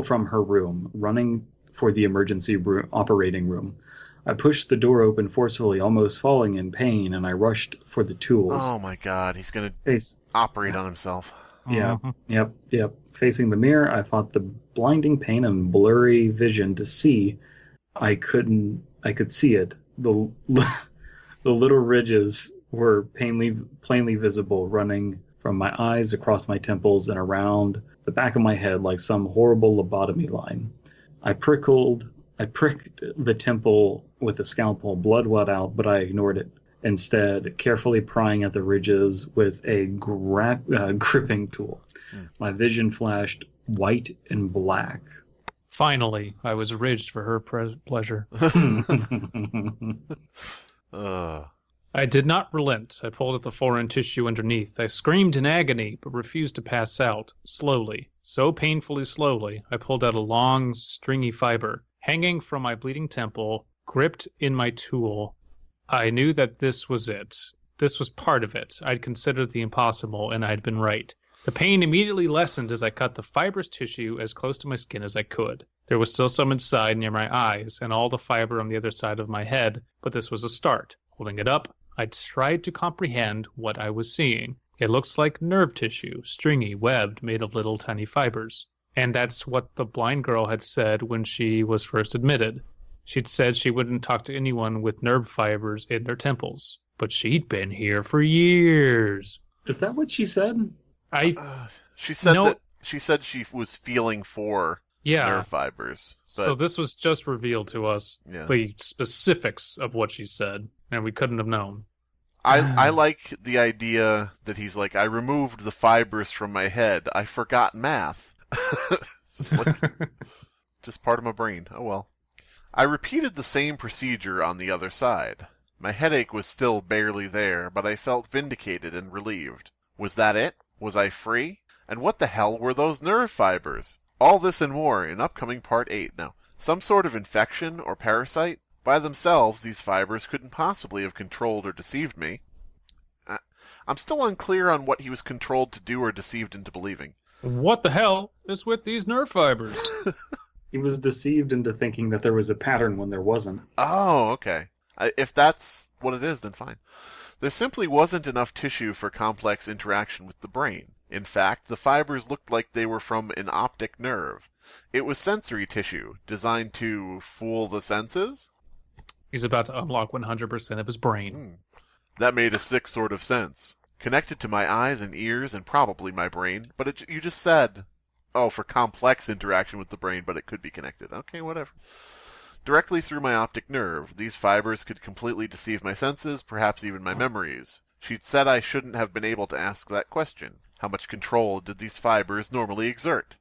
S3: from her room, running for the emergency operating room. I pushed the door open forcefully, almost falling in pain, and I rushed for the tools.
S5: Oh my god, he's going to operate on himself.
S3: Yeah, yep. Facing the mirror, I fought the blinding pain and blurry vision to see. I could see it. The little ridges were plainly visible, running from my eyes across my temples and around the back of my head like some horrible lobotomy line. I pricked the temple with a scalpel, blood went out, but I ignored it. Instead, carefully prying at the ridges with a gripping tool. My vision flashed white and black.
S4: Finally, I was ridged for her pleasure. I did not relent. I pulled at the foreign tissue underneath. I screamed in agony, but refused to pass out. Slowly, so painfully slowly, I pulled out a long, stringy fiber, hanging from my bleeding temple, gripped in my tool. I knew that this was it. This was part of it. I'd considered the impossible, and I'd been right. The pain immediately lessened as I cut the fibrous tissue as close to my skin as I could. There was still some inside near my eyes, and all the fiber on the other side of my head, but this was a start. Holding it up, I tried to comprehend what I was seeing. It looks like nerve tissue, stringy, webbed, made of little tiny fibers. And that's what the blind girl had said when she was first admitted. She'd said she wouldn't talk to anyone with nerve fibers in their temples. But she'd been here for years.
S3: Is that what she said?
S5: She said she was feeling for nerve fibers. But...
S4: So this was just revealed to us, the specifics of what she said, and we couldn't have known.
S5: I like the idea that he's like, I removed the fibers from my head. I forgot math. It's just just part of my brain. Oh well. I repeated the same procedure on the other side. My headache was still barely there, but I felt vindicated and relieved. Was that it? Was I free? And what the hell were those nerve fibers? All this and more in upcoming Part 8. Now, some sort of infection or parasite? By themselves, these fibers couldn't possibly have controlled or deceived me. I'm still unclear on what he was controlled to do or deceived into believing.
S4: What the hell is with these nerve fibers?
S3: He was deceived into thinking that there was a pattern when there wasn't.
S5: Oh, okay. If that's what it is, then fine. There simply wasn't enough tissue for complex interaction with the brain. In fact, the fibers looked like they were from an optic nerve. It was sensory tissue, designed to fool the senses?
S4: He's about to unlock 100% of his brain.
S5: That made a sick sort of sense. Connected to my eyes and ears and probably my brain, but you just said, for complex interaction with the brain, but it could be connected. Okay, whatever. Directly through my optic nerve, these fibers could completely deceive my senses, perhaps even my memories. She'd said I shouldn't have been able to ask that question. How much control did these fibers normally exert?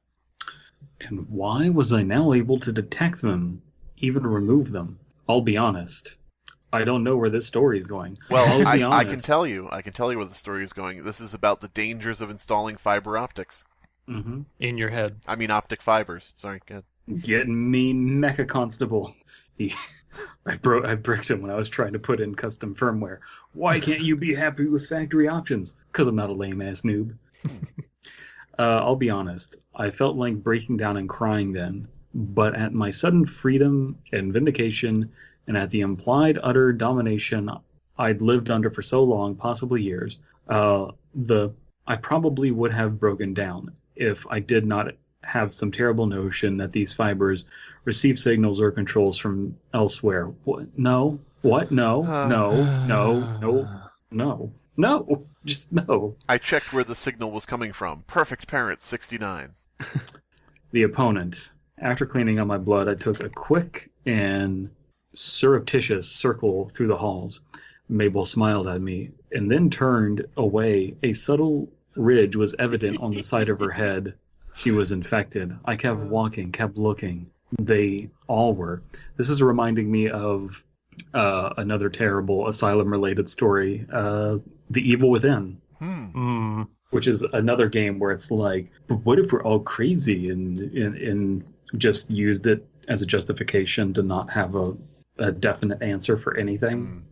S3: And why was I now able to detect them, even remove them? I'll be honest. I don't know where this story is going.
S5: Well, I can tell you. I can tell you where the story is going. This is about the dangers of installing fiber optics.
S3: Mm-hmm.
S4: In your head.
S5: I mean optic fibers. Sorry, go ahead.
S3: Getting me, Mecha Constable. I bricked him when I was trying to put in custom firmware. Why can't you be happy with factory options? Because I'm not a lame-ass noob. I'll be honest. I felt like breaking down and crying then. But at my sudden freedom and vindication, and at the implied utter domination I'd lived under for so long, possibly years, I probably would have broken down if I did not have some terrible notion that these fibers receive signals or controls from elsewhere. What? No. What? No. No. Just no.
S5: I checked where the signal was coming from. Perfect Parent 69.
S3: The opponent. After cleaning up my blood, I took a quick and surreptitious circle through the halls. Mabel smiled at me
S6: and then turned away. A subtle ridge was evident on the side of her head. She was infected. I kept walking, kept looking. They all were. This is reminding me of another terrible Asylum-related story, The Evil Within. Which is another game where it's like, but what if we're all crazy and just used it as a justification to not have a definite answer for anything?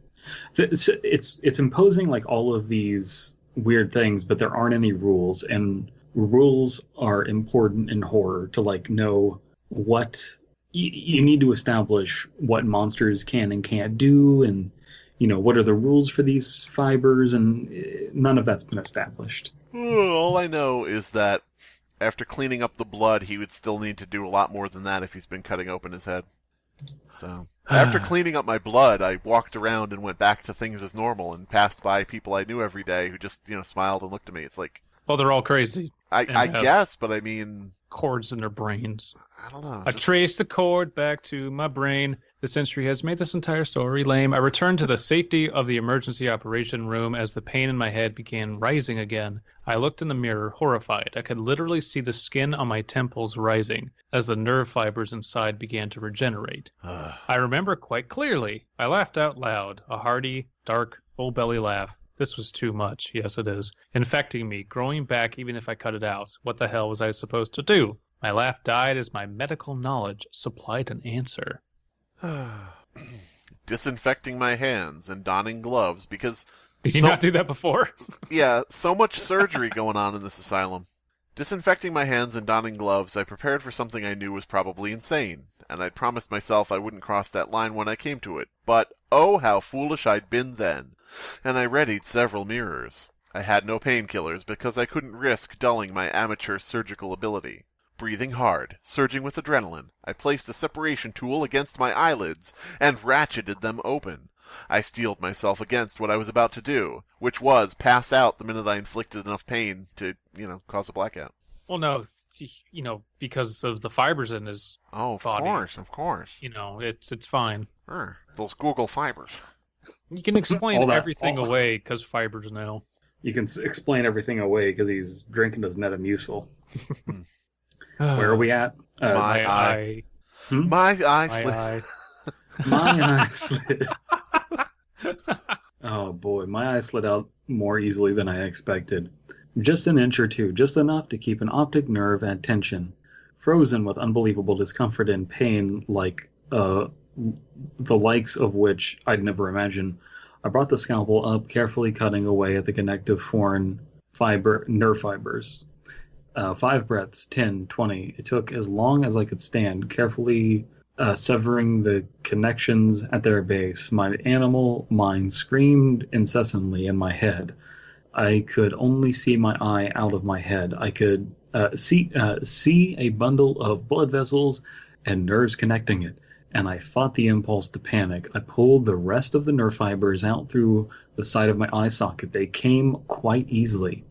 S6: It's imposing like all of these weird things, but there aren't any rules, and rules are important in horror to like know what you need to establish what monsters can and can't do, and what are the rules for these fibers, and none of that's been established.
S5: All I know is that after cleaning up the blood, he would still need to do a lot more than that if he's been cutting open his head. So, after cleaning up my blood, I walked around and went back to things as normal and passed by people I knew every day who just, smiled and looked at me. It's like...
S4: Well, they're all crazy.
S5: I guess, but I mean...
S4: Cords in their brains.
S5: I don't know.
S4: I traced the cord back to my brain. The century has made this entire story lame. I returned to the safety of the emergency operation room as the pain in my head began rising again. I looked in the mirror, horrified. I could literally see the skin on my temples rising as the nerve fibers inside began to regenerate. I remember quite clearly. I laughed out loud, a hearty, dark, full belly laugh. This was too much. Yes, it is. Infecting me, growing back even if I cut it out. What the hell was I supposed to do? My laugh died as my medical knowledge supplied an answer.
S5: Disinfecting my hands and donning gloves because...
S4: Did you not do that before?
S5: Yeah, so much surgery going on in this asylum. Disinfecting my hands and donning gloves, I prepared for something I knew was probably insane, and I'd promised myself I wouldn't cross that line when I came to it. But, oh, how foolish I'd been then. And I readied several mirrors. I had no painkillers because I couldn't risk dulling my amateur surgical ability. Breathing hard, surging with adrenaline, I placed a separation tool against my eyelids and ratcheted them open. I steeled myself against what I was about to do, which was pass out the minute I inflicted enough pain to, cause a blackout.
S4: Well, no, because of the fibers in his body.
S5: Of course.
S4: It's fine.
S5: Those Google fibers.
S4: You can explain everything away because fibers now.
S6: You can explain everything away because he's drinking his Metamucil. Where are we at?
S4: My eye.
S5: My eye slid.
S6: My eye slid. Oh boy, my eye slid out more easily than I expected. Just an inch or two, just enough to keep an optic nerve at tension. Frozen with unbelievable discomfort and pain like the likes of which I'd never imagined. I brought the scalpel up, carefully cutting away at the connective foreign nerve fibers. 5 breaths, 10, 20. It took as long as I could stand, carefully severing the connections at their base. My animal mind screamed incessantly in my head. I could only see my eye out of my head. I could see a bundle of blood vessels and nerves connecting it, and I fought the impulse to panic. I pulled the rest of the nerve fibers out through the side of my eye socket. They came quite easily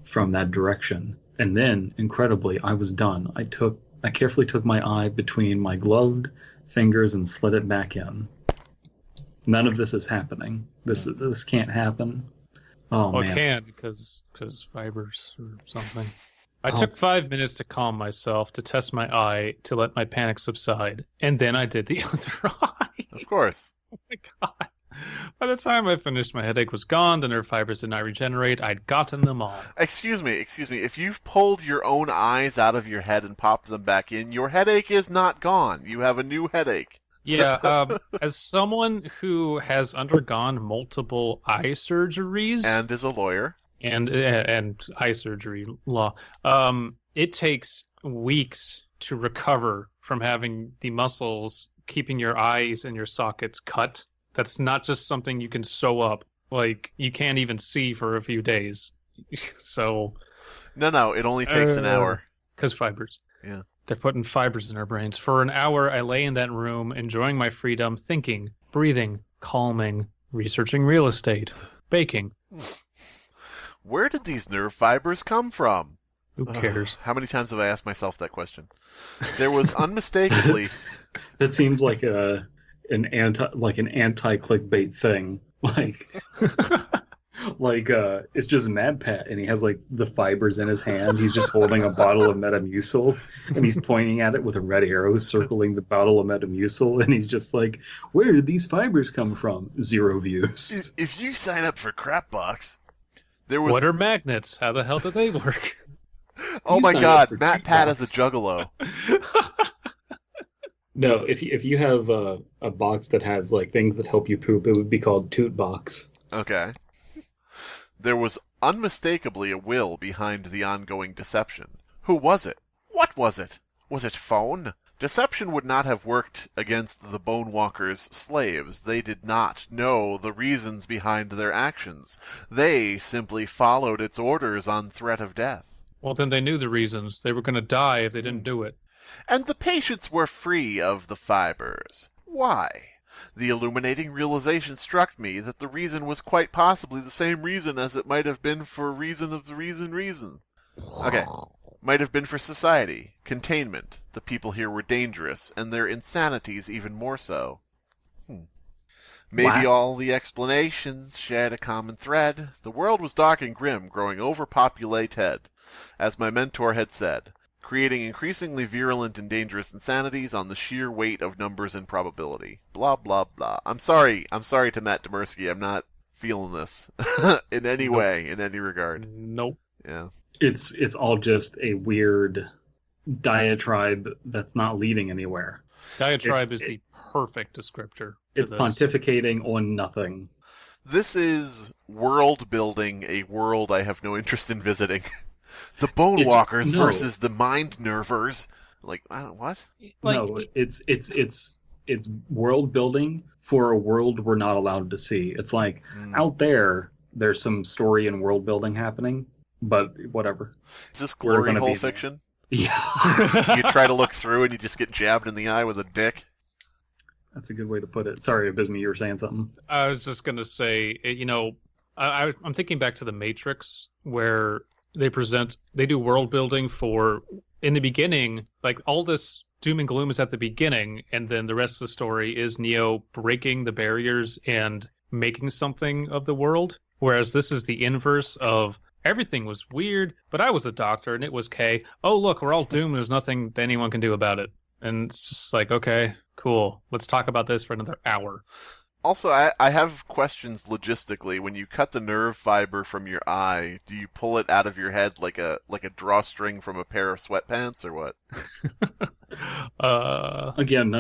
S6: from that direction. And then, incredibly, I was done. I carefully took my eye between my gloved fingers and slid it back in. None of this is happening. This can't happen. Oh, man.
S4: It can because fibers or something. I took 5 minutes to calm myself, to test my eye, to let my panic subside, and then I did the other eye.
S5: Of course.
S4: Oh my god. By the time I finished, my headache was gone, the nerve fibers did not regenerate, I'd gotten them all.
S5: Excuse me, if you've pulled your own eyes out of your head and popped them back in, your headache is not gone. You have a new headache.
S4: Yeah, as someone who has undergone multiple eye surgeries...
S5: And is a lawyer.
S4: And eye surgery law, it takes weeks to recover from having the muscles keeping your eyes and your sockets cut. That's not just something you can sew up. Like, you can't even see for a few days. So...
S5: No, it only takes an hour.
S4: Because fibers.
S5: Yeah.
S4: They're putting fibers in our brains. For an hour, I lay in that room, enjoying my freedom, thinking, breathing, calming, researching real estate, baking.
S5: Where did these nerve fibers come from?
S4: Who cares?
S5: How many times have I asked myself that question? There was unmistakably...
S6: That seems like an anti-clickbait thing. Like Like, it's just Mad Pat, and he has, like, the fibers in his hand. He's just holding a bottle of Metamucil, and he's pointing at it with a red arrow circling the bottle of Metamucil, and he's just like, where did these fibers come from? 0 views.
S5: If you sign up for Crapbox, there was...
S4: What are magnets? How the hell do they work?
S5: Oh
S6: You
S5: my
S6: signed
S5: god,
S6: up for
S5: Matt
S6: Cheat
S5: Pat
S6: Box.
S5: is a juggalo.
S6: No, if you have a box that has, like, things that help you poop, it would be called Toot Box.
S5: Okay. There was unmistakably a will behind the ongoing deception. Who was it? What was it? Was it phone? Deception would not have worked against the bonewalker's slaves. They did not know the reasons behind their actions. They simply followed its orders on threat of death.
S4: Well, then they knew the reasons. They were going to die if they didn't do it.
S5: And the patients were free of the fibers. Why? The illuminating realization struck me that the reason was quite possibly the same reason as it might have been for reason of the reason. Okay. Might have been for society, containment. The people here were dangerous, and their insanities even more so. Maybe all the explanations shared a common thread. The world was dark and grim, growing overpopulated, as my mentor had said, creating increasingly virulent and dangerous insanities on the sheer weight of numbers and probability. Blah, blah, blah. I'm sorry to Matt Dymerski. I'm not feeling this in any way, in any regard.
S4: Nope.
S5: Yeah.
S6: It's all just a weird diatribe that's not leading anywhere.
S4: Diatribe is the perfect descriptor.
S6: It's pontificating on nothing.
S5: This is world building a world I have no interest in visiting. The bonewalkers versus the mind nervers. Like, I don't what?
S4: Like,
S6: no, it's world building for a world we're not allowed to see. It's like out there's some story and world building happening, but whatever.
S5: Is this glory hole fiction?
S6: Yeah.
S5: You try to look through and you just get jabbed in the eye with a dick.
S6: That's a good way to put it. Sorry, Abysmii, you were saying something.
S4: I was just going to say, I'm thinking back to The Matrix, where they do world building for, in the beginning, like all this doom and gloom is at the beginning, and then the rest of the story is Neo breaking the barriers and making something of the world. Whereas this is the inverse of everything was weird, but I was a doctor and it was K. Oh, look, we're all doomed. There's nothing that anyone can do about it. And it's just like, okay, cool. Let's talk about this for another hour.
S5: Also, I have questions logistically. When you cut the nerve fiber from your eye, do you pull it out of your head like a drawstring from a pair of sweatpants, or what?
S6: Again,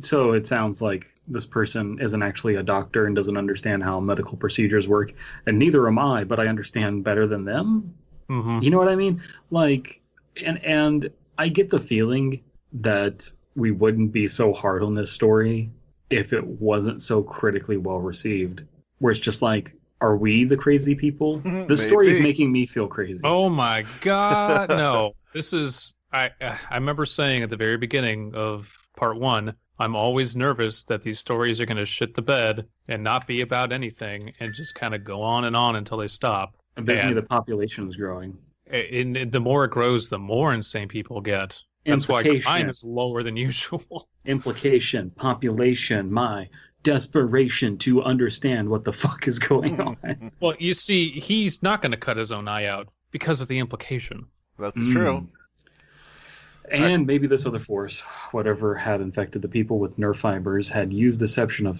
S6: so it sounds like this person isn't actually a doctor and doesn't understand how medical procedures work, and neither am I, but I understand better than them.
S4: Mm-hmm.
S6: You know what I mean? Like, and I get the feeling that we wouldn't be so hard on this story if it wasn't so critically well received. Where it's just like, are we the crazy people? This story is making me feel crazy.
S4: Oh my god, no. This is, I remember saying at the very beginning of part 1, I'm always nervous that these stories are going to shit the bed and not be about anything and just kind of go on and on until they stop.
S6: And basically the population is growing.
S4: And the more it grows, the more insane people get. That's why crime is lower than usual.
S6: Implication, population, my desperation to understand what the fuck is going on.
S4: Well, you see, he's not going to cut his own eye out because of the implication.
S5: That's true.
S6: And maybe this other force, whatever had infected the people with nerve fibers, had used deception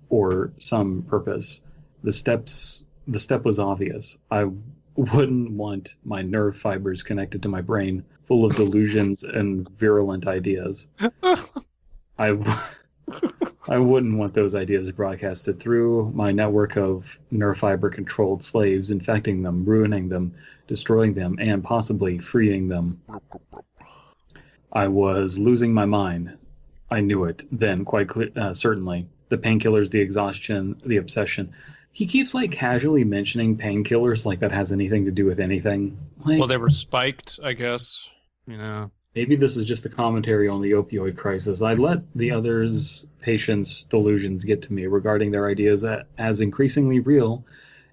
S6: or some purpose. The step was obvious. I wouldn't want my nerve fibers connected to my brain, full of delusions and virulent ideas. I wouldn't want those ideas broadcasted through my network of nerve fiber controlled slaves, infecting them, ruining them, destroying them, and possibly freeing them. I was losing my mind. I knew it then, quite certainly. The painkillers, the exhaustion, the obsession. He keeps like casually mentioning painkillers like that has anything to do with anything. Like,
S4: Well, they were spiked, I guess.
S6: Maybe this is just a commentary on the opioid crisis. I let the others' patients' delusions get to me regarding their ideas as increasingly real,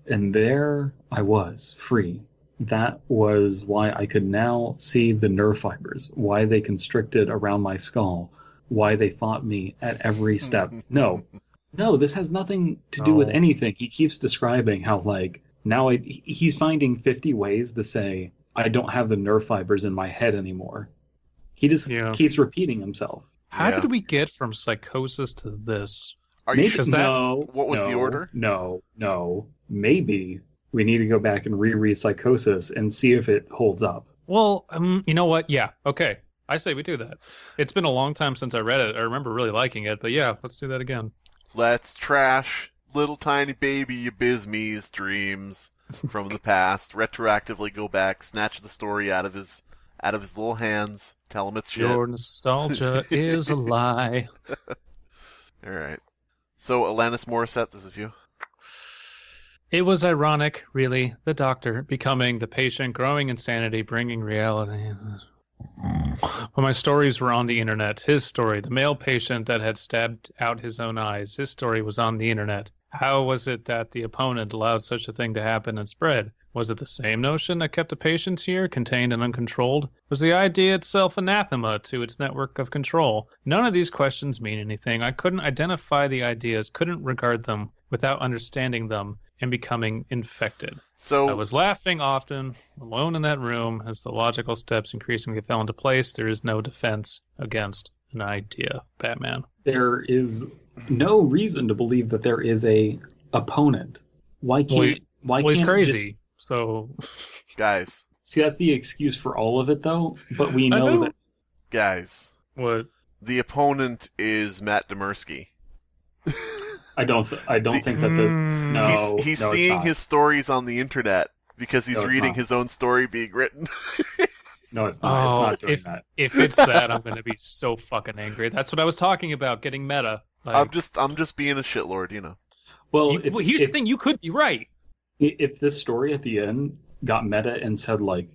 S6: and there I was, free. That was why I could now see the nerve fibers, why they constricted around my skull, why they fought me at every step. No, No, this has nothing to do with
S4: No.
S6: anything. He keeps describing how, like, now he's finding 50 ways to say, I don't have the nerve fibers in my head anymore. He just
S4: Yeah.
S6: keeps repeating himself.
S4: How
S5: Yeah.
S4: did we get from psychosis to this?
S5: Are you
S6: Maybe,
S5: sure?
S4: Is that-
S6: no,
S5: What was the
S6: no,
S5: order?
S6: No. Maybe we need to go back and reread Psychosis and see if it holds up.
S4: Well, you know what? Yeah, okay. I say we do that. It's been a long time since I read it. I remember really liking it, but yeah, let's do that again.
S5: Let's trash little tiny baby Abysmii's dreams from the past. Retroactively go back, snatch the story out of his little hands, tell him it's shit.
S4: Your nostalgia is a lie.
S5: All right. So, Alanis Morissette, this is you.
S4: It was ironic, really, the doctor becoming the patient, growing insanity, bringing reality. When my stories were on the internet, his story, the male patient that had stabbed out his own eyes, his story was on the internet. How was it that the opponent allowed such a thing to happen and spread? Was it the same notion that kept the patients here, contained and uncontrolled? Was the idea itself anathema to its network of control? None of these questions mean anything. I couldn't identify the ideas, couldn't regard them without understanding them and becoming infected.
S5: So,
S4: I was laughing often, alone in that room, as the logical steps increasingly fell into place. There is no defense against an idea, Batman.
S6: There is no reason to believe that there is a opponent. Why can't?
S4: Well, he's crazy, so...
S5: guys,
S6: See, that's the excuse for all of it, though. But we
S4: I
S6: know
S4: know.
S6: that.
S4: What?
S5: the opponent is Matt Dymerski.
S6: I don't think that the no.
S5: He's
S6: no, it's
S5: seeing
S6: not.
S5: his stories on the internet because he's
S6: No, it's
S5: reading
S6: not.
S5: his own story being written.
S6: No, it's not. It's not doing
S4: if,
S6: that.
S4: if it's that, I'm going to be so fucking angry. That's what I was talking about, getting meta. Like,
S5: I'm just being a shitlord, you know.
S6: Well,
S4: well, here's the thing, you could be right.
S6: if this story at the end got meta and said, like,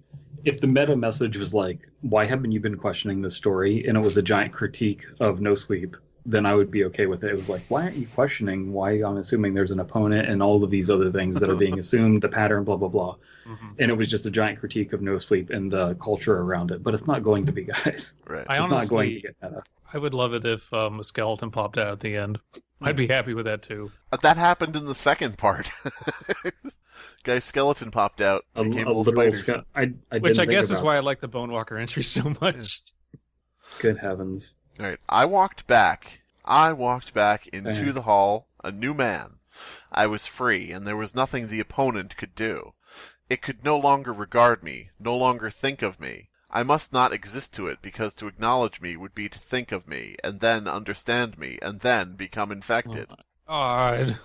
S6: if the meta message was like, why haven't you been questioning this story, and it was a giant critique of No Sleep, then I would be okay with it. It was like, why aren't you questioning why I'm assuming there's an opponent and all of these other things that are being assumed, the pattern, blah, blah, blah.
S4: Mm-hmm.
S6: And it was just a giant critique of No Sleep and the culture around it. But it's not going to be, guys.
S5: Right.
S4: I
S6: It's not going to
S4: honestly,
S6: get meta.
S4: I would love it if a skeleton popped out at the end. I'd be happy with that too.
S5: That happened in the second part. Guy's skeleton popped out,
S6: A
S5: became
S6: literal
S5: spiders.
S4: Which I guess is why I like the bonewalker entry so much.
S6: Good heavens.
S5: All right, I walked back into
S6: Dang.
S5: the hall, a new man. I was free, and there was nothing the opponent could do. It could no longer regard me, no longer think of me. I must not exist to it, because to acknowledge me would be to think of me, and then understand me, and then become infected.
S4: God.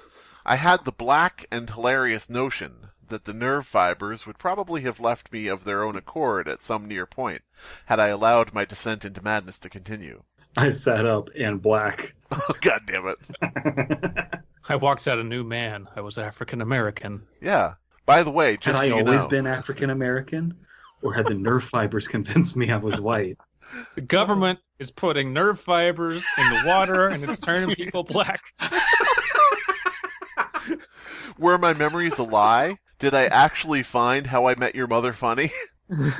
S5: I had the black and hilarious notion that the nerve fibers would probably have left me of their own accord at some near point, had I allowed my descent into madness to continue.
S6: I sat up and black.
S5: Oh, God damn it.
S4: I walked out a new man. I was African American.
S5: Yeah. By the way,
S6: Had
S5: just
S6: I
S5: so you
S6: always
S5: know,
S6: been African American? Or had the nerve fibers convinced me I was white?
S4: The government is putting nerve fibers in the water and it's turning people black.
S5: were my memories a lie? Did I actually find How I Met Your Mother funny?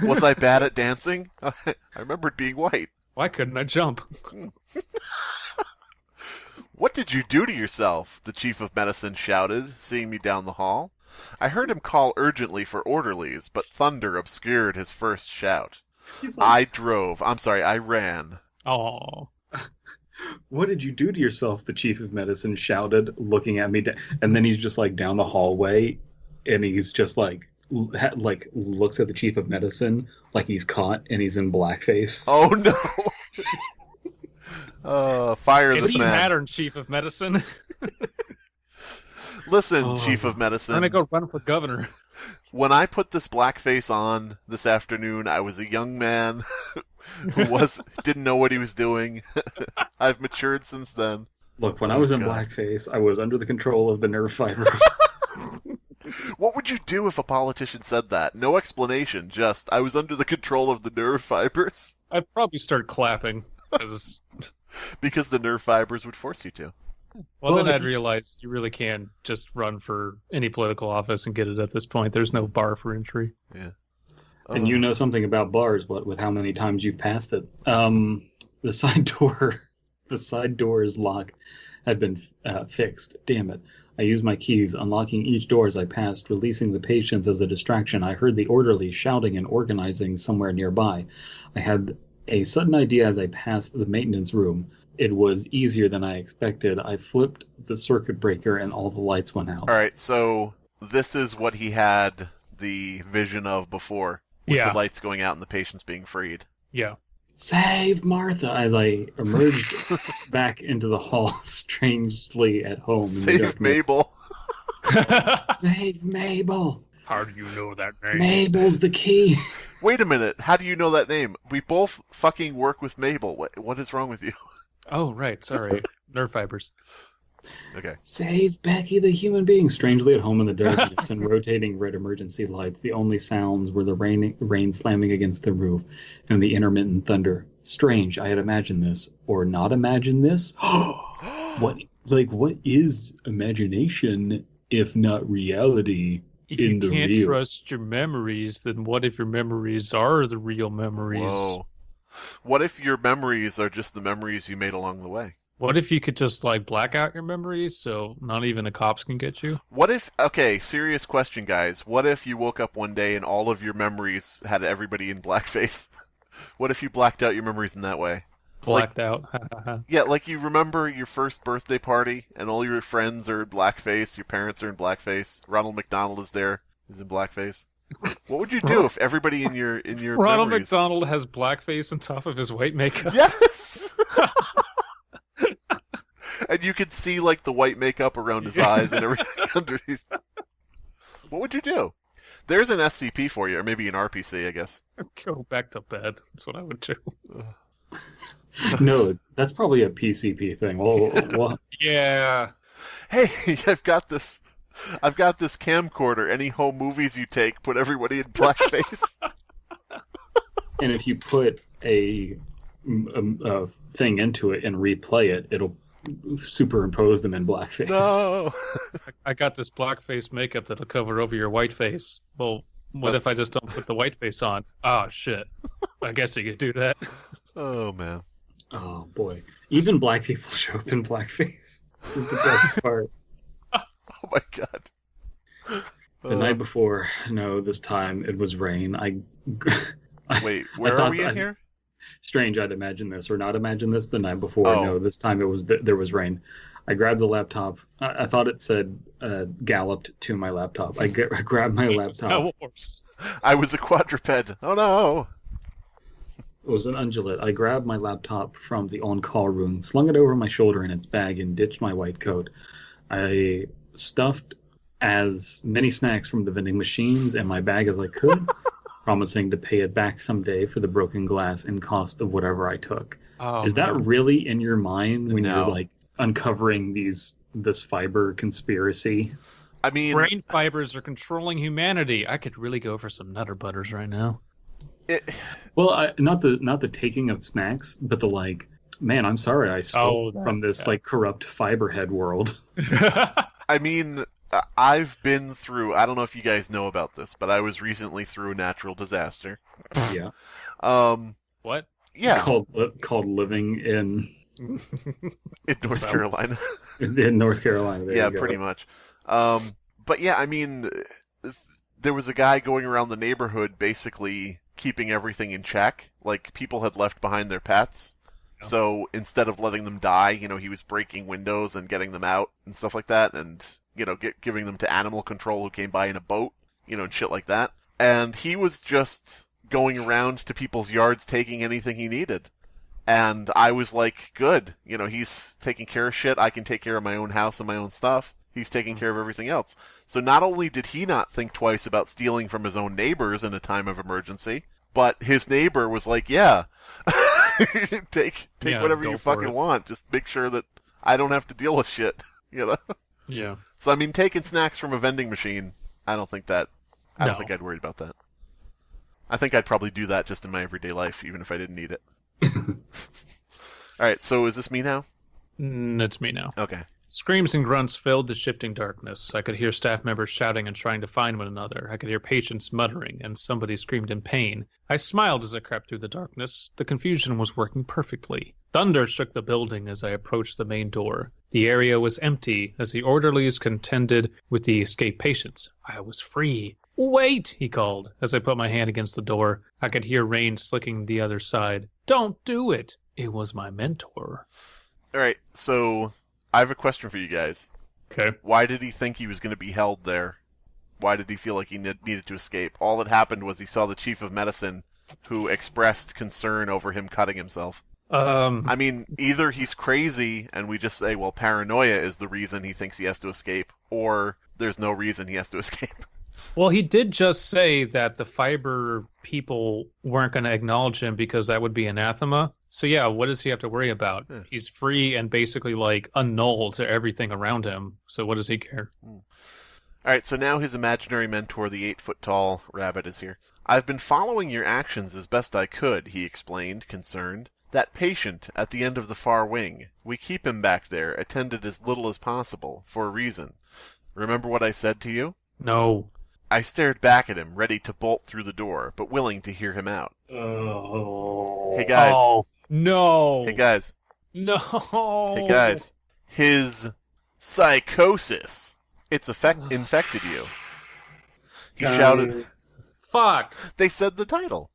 S5: Was I bad at dancing? I remembered being white.
S4: Why couldn't I jump?
S5: What did you do to yourself? The chief of medicine shouted, seeing me down the hall. I heard him call urgently for orderlies, but thunder obscured his first shout.
S6: He's like,
S5: I ran.
S4: Oh.
S6: what did you do to yourself? The chief of medicine shouted, looking at me. And then he's just like down the hallway, and he's just like looks at the chief of medicine like he's caught, and he's in blackface.
S5: Oh no! Fire
S4: It's
S5: this
S4: the
S5: man.
S4: pattern, chief of medicine.
S5: Listen, chief of medicine.
S4: I'm gonna go run for governor.
S5: When I put this blackface on this afternoon, I was a young man who didn't know what he was doing. I've matured since then.
S6: Look, when I was in
S5: God.
S6: blackface, I was under the control of the nerve fibers.
S5: What would you do if a politician said that? No explanation, just, I was under the control of the nerve fibers.
S4: I'd probably start clapping.
S5: Because the nerve fibers would force you to.
S4: Well, then
S6: if
S4: I'd
S6: you-
S4: realize you really can just run for any political office and get it at this point. There's no bar for entry.
S5: Yeah.
S6: And you know something about bars, what with how many times you've passed it. The side door is locked, had been fixed. Damn it. I used my keys, unlocking each door as I passed, releasing the patients as a distraction. I heard the orderly shouting and organizing somewhere nearby. I had a sudden idea as I passed the maintenance room. It was easier than I expected. I flipped the circuit breaker and all the lights went out.
S5: All right, so this is what he had the vision of before, with the lights going out and the patients being freed.
S4: Yeah.
S6: Save Martha! As I emerged back into the hall, strangely at home.
S5: Save Mabel!
S6: Save Mabel!
S4: How do you know that name?
S6: Mabel's the key!
S5: Wait a minute, how do you know that name? We both fucking work with Mabel. What is wrong with you?
S4: Oh, right, sorry. Nerve fibers.
S5: Okay.
S6: Save Becky, the human being. Strangely at home in the darkness and rotating red emergency lights. The only sounds were the rain slamming against the roof and the intermittent thunder. Strange, I had imagined this. Or not imagined this? What is imagination if not reality
S4: If
S6: in
S4: you
S6: the
S4: can't
S6: real?
S4: trust your memories, then what if your memories are the real memories?
S5: Whoa. What if your memories are just the memories you made along the way?
S4: What if you could just, black out your memories so not even the cops can get you?
S5: What if, okay, serious question, guys. What if you woke up one day and all of your memories had everybody in blackface? What if you blacked out your memories in that way?
S4: Blacked out.
S5: Yeah, like you remember your first birthday party and all your friends are in blackface, your parents are in blackface, Ronald McDonald is there, he's in blackface. What would you do if everybody in your
S4: Ronald
S5: memories...
S4: McDonald has blackface on top of his white makeup.
S5: Yes! And you could see, the white makeup around his eyes and everything underneath. What would you do? There's an SCP for you, or maybe an RPC, I guess.
S4: Go back to bed. That's what I would do.
S6: No, that's probably a PCP thing. Well,
S4: Yeah.
S5: Hey, I've got this camcorder. Any home movies you take, put everybody in blackface.
S6: and if you put a thing into it and replay it, it'll superimpose them in blackface.
S5: No.
S4: I got this blackface makeup that'll cover over your white face. Well, what if I just don't put the white face on? Oh, shit. I guess you could do that.
S5: Oh, man.
S6: Oh, boy. Even black people show up in blackface. This is the best part.
S5: Oh, my God.
S6: The night before, no, this time it was rain.
S5: Wait, where are we in here?
S6: Strange, I'd imagine this or not imagine this. The night before,
S5: Oh.
S6: no, this time it was there was rain. I grabbed the laptop. I thought it said galloped to my laptop. I grabbed my laptop.
S4: No horse.
S5: I was a quadruped. Oh, no.
S6: It was an undulate. I grabbed my laptop from the on-call room, slung it over my shoulder in its bag, and ditched my white coat. I stuffed as many snacks from the vending machines in my bag as I could, promising to pay it back someday for the broken glass and cost of whatever I took.
S4: Oh,
S6: Is that
S4: man.
S6: really in your mind when
S5: No.
S6: you're uncovering this fiber conspiracy?
S5: I mean,
S4: Brain fibers are controlling humanity. I could really go for some Nutter Butters right now.
S6: Well, not the taking of snacks, but the man, I'm sorry I stole from this corrupt fiberhead world.
S5: I mean, I've been through, I don't know if you guys know about this, but I was recently through a natural disaster.
S6: Yeah.
S4: What?
S5: Yeah.
S6: Called living in
S5: North Carolina.
S6: in North Carolina. There
S5: Yeah,
S6: you go.
S5: pretty much. But yeah, I mean, there was a guy going around the neighborhood basically keeping everything in check. People had left behind their pets.
S4: Yeah.
S5: So instead of letting them die, he was breaking windows and getting them out and stuff like that, and, giving them to animal control who came by in a boat, and shit like that. And he was just going around to people's yards taking anything he needed. And I was like, good, he's taking care of shit. I can take care of my own house and my own stuff. He's taking care of everything else. So not only did he not think twice about stealing from his own neighbors in a time of emergency, but his neighbor was like, yeah, take whatever
S4: go
S5: you
S4: for
S5: fucking
S4: it.
S5: want. Just make sure that I don't have to deal with shit,
S4: Yeah.
S5: So, I mean, taking snacks from a vending machine, I don't think
S4: No.
S5: I'd worry about that. I think I'd probably do that just in my everyday life, even if I didn't need it. Alright, so is this me now?
S4: It's me now.
S5: Okay.
S4: Screams and grunts filled the shifting darkness. I could hear staff members shouting and trying to find one another. I could hear patients muttering, and somebody screamed in pain. I smiled as I crept through the darkness. The confusion was working perfectly. Thunder shook the building as I approached the main door. The area was empty as the orderlies contended with the escaped patients. I was free. "Wait!" he called. As I put my hand against the door, I could hear rain slicking the other side. "Don't do it!" It was my mentor.
S5: All right, so I have a question for you guys.
S4: Okay.
S5: Why did he think he was going to be held there? Why did he feel like he needed to escape? All that happened was he saw the chief of medicine who expressed concern over him cutting himself. I mean, either he's crazy and we just say, well, paranoia is the reason he thinks he has to escape, or there's no reason he has to escape.
S4: Well, he did just say that the fiber people weren't going to acknowledge him because that would be anathema. So yeah, what does he have to worry about? Yeah. He's free and basically like annulled to everything around him. So what does he care?
S5: All right, so now his imaginary mentor, the 8-foot-tall rabbit, is here. "I've been following your actions as best I could," he explained, concerned. "That patient at the end of the far wing, we keep him back there, attended as little as possible, for a reason. Remember what I said to you?"
S4: No.
S5: I stared back at him, ready to bolt through the door, but willing to hear him out. Hey guys.
S4: Oh, no.
S5: Hey guys.
S4: No.
S5: Hey guys. His psychosis. It's infected you. He shouted.
S4: Fuck.
S5: They said the title.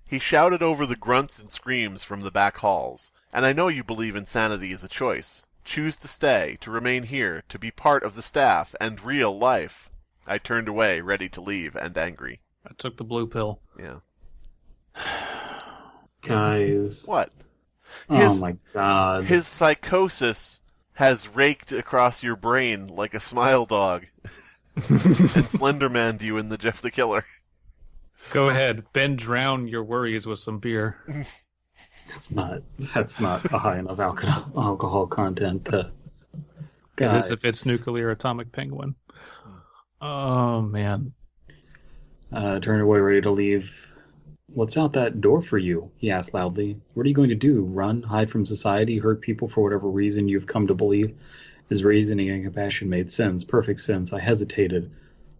S5: He shouted over the grunts and screams from the back halls. And I know you believe insanity is a choice. Choose to stay, to remain here, to be part of the staff and real life. I turned away, ready to leave, and angry.
S4: I took the blue pill.
S5: Yeah.
S3: Guys.
S5: What?
S3: Oh my god.
S5: His psychosis has raked across your brain like a smile dog. And Slenderman'd you in the Jeff the Killer.
S4: Go ahead. Ben, drown your worries with some beer.
S3: That's not a high enough alcohol content.
S4: It is if it's nuclear atomic penguin. Oh, man.
S3: Turned away, ready to leave. "What's out that door for you?" he asked loudly. "What are you going to do? Run? Hide from society? Hurt people for whatever reason you've come to believe?" His reasoning and compassion made sense, perfect sense. I hesitated.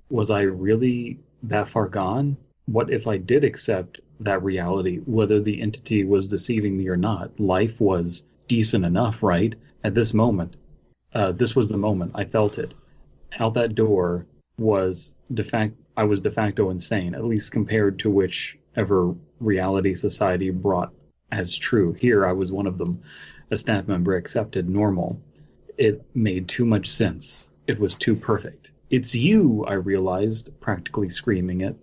S3: Was I really that far gone? What if I did accept that reality, whether the entity was deceiving me or not? Life was decent enough, right? At this moment. This was the moment. I felt it. Out that door was I was de facto insane, at least compared to whichever reality society brought as true. Here I was one of them, a staff member accepted, normal. It made too much sense. It was too perfect. "It's you," I realized, practically screaming it.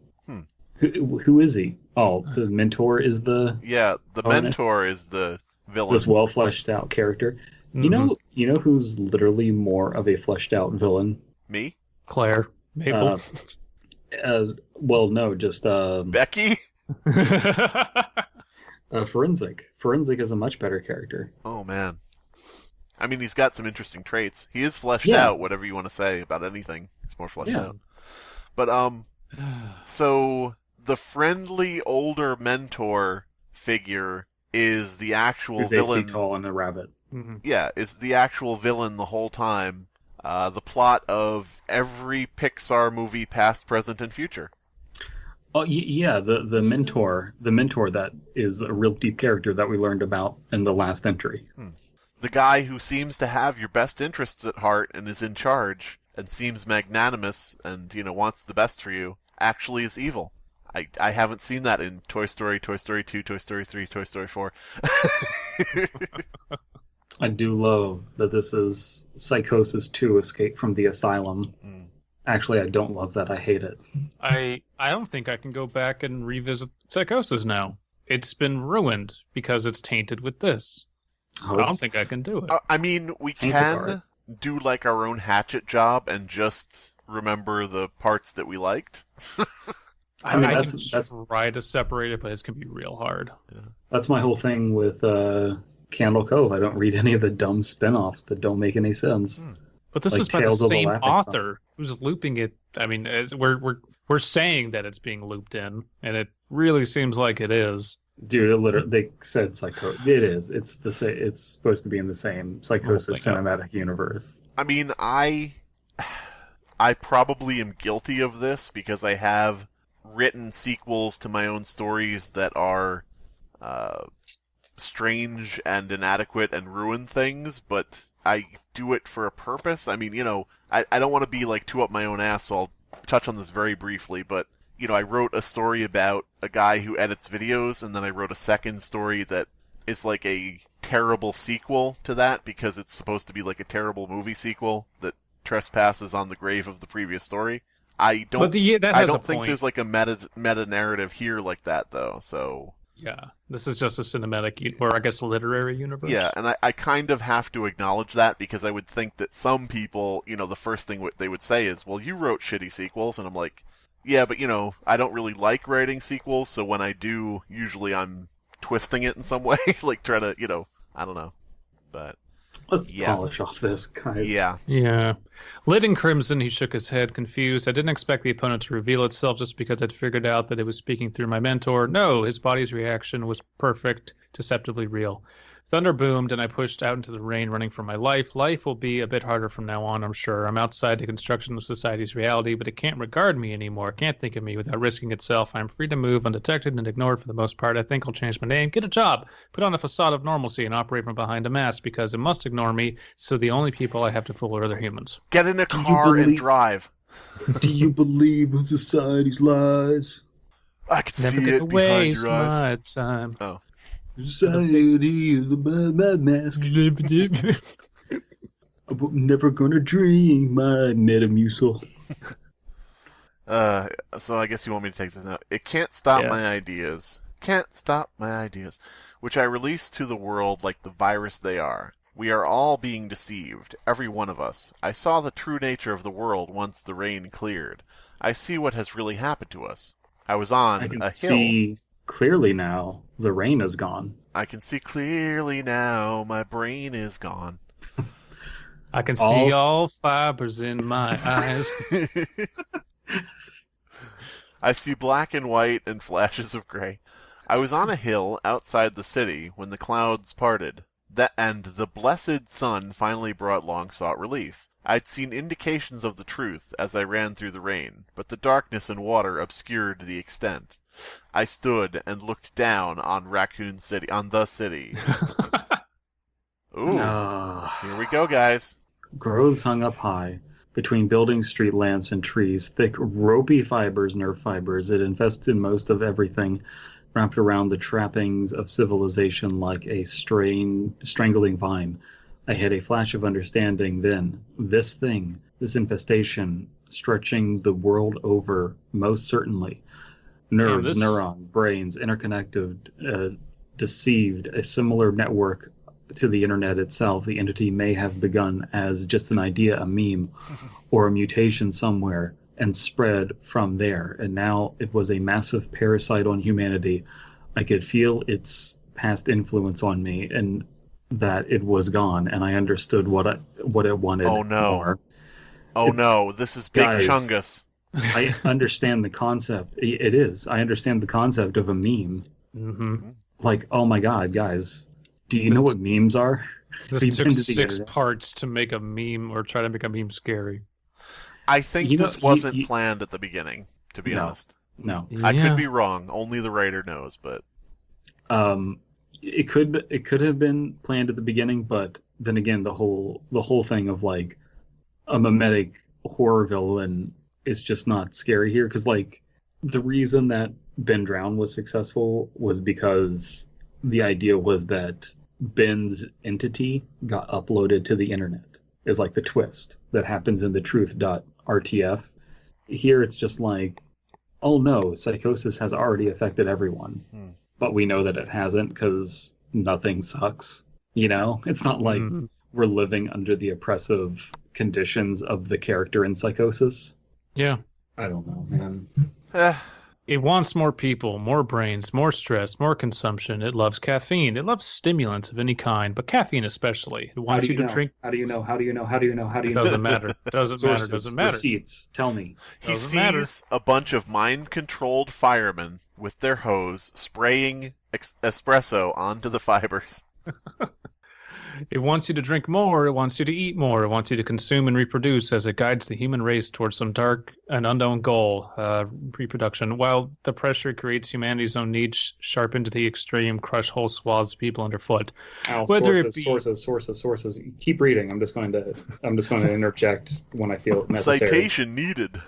S3: Who is he? Oh, the mentor is the...
S5: Yeah, the mentor is the villain.
S3: This well-fleshed-out character. Mm-hmm. You know who's literally more of a fleshed-out villain?
S5: Me?
S4: Claire. Maple.
S3: Well, no, just...
S5: Becky?
S3: Forensic. Forensic is a much better character.
S5: Oh, man. I mean, he's got some interesting traits. He is fleshed out, whatever you want to say about anything. He's more fleshed out. But, so the friendly older mentor figure is the actual villain.
S3: 8 feet tall and a rabbit.
S4: Mm-hmm.
S5: Yeah, is the actual villain the whole time. The plot of every Pixar movie, past, present, and future.
S3: Oh yeah, the mentor that is a real deep character that we learned about in the last entry.
S5: The guy who seems to have your best interests at heart and is in charge and seems magnanimous and wants the best for you actually is evil. I haven't seen that in Toy Story, Toy Story 2, Toy Story 3, Toy Story 4.
S3: I do love that this is Psychosis 2: Escape from the Asylum. Actually, I don't love that. I hate it.
S4: I don't think I can go back and revisit Psychosis now. It's been ruined because it's tainted with this. I don't think I can do it.
S5: I mean, we can do like our own hatchet job and just remember the parts that we liked.
S4: I mean, I can try to separate it, but it's going to be real hard.
S3: Yeah. That's my whole thing with Candle Cove. I don't read any of the dumb spin-offs that don't make any sense.
S4: But this is by the same author who's looping it. I mean, we're saying that it's being looped in, and it really seems like it is.
S6: Dude, they said psycho. It is. It's the same. It's supposed to be in the same Psychosis cinematic universe.
S5: I mean, I probably am guilty of this because I have written sequels to my own stories that are strange and inadequate and ruin things, but I do it for a purpose. I mean, I don't want to be like too up my own ass, so I'll touch on this very briefly, but I wrote a story about a guy who edits videos, and then I wrote a second story that is like a terrible sequel to that because it's supposed to be like a terrible movie sequel that trespasses on the grave of the previous story. I don't think there's like a meta narrative here like that though. So
S4: yeah, this is just a cinematic or I guess a literary universe.
S5: Yeah, and I kind of have to acknowledge that because I would think that some people, the first thing they would say is, "Well, you wrote shitty sequels," and I'm like, yeah, but I don't really like writing sequels, so when I do, usually I'm twisting it in some way, like trying to, I don't know. But
S6: let's polish off this, guys.
S4: Yeah. Lit in crimson, he shook his head, confused. I didn't expect the opponent to reveal itself just because I'd figured out that it was speaking through my mentor. No, his body's reaction was perfect, deceptively real. Thunder boomed, and I pushed out into the rain, running for my life. Life will be a bit harder from now on, I'm sure. I'm outside the construction of society's reality, but it can't regard me anymore. It can't think of me without risking itself. I'm free to move undetected and ignored for the most part. I think I'll change my name, get a job, put on a facade of normalcy, and operate from behind a mask because it must ignore me, so the only people I have to fool are other humans.
S5: Get in a car and drive.
S6: Do you believe in society's lies?
S5: I can see it behind your eyes.
S4: My time.
S5: Oh.
S6: Society is a bad mask. I'm never gonna drink my Metamucil.
S5: So I guess you want me to take this now. It can't stop my ideas. Can't stop my ideas. Which I release to the world like the virus they are. We are all being deceived, every one of us. I saw the true nature of the world once the rain cleared. I see what has really happened to us. I was on a hill.
S6: See clearly now. The rain is gone.
S5: I can see clearly now. My brain is gone.
S4: I can see all fibers in my eyes.
S5: I see black and white and flashes of gray. I was on a hill outside the city when the clouds parted, and the blessed sun finally brought long-sought relief. I'd seen indications of the truth as I ran through the rain, but the darkness and water obscured the extent. I stood and looked down on Raccoon City, on the city. Ooh, here we go, guys.
S6: Groves hung up high, between buildings, street lamps, and trees, thick, ropey fibers, nerve fibers. It infested most of everything, wrapped around the trappings of civilization like a strangling vine. I had a flash of understanding then. This thing, this infestation, stretching the world over, most certainly. Nerves, neurons, brains, interconnected, deceived, a similar network to the internet itself. The entity may have begun as just an idea, a meme, or a mutation somewhere, and spread from there. And now it was a massive parasite on humanity. I could feel its past influence on me, and that it was gone, and I understood what it wanted.
S5: Oh no!
S6: More.
S5: Oh no! This is Big
S6: Guys,
S5: Chungus.
S6: I understand the concept. It is. I understand the concept of a meme.
S4: Mm-hmm.
S6: Like, oh my god, guys, do you know what memes are?
S4: This took 6 parts to make a meme or try to make a meme scary.
S5: I think this wasn't planned at the beginning, to be honest.
S6: No.
S5: I could be wrong. Only the writer knows, but
S6: it could have been planned at the beginning, but then again, the whole thing of like a mimetic horror villain is just not scary here, because like the reason that Ben Drown was successful was because the idea was that Ben's entity got uploaded to the internet. Is like the twist that happens in the truth.rtf. Here it's just like, oh no, psychosis has already affected everyone. But we know that it hasn't because nothing sucks. It's not like we're living under the oppressive conditions of the character in psychosis.
S4: Yeah.
S6: I don't know, man.
S4: It wants more people, more brains, more stress, more consumption. It loves caffeine. It loves stimulants of any kind, but caffeine especially. It wants you to drink.
S6: How do you know?
S4: Doesn't matter. Doesn't matter.
S6: Receipts. Tell me.
S5: He sees a bunch of mind-controlled firemen with their hose, spraying espresso onto the fibers.
S4: It wants you to drink more, it wants you to eat more, it wants you to consume and reproduce as it guides the human race towards some dark and unknown goal, reproduction, while the pressure creates humanity's own needs sharpened to the extreme, crush whole swaths of people underfoot.
S3: Whether sources. Keep reading. I'm just going to interject when I feel it necessary.
S5: Citation needed.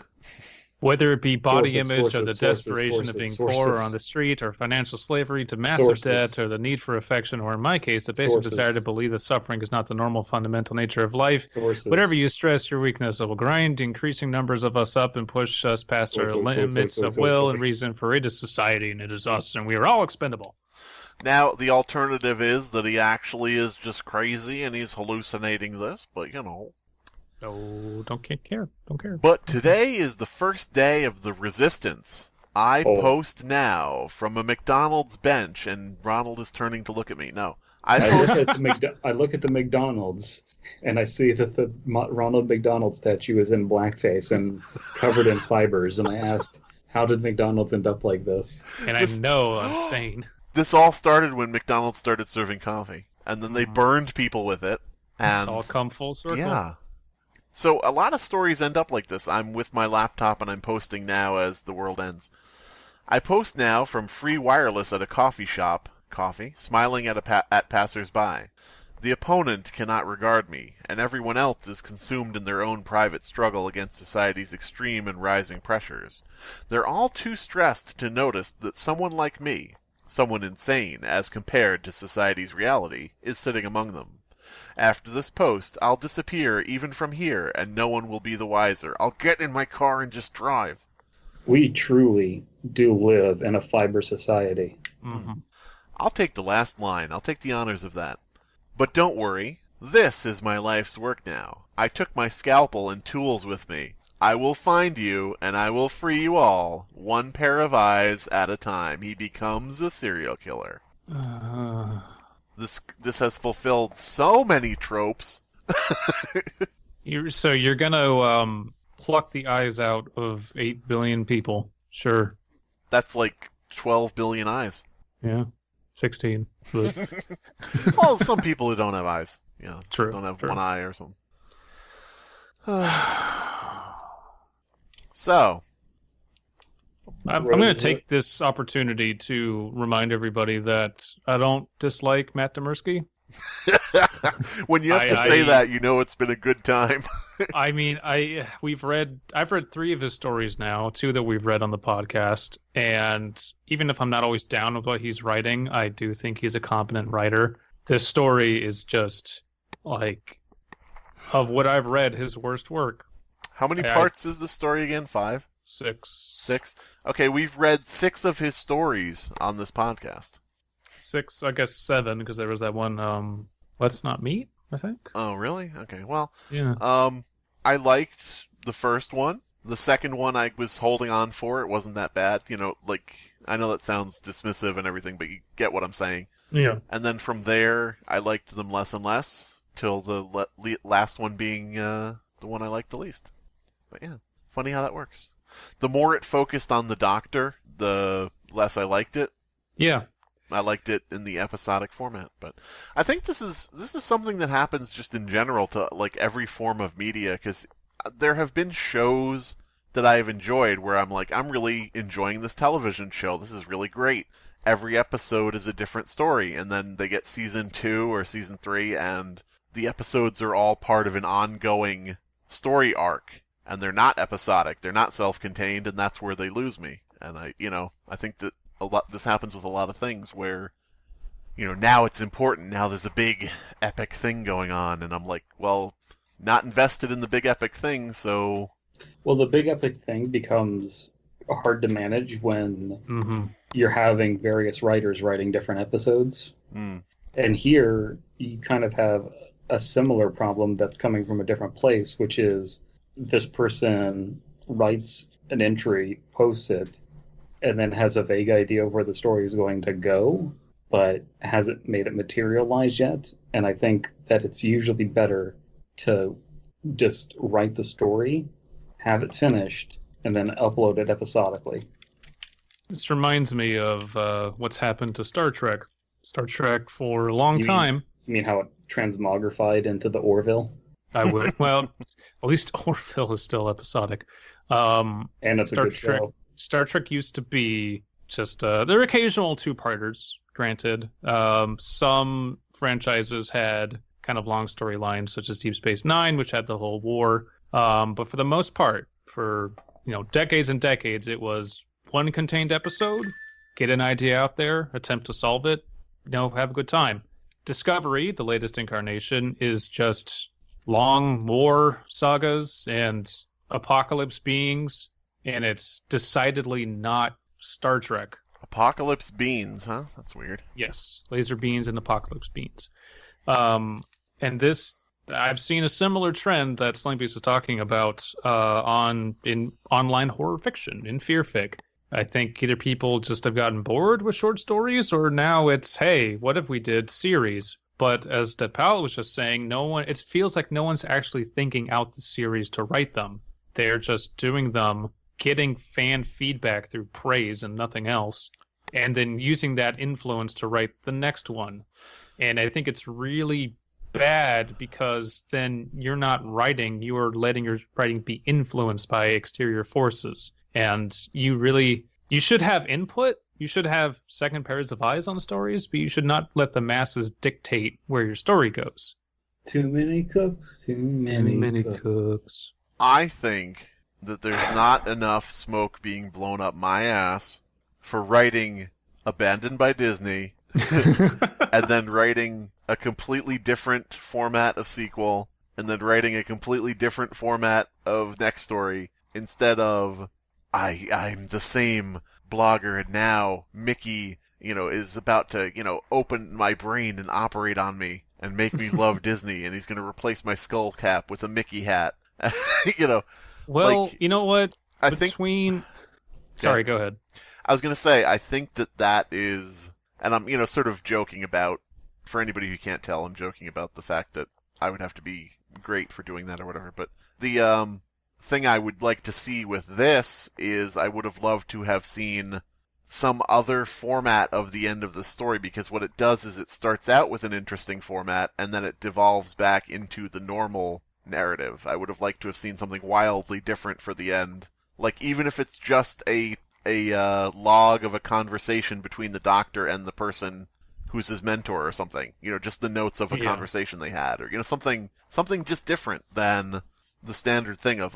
S4: Whether it be body image or the desperation of being poor or on the street, or financial slavery to massive debt, or the need for affection, or in my case, the basic desire to believe that suffering is not the normal fundamental nature of life. Whatever you stress your weakness, it will grind increasing numbers of us up and push us past our limits of will and reason, for it is society and it is us, and we are all expendable.
S5: Now, the alternative is that he actually is just crazy and he's hallucinating this, but
S4: No, don't care.
S5: But today is the first day of the resistance. I post now from a McDonald's bench, and Ronald is turning to look at me. No, I
S3: look at the McDonald's, and I see that the Ronald McDonald statue is in blackface and covered in fibers, and I asked, how did McDonald's end up like this?
S4: And I know I'm sane.
S5: This all started when McDonald's started serving coffee, and then they burned people with it. And
S4: it's all come full circle.
S5: Yeah. So a lot of stories end up like this. I'm with my laptop and I'm posting now as the world ends. I post now from free wireless at a coffee shop, smiling at passers-by. The opponent cannot regard me, and everyone else is consumed in their own private struggle against society's extreme and rising pressures. They're all too stressed to notice that someone like me, someone insane as compared to society's reality, is sitting among them. After this post, I'll disappear even from here, and no one will be the wiser. I'll get in my car and just drive.
S3: We truly do live in a fiber society.
S5: Mm-hmm. I'll take the last line. I'll take the honors of that. But don't worry. This is my life's work now. I took my scalpel and tools with me. I will find you, and I will free you all, one pair of eyes at a time. He becomes a serial killer. This has fulfilled so many tropes.
S4: You're gonna pluck the eyes out of 8 billion people. Sure.
S5: That's like 12 billion eyes.
S4: Yeah. 16.
S5: Well, some people who don't have eyes. Yeah.
S4: True.
S5: Don't have one eye or something. So.
S4: I'm going to take this opportunity to remind everybody that I don't dislike Matt Dymerski.
S5: When you have to say that, you know it's been a good time.
S4: I mean, I've read 3 of his stories now, 2 that we've read on the podcast, and even if I'm not always down with what he's writing, I do think he's a competent writer. This story is just, like, of what I've read, his worst work.
S5: How many parts is the story again? 5? 6. Okay, we've read 6 of his stories on this podcast.
S4: 6, I guess 7, because there was that one, Let's Not Meet, I think.
S5: Oh, really? Okay, well,
S4: yeah.
S5: I liked the first one. The second one I was holding on for. It wasn't that bad. I know that sounds dismissive and everything, but you get what I'm saying.
S4: Yeah.
S5: And then from there, I liked them less and less, till the last one being the one I liked the least. But yeah, funny how that works. The more it focused on the Doctor, the less I liked it.
S4: Yeah.
S5: I liked it in the episodic format, but I think this is something that happens just in general to like every form of media, because there have been shows that I have enjoyed where I'm like, I'm really enjoying this television show. This is really great. Every episode is a different story, and then they get season 2 or season 3, and the episodes are all part of an ongoing story arc. And they're not episodic, they're not self-contained, and that's where they lose me. And I think that this happens with a lot of things where, now it's important, now there's a big epic thing going on, and I'm like, well, not invested in the big epic thing, so...
S3: Well, the big epic thing becomes hard to manage when you're having various writers writing different episodes. Mm. And here, you kind of have a similar problem that's coming from a different place, which is... this person writes an entry, posts it, and then has a vague idea of where the story is going to go, but hasn't made it materialize yet. And I think that it's usually better to just write the story, have it finished, and then upload it episodically.
S4: This reminds me of what's happened to Star Trek. Star Trek for a long time.
S6: You mean how it transmogrified into the Orville?
S4: I would. Well, at least Orville is still episodic.
S6: And it's a good show.
S4: Star Trek used to be just there are occasional two-parters, granted. Some franchises had kind of long storylines, such as Deep Space Nine, which had the whole war. But for the most part, for decades and decades, it was one contained episode, get an idea out there, attempt to solve it, have a good time. Discovery, the latest incarnation, is just long war sagas and apocalypse beings, and it's decidedly not Star Trek.
S5: Apocalypse beans, huh? That's weird.
S4: Yes, laser beans and apocalypse beans. And this, I've seen a similar trend that Slimebeast is talking about in online horror fiction, in Fearfic. I think either people just have gotten bored with short stories, or now it's, hey, what if we did series? But as Dead Palette was just saying, it feels like no one's actually thinking out the series to write them. They're just doing them, getting fan feedback through praise and nothing else, and then using that influence to write the next one. And I think it's really bad because then you're not writing, you are letting your writing be influenced by exterior forces. And you should have input, you should have second pairs of eyes on the stories, but you should not let the masses dictate where your story goes.
S6: Too many cooks, too many
S4: cooks.
S5: I think that there's not enough smoke being blown up my ass for writing Abandoned by Disney and then writing a completely different format of sequel and then writing a completely different format of next story instead of I'm the same blogger and now Mickey, is about to, open my brain and operate on me and make me love Disney, and he's going to replace my skull cap with a Mickey hat.
S4: Well, you know what?
S5: Sorry,
S4: go ahead.
S5: I was going to say, I think that is, and I'm, sort of joking about, for anybody who can't tell, I'm joking about the fact that I would have to be great for doing that or whatever, but the, thing I would like to see with this is I would have loved to have seen some other format of the end of the story, because what it does is it starts out with an interesting format and then it devolves back into the normal narrative. I would have liked to have seen something wildly different for the end. Like, even if it's just a log of a conversation between the doctor and the person who's his mentor or something. Just the notes of a conversation they had, or something just different than the standard thing of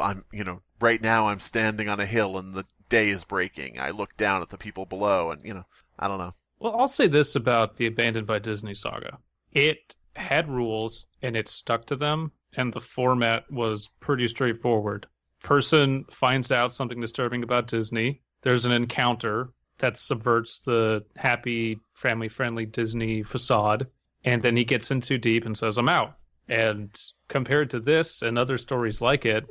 S5: right now I'm standing on a hill and the day is breaking. I look down at the people below and, I don't know.
S4: Well, I'll say this about the Abandoned by Disney saga. It had rules and it stuck to them, and the format was pretty straightforward. Person finds out something disturbing about Disney. There's an encounter that subverts the happy, family-friendly Disney facade, and then he gets in too deep and says, I'm out. And compared to this and other stories like it,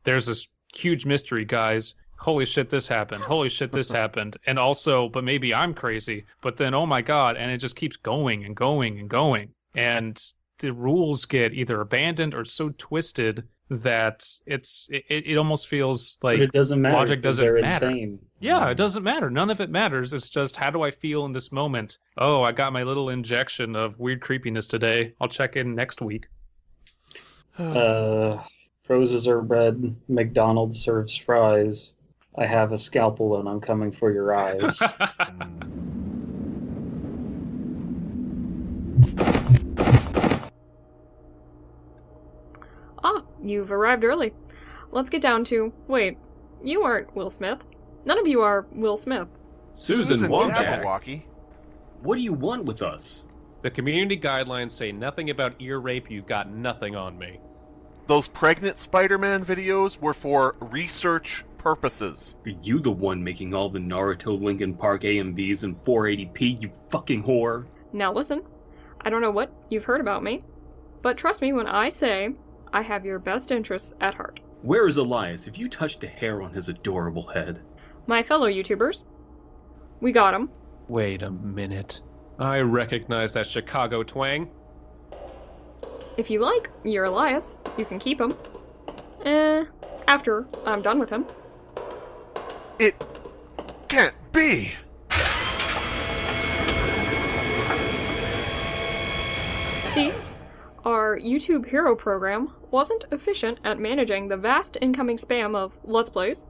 S4: there's this huge mystery, guys. Holy shit, this happened. Holy shit, this happened. And also, but maybe I'm crazy. But then, oh my God, and it just keeps going and going and going. And the rules get either abandoned or so twisted that it almost feels like
S6: it doesn't matter.
S4: Logic doesn't matter.
S6: Insane.
S4: Yeah, it doesn't matter. None of it matters. It's just, how do I feel in this moment? Oh, I got my little injection of weird creepiness today. I'll check in next week.
S6: Roses are red. McDonald's serves fries. I have a scalpel and I'm coming for your eyes.
S8: You've arrived early. Let's get down to... Wait, you aren't Will Smith. None of you are Will Smith.
S9: Susan Wojcik.
S5: Jabberwocky.
S9: What do you want with us? The community guidelines say nothing about ear rape. You've got nothing on me.
S5: Those pregnant Spider-Man videos were for research purposes.
S6: Are you the one making all the Naruto Linkin Park AMVs in 480p, you fucking whore?
S8: Now listen, I don't know what you've heard about me, but trust me when I say I have your best interests at heart.
S6: Where is Elias? Have you touched a hair on his adorable head?
S8: My fellow YouTubers, we got him.
S9: Wait a minute. I recognize that Chicago twang.
S8: If you like, you're Elias. You can keep him. After I'm done with him.
S5: It can't be?
S8: See, our YouTube Hero program wasn't efficient at managing the vast incoming spam of Let's Plays,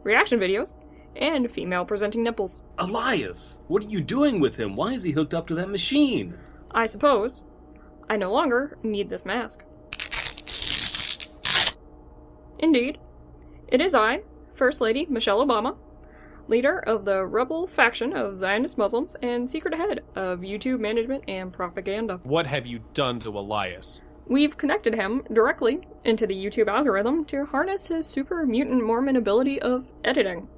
S8: reaction videos, and female presenting nipples.
S6: Elias, what are you doing with him? Why is he hooked up to that machine?
S8: I suppose I no longer need this mask. Indeed, it is I, First Lady Michelle Obama, leader of the rebel faction of Zionist Muslims and secret head of YouTube management and propaganda.
S9: What have you done to Elias?
S8: We've connected him directly into the YouTube algorithm to harness his super mutant Mormon ability of editing.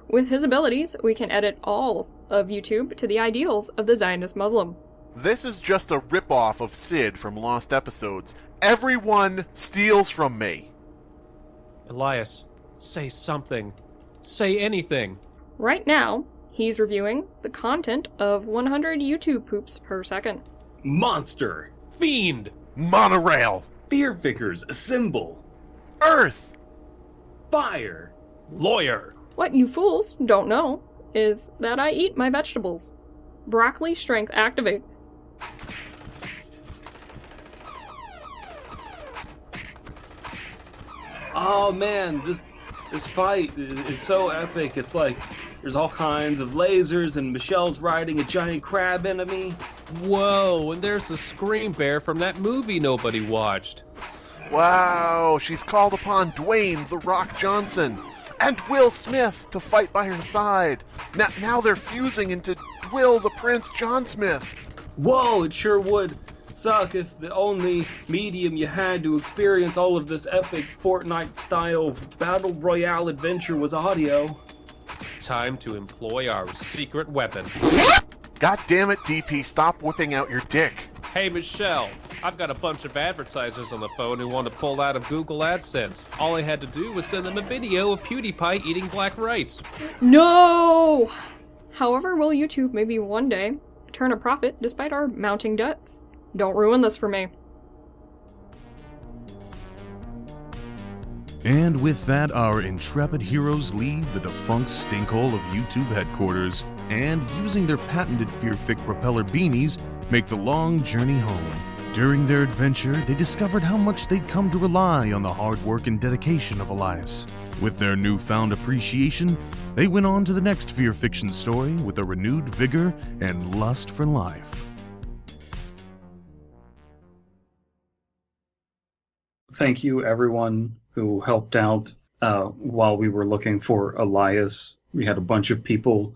S8: With his abilities, we can edit all of YouTube to the ideals of the Zionist Muslim.
S5: This is just a ripoff of Sid from Lost Episodes. Everyone steals from me.
S9: Elias, say something. Say anything.
S8: Right now, he's reviewing the content of 100 YouTube poops per second.
S6: Monster!
S9: Fiend!
S5: Monorail.
S6: Fearfickers, assemble!
S5: Earth.
S6: Fire!
S9: Lawyer!
S8: What you fools don't know is that I eat my vegetables. Broccoli strength activate.
S6: Oh man, this fight is so epic. It's like there's all kinds of lasers and Michelle's riding a giant crab enemy.
S9: Whoa, and there's the scream bear from that movie nobody watched.
S5: Wow, she's called upon Dwayne "The Rock" Johnson and Will Smith to fight by her side. Now they're fusing into Dwill the Prince John Smith.
S6: Whoa, it sure would suck if the only medium you had to experience all of this epic Fortnite-style battle royale adventure was audio.
S9: Time to employ our secret weapon.
S5: God damn it, DP, stop whipping out your dick.
S9: Hey, Michelle, I've got a bunch of advertisers on the phone who want to pull out of Google AdSense. All I had to do was send them a video of PewDiePie eating black rice.
S8: No! However, will YouTube maybe one day turn a profit despite our mounting debts? Don't ruin this for me.
S1: And with that, our intrepid heroes leave the defunct stinkhole of YouTube headquarters and, using their patented Fearfic propeller beanies, make the long journey home. During their adventure, they discovered how much they'd come to rely on the hard work and dedication of Elias. With their newfound appreciation, they went on to the next fear fiction story with a renewed vigor and lust for life.
S6: Thank you, everyone who helped out while we were looking for Elias. We had a bunch of people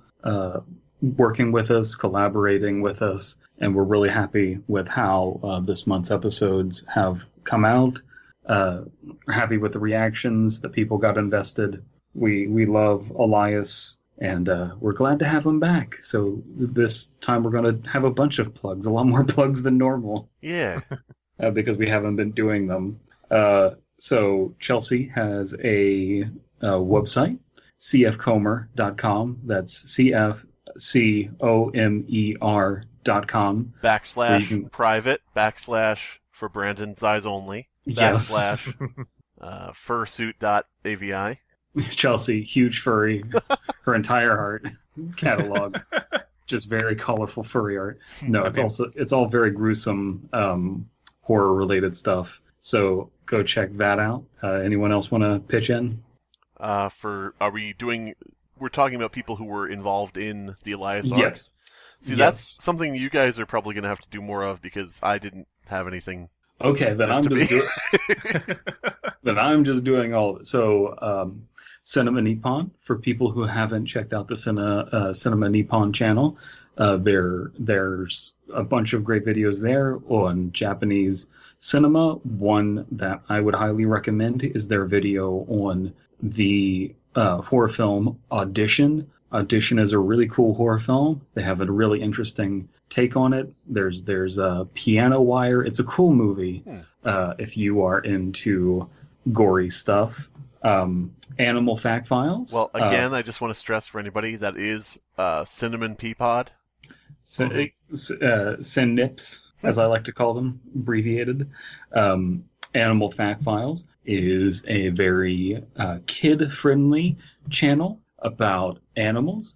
S6: working with us, collaborating with us, and we're really happy with how this month's episodes have come out. We're happy with the reactions that people got invested. We love Elias, and we're glad to have him back. So this time we're going to have a bunch of plugs, a lot more plugs than normal.
S5: Yeah.
S6: Because we haven't been doing them. So Chelsea has a website, cfcomer.com. That's cfcomer.com.
S5: / private / for Brandon's eyes only. /
S6: Yes.
S5: fursuit.avi.
S6: Chelsea, huge furry, her entire art catalog, just very colorful furry art. No, it's all very gruesome horror related stuff. So go check that out. Anyone else want to pitch in?
S5: We're talking about people who were involved in the Elias arc?
S6: Yes.
S5: See, that's something you guys are probably going to have to do more of because I didn't have anything.
S6: Okay, then I'm just doing all of it. So, Cinema Nippon, for people who haven't checked out the Cinema Nippon channel, there's a bunch of great videos there on Japanese cinema. One that I would highly recommend is their video on the horror film Audition. Audition is a really cool horror film. They have a really interesting take on it. There's a piano wire. It's a cool movie if you are into gory stuff. Animal Fact Files.
S5: Well, again, I just want to stress for anybody that is Cinnamon Peapod.
S6: Cinnips, as I like to call them, abbreviated. Animal Fact Files is a very kid-friendly channel. about animals.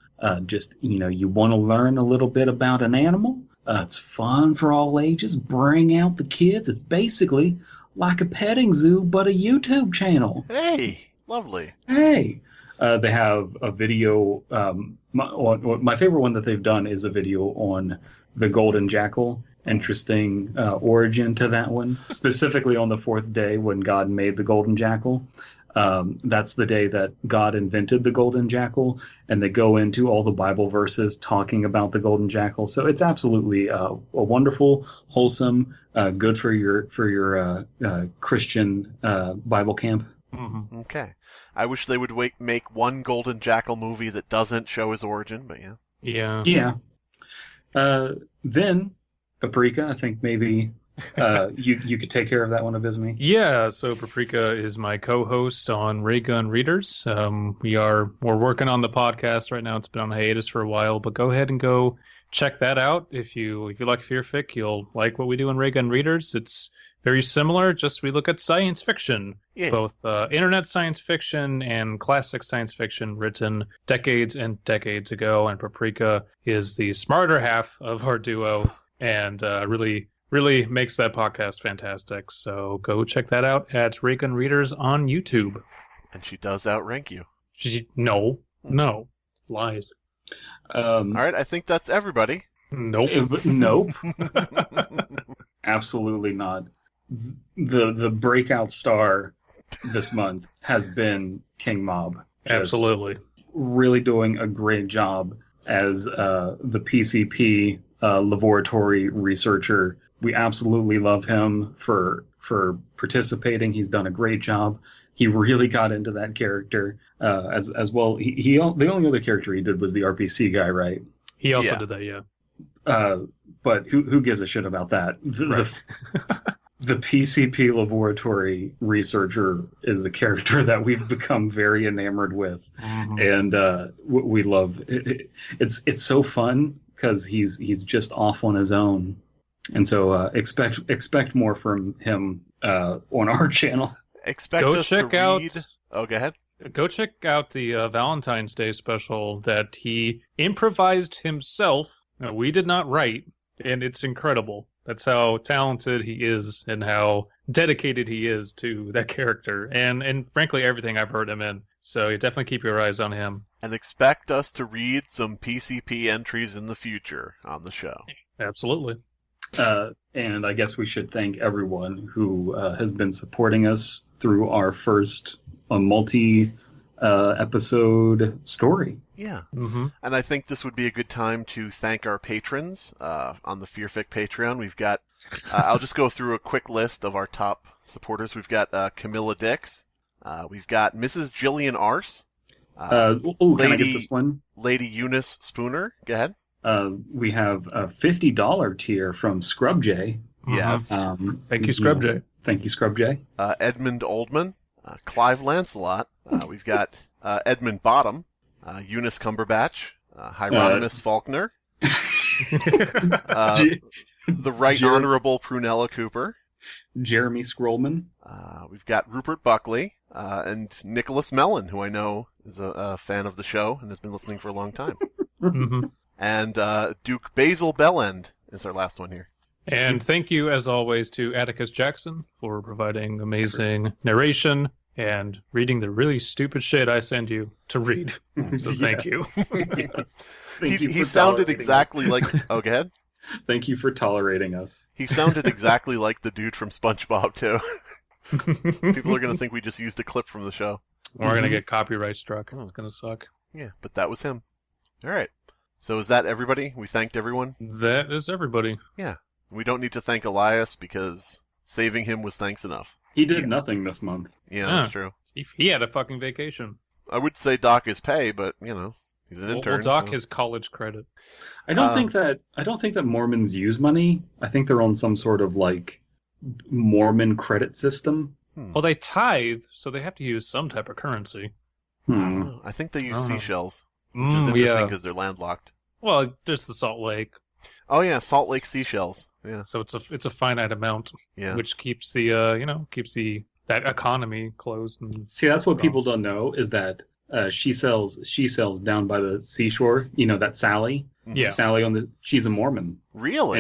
S6: You want to learn a little bit about an animal. It's fun for all ages. Bring out the kids. It's basically like a petting zoo, but a YouTube channel.
S5: Hey, lovely.
S6: Hey. They have a video. My favorite one that they've done is a video on the golden jackal. Interesting origin to that one. Specifically on the fourth day when God made the golden jackal. That's the day that God invented the golden jackal, and they go into all the Bible verses talking about the golden jackal. So it's absolutely a wonderful, wholesome, good for your Christian Bible camp.
S4: Mm-hmm.
S5: Okay. I wish they would make one golden jackal movie that doesn't show his origin, but yeah.
S6: Yeah. Then, Paprika, I think maybe you could take care of that one, Abysmii.
S4: Yeah, so Paprika is my co-host on Ray Gun Readers. We're working on the podcast right now. It's been on hiatus for a while, but go ahead and go check that out. If you like Fearfic, you'll like what we do on Ray Gun Readers. It's very similar, just we look at science fiction, both internet science fiction and classic science fiction written decades and decades ago. And Paprika is the smarter half of our duo and really makes that podcast fantastic. So go check that out at Ray Gun Readers on YouTube.
S5: And she does outrank you.
S4: No, lies.
S5: All right, I think that's everybody.
S6: Nope. Absolutely not. The breakout star this month has been King Mob.
S4: Absolutely.
S6: Really doing a great job as the PCP laboratory researcher. We absolutely love him for participating. He's done a great job. He really got into that character as well. He the only other character he did was the RPC guy, right?
S4: He also did that, yeah.
S6: But who gives a shit about that? The PCP laboratory researcher is a character that we've become very enamored with, and we love it. It's so fun because he's just off on his own, and so expect more from him on our channel.
S5: Go check out. Oh, go ahead.
S4: Go check out the Valentine's Day special that he improvised himself. No, we did not write, and it's incredible. That's how talented he is and how dedicated he is to that character. And frankly, everything I've heard him in. So you definitely keep your eyes on him.
S5: And expect us to read some PCP entries in the future on the show.
S4: Absolutely.
S6: And I guess we should thank everyone who has been supporting us through our first multi-episode story.
S5: Yeah. Mm-hmm. And I think this would be a good time to thank our patrons on the Fearfic Patreon. We've got, I'll just go through a quick list of our top supporters. We've got Camilla Dix. We've got Mrs. Jillian Arse.
S6: Can I get this one?
S5: Lady Eunice Spooner. Go ahead.
S6: We have a $50 tier from Scrub J.
S5: Yes.
S4: Thank you, Scrub J.
S6: Thank you, Scrub J.
S5: Edmund Oldman. Clive Lancelot. We've got Edmund Bottom. Eunice Cumberbatch, Hieronymus Faulkner, the Right Honorable Prunella Cooper,
S6: Jeremy Scrollman.
S5: We've got Rupert Buckley, and Nicholas Mellon, who I know is a fan of the show and has been listening for a long time. And Duke Basil Bellend is our last one here.
S4: And thank you, as always, to Atticus Jackson for providing amazing narration and reading the really stupid shit I send you to read. So thank you.
S5: He sounded exactly like... Oh, go ahead.
S6: Thank you for tolerating us.
S5: He sounded exactly like the dude from SpongeBob, too. People are going to think we just used a clip from the show.
S4: We're going to get copyright struck. It's going to suck.
S5: Yeah, but that was him. All right. So is that everybody? We thanked everyone?
S4: That is everybody.
S5: Yeah. We don't need to thank Elias because saving him was thanks enough.
S6: He did nothing this month.
S5: Yeah, that's true.
S4: He had a fucking vacation.
S5: I would say dock his pay, but he's an intern.
S4: We'll dock his college credit.
S6: I don't think that Mormons use money. I think they're on some sort of like Mormon credit system.
S4: Well, they tithe, so they have to use some type of currency.
S5: I think they use seashells, which is interesting because they're landlocked.
S4: Well, there's the Salt Lake.
S5: Oh yeah, Salt Lake seashells. Yeah.
S4: So it's a finite amount, which keeps the that economy closed. And
S6: see, that's what people don't know is that she sells down by the seashore. You know that Sally.
S4: Yeah.
S6: Sally she's a Mormon,
S5: Really?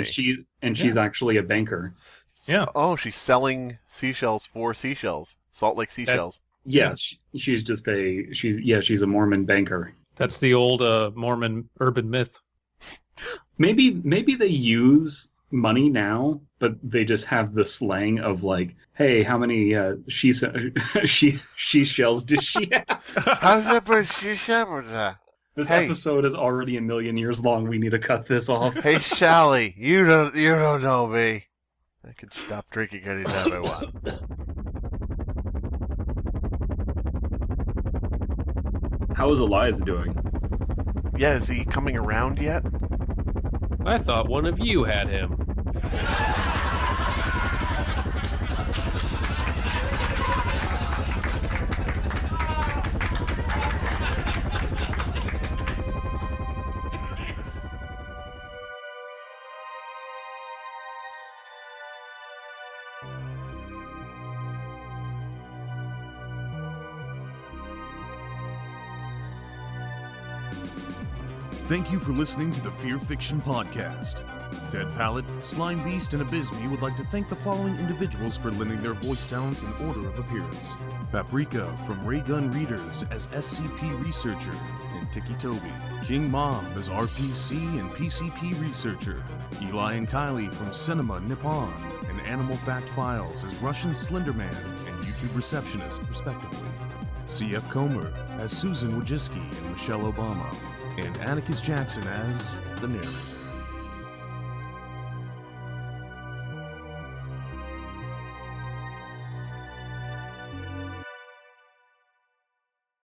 S6: and she's actually a banker.
S4: Yeah.
S5: Oh, she's selling seashells for seashells. Salt Lake seashells.
S6: Yeah, she's a Mormon banker.
S4: That's the old Mormon urban myth.
S6: Maybe they use money now, but they just have the slang of like, hey, how many she shells did she have?
S5: How's that for seashell?
S6: This
S5: Hey.
S6: episode is already a million years long. We need to cut this off.
S5: Hey, Sally, you don't know me. I can stop drinking anytime I want.
S6: How is Elias doing?
S5: Yeah, is he coming around yet?
S9: I thought one of you had him.
S1: Thank you for listening to the Fear Fiction Podcast. Dead Palette, Slimebeast, and Abysmii would like to thank the following individuals for lending their voice talents in order of appearance. Paprika from Ray Gun Readers as SCP Researcher and Tiki Toby. King Mob as RPC and PCP Researcher. Eli and Kylie from Cinema Nippon and Animal Fact Files as Russian Slenderman and YouTube Receptionist, respectively. CF Comer as Susan Wojcicki and Michelle Obama. And Atticus Jackson as the narrator.